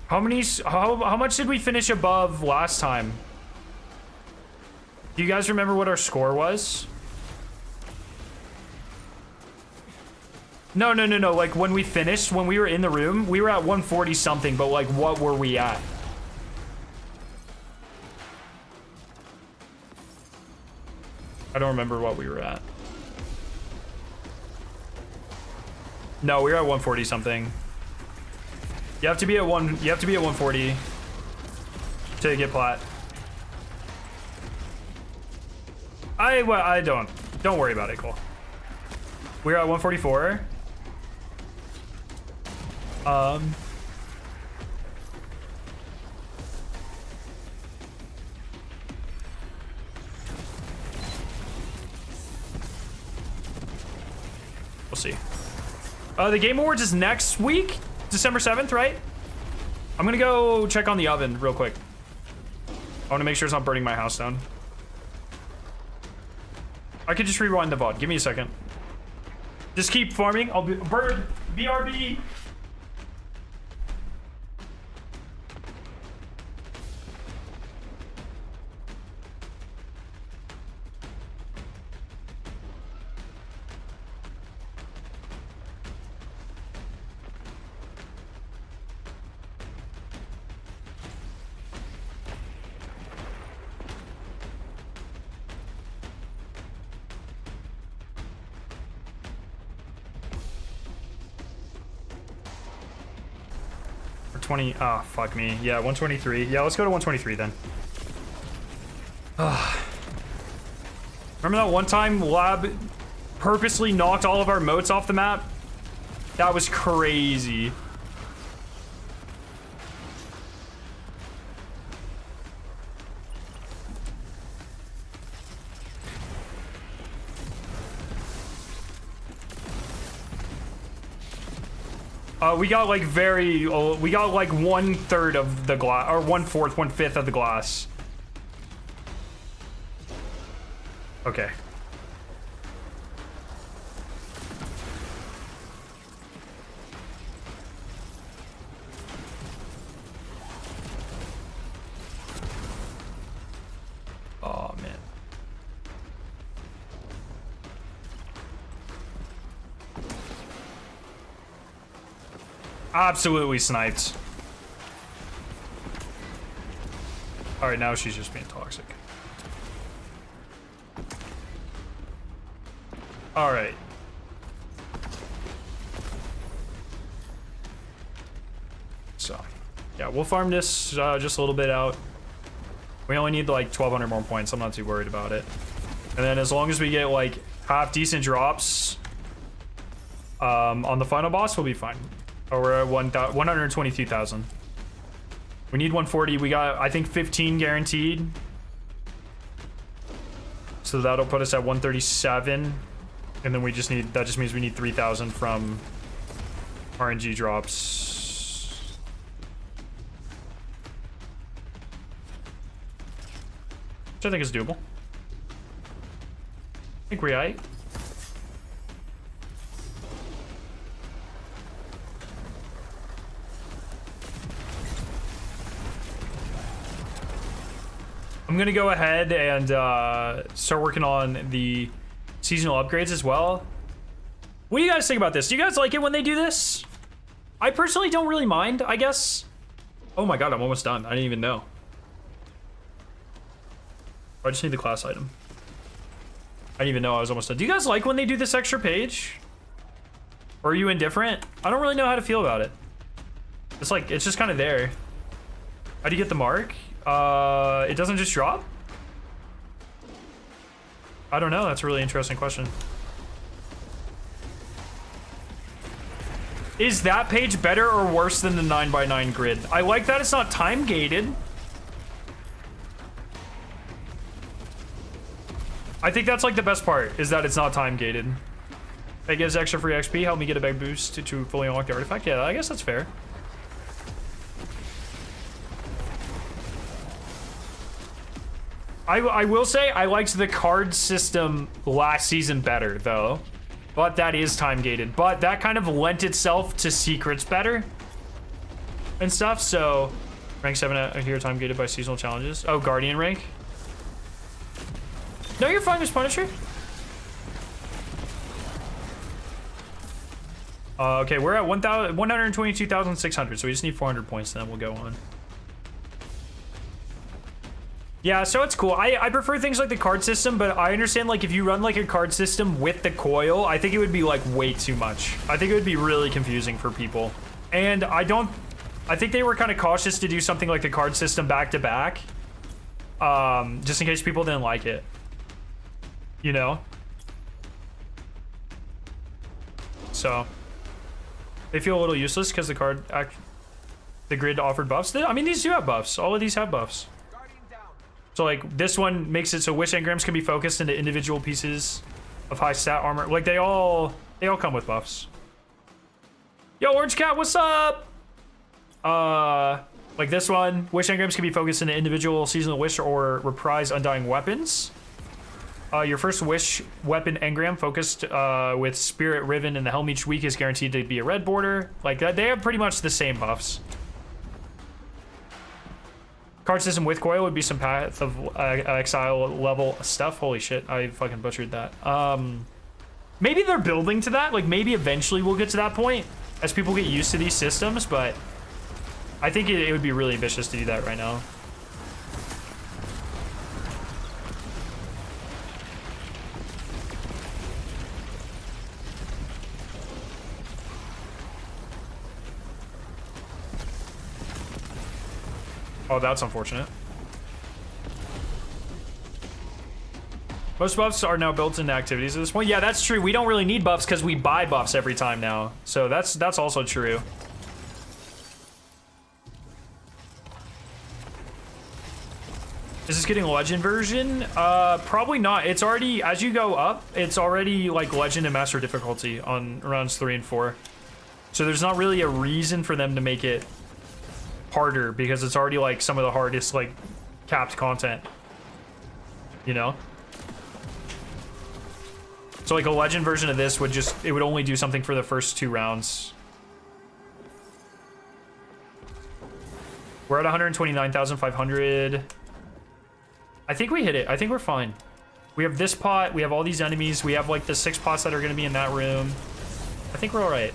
How much did we finish above last time? Do you guys remember what our score was? No. Like when we finished, when we were in the room, we were at 140 something, but like what were we at? I don't remember what we were at. No, we were at 140 something. You have to be at 140 to get plat. Don't worry about it, Cole. We're at 144. We'll see. The Game Awards is next week, December 7th, right? I'm gonna go check on the oven real quick. I want to make sure it's not burning my house down. I could just rewind the VOD. Give me a second. Just keep farming. I'll be bird. BRB. Oh, fuck me. Yeah, 123. Yeah, let's go to 123 then. Remember that one time Lab purposely knocked all of our moats off the map? That was crazy. We got like we got like 1/3 of the glass, or 1/4, 1/5 of the glass. Okay. Absolutely sniped. All right, now she's just being toxic. All right. So, yeah, we'll farm this just a little bit out. We only need like 1,200 more points. I'm not too worried about it. And then as long as we get like half decent drops on the final boss, we'll be fine. Oh, we're at 122,000. We need 140. We got, I think, 15 guaranteed. So that'll put us at 137. And then we just need, that just means we need 3,000 from RNG drops. Which I think is doable. I think we're right. I'm gonna go ahead and start working on the seasonal upgrades as well. What do you guys think about this? Do you guys like it when they do this? I personally don't really mind, I guess. Oh my god, I'm almost done. I didn't even know. I just need the class item. I didn't even know I was almost done. Do you guys like when they do this extra page? Or are you indifferent? I don't really know how to feel about it. It's like, it's just kind of there. How do you get the mark? It doesn't just drop? I don't know. That's a really interesting question. Is that page better or worse than the 9x9 grid? I like that it's not time gated. I think that's like the best part, is that it's not time gated. It gives extra free XP, help me get a big boost to fully unlock the artifact. Yeah, I guess that's fair. I will say I liked the card system last season better though, but that is time gated. But that kind of lent itself to secrets better and stuff. So rank 7 out here, time gated by seasonal challenges. Oh, Guardian rank. No, you're fine, Miss Punisher. Okay, we're at 122,600, so we just need 400 points, then we'll go on. Yeah, so it's cool. I prefer things like the card system, but I understand, like, if you run, like, a card system with the coil, I think it would be, like, way too much. I think it would be really confusing for people. And I think they were kind of cautious to do something like the card system back-to-back, just in case people didn't like it. You know? So they feel a little useless because the grid offered buffs. I mean, these do have buffs. All of these have buffs. So like this one makes it so wish engrams can be focused into individual pieces of high stat armor. Like they all come with buffs. Yo, Orange Cat, what's up? Like this one, wish engrams can be focused into individual seasonal wish or reprise undying weapons. Your first wish weapon engram focused with Spirit Riven and the Helm each week is guaranteed to be a red border. Like that, they have pretty much the same buffs. Card system with coil would be some Path of Exile level stuff. Holy shit, I fucking butchered that. Maybe they're building to that. Like maybe eventually we'll get to that point as people get used to these systems, but I think it would be really ambitious to do that right now. Oh, that's unfortunate. Most buffs are now built into activities at this point. Yeah, that's true. We don't really need buffs because we buy buffs every time now. So that's also true. Is this getting a legend version? Probably not. It's already, as you go up, it's already like legend and master difficulty on rounds 3 and 4. So there's not really a reason for them to make it harder because it's already like some of the hardest like capped content, you know? So like a legend version of this would it would only do something for the first 2 rounds. We're at 129,500. I think we hit it. I think we're fine. We have this pot, we have all these enemies, we have like the 6 pots that are gonna be in that room. I think we're all right.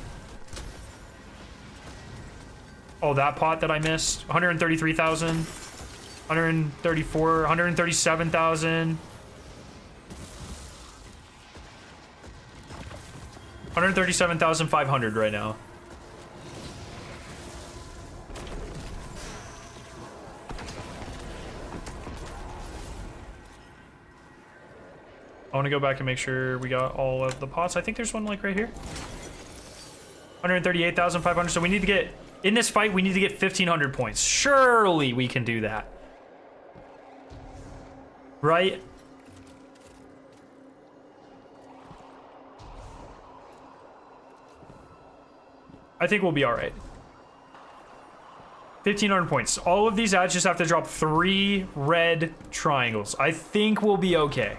Oh, that pot that I missed. 133,000. 134, 137,000. 137,500 right now. I want to go back and make sure we got all of the pots. I think there's one like right here. 138,500. So we need to get, in this fight, we need to get 1,500 points. Surely we can do that. Right? I think we'll be all right. 1,500 points. All of these ads just have to drop 3 red triangles. I think we'll be okay.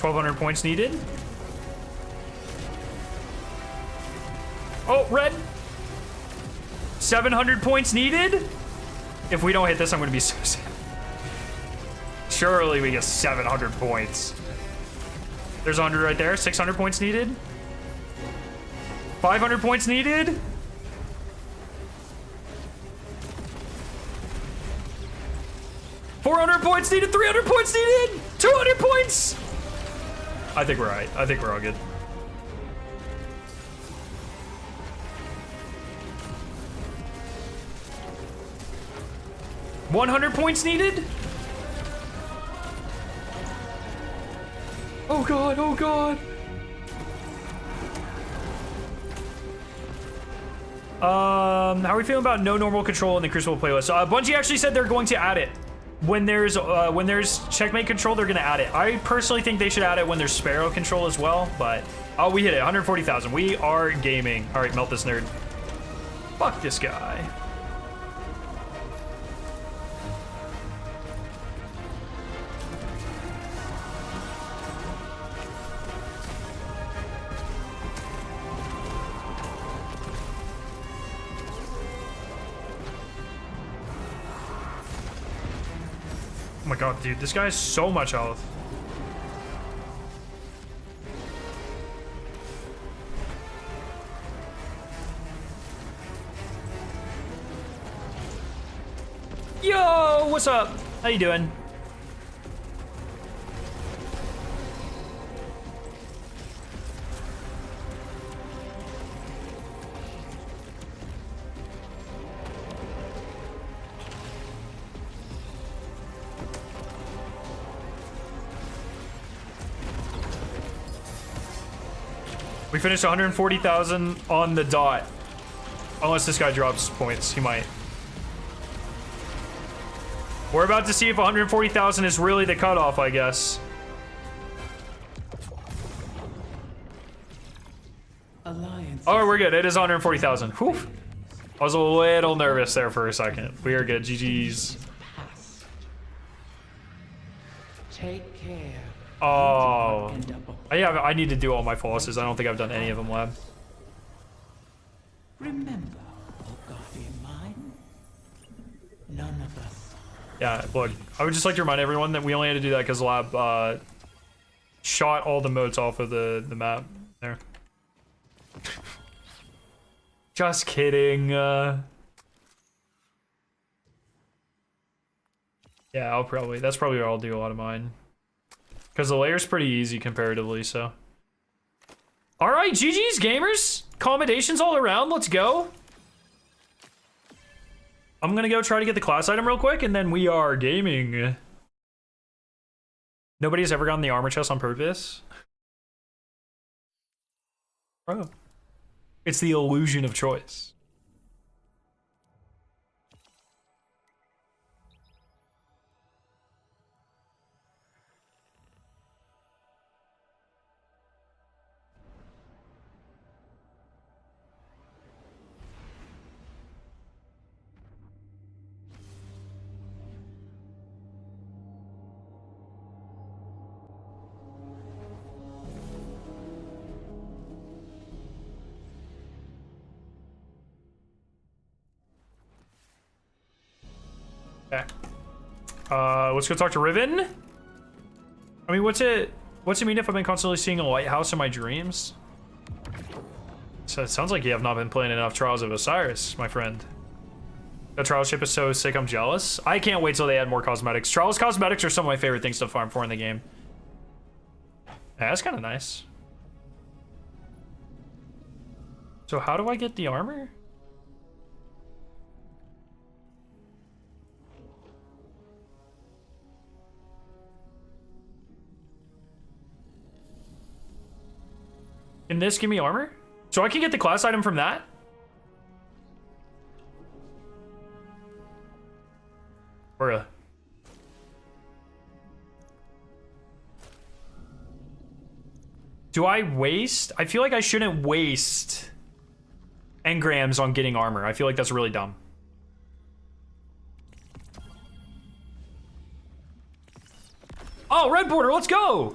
$1,200 points needed. Oh, red. 700 points needed. If we don't hit this, I'm going to be so sad. Surely we get 700 points. There's 100 right there. 600 points needed. 500 points needed. $400 points needed. 300 points needed. 200 points. I think we're all right. I think we're all good. $100 points needed. Oh god, oh god. How are we feeling about no normal control in the Crucible playlist? Bungie actually said they're going to add it. When there's checkmate control, they're gonna add it. I personally think they should add it when there's Sparrow control as well, but oh, we hit it. 140,000. We are gaming. All right, melt this nerd. Fuck this guy. Oh my god, dude, this guy has so much health. Yo, what's up? How you doing? We finished 140,000 on the dot. Unless this guy drops points, he might. We're about to see if 140,000 is really the cutoff, I guess. Alliance. Oh, we're good. It is 140,000. Whew. I was a little nervous there for a second. We are good. GG's. Take care. Oh. Yeah, I need to do all my flosses. I don't think I've done any of them, lab. Remember, oh guardian mine, none of us. Yeah, look, I would just like to remind everyone that we only had to do that because lab shot all the motes off of the map there. Just kidding. Yeah, that's probably where I'll do a lot of mine. Because the layer's pretty easy comparatively, so. Alright, GG's gamers. Accommodations all around, let's go. I'm gonna go try to get the class item real quick, and then we are gaming. Nobody's ever gotten the armor chest on purpose? Bro. It's the illusion of choice. Okay. Let's go talk to Riven. I mean, what's it mean if I've been constantly seeing a lighthouse in my dreams? So it sounds like you have not been playing enough Trials of Osiris, my friend. The Trials ship is so sick, I'm jealous. I can't wait till they add more cosmetics. Trials cosmetics are some of my favorite things to farm for in the game. Yeah, that's kind of nice. So how do I get the armor? Can this give me armor? So I can get the class item from that? Or do I waste? I feel like I shouldn't waste engrams on getting armor. I feel like that's really dumb. Oh, red border, let's go!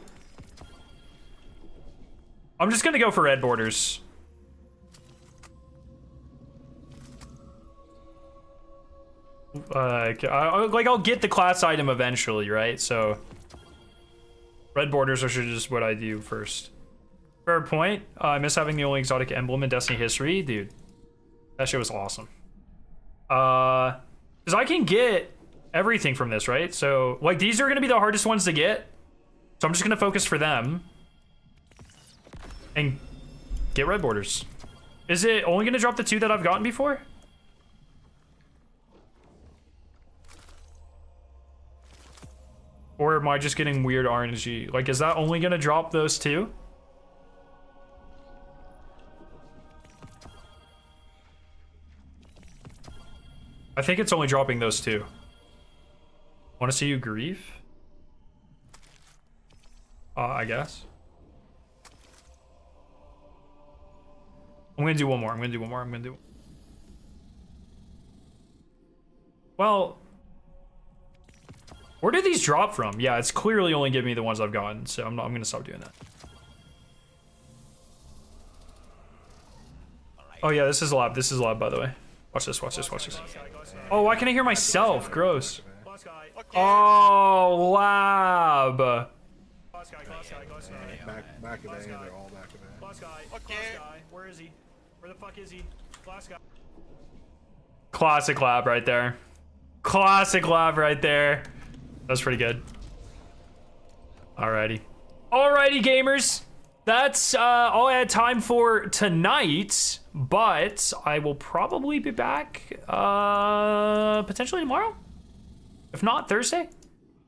I'm just gonna go for red borders. I'll get the class item eventually, right? So red borders are just what I do first. Fair point. I miss having the only exotic emblem in Destiny history, dude. That shit was awesome. Because I can get everything from this, right? So like these are gonna be the hardest ones to get. So I'm just gonna focus for them and get red borders. Is it only gonna drop the 2 that I've gotten before? Or am I just getting weird RNG? Like, is that only gonna drop those 2? I think it's only dropping those 2. Want to see you grieve? I guess. I'm gonna do one more. Well, where did these drop from? Yeah, it's clearly only giving me the ones I've gotten, so I'm gonna stop doing that. Oh yeah, this is lab. This is lab, by the way. Watch this. Oh, why can I hear myself? Gross. Oh, lab. Back of A, they're all back of A. Glass guy. Where is he? Where the fuck is he? Glass guy. Classic lab right there. That's pretty good. Alrighty, gamers. That's all I had time for tonight, but I will probably be back potentially tomorrow, if not Thursday,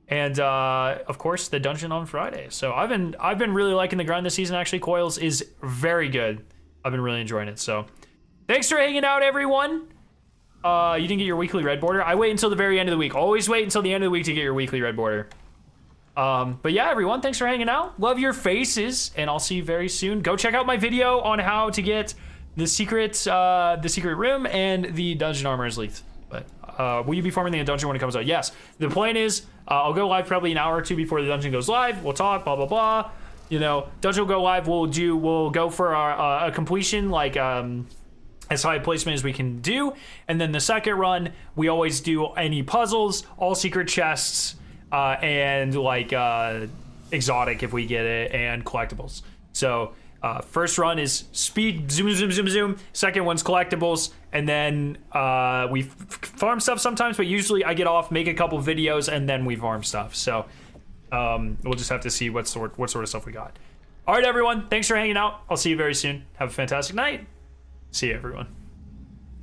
and of course the dungeon on Friday. So I've been really liking the grind this season. Actually, Coils is very good. I've been really enjoying it. So thanks for hanging out, everyone. You didn't get your weekly red border. I wait until the very end of the week. Always wait until the end of the week to get your weekly red border. But yeah, everyone, thanks for hanging out. Love your faces, and I'll see you very soon. Go check out my video on how to get the secret room and the dungeon armor is leaked. But will you be farming the dungeon when it comes out? Yes. The plan is I'll go live probably an hour or 2 before the dungeon goes live. We'll talk, blah blah blah. You know, dungeon will go live. We'll go for our a completion like as high placement as we can do, and then the second run we always do any puzzles, all secret chests, and like exotic if we get it, and collectibles. So first run is speed, zoom. Second one's collectibles, and then we farm stuff sometimes, but usually I get off, make a couple videos, and then we farm stuff. So we'll just have to see what sort of stuff we got. All right, everyone, thanks for hanging out. I'll see you very soon. Have a fantastic night. See you, everyone.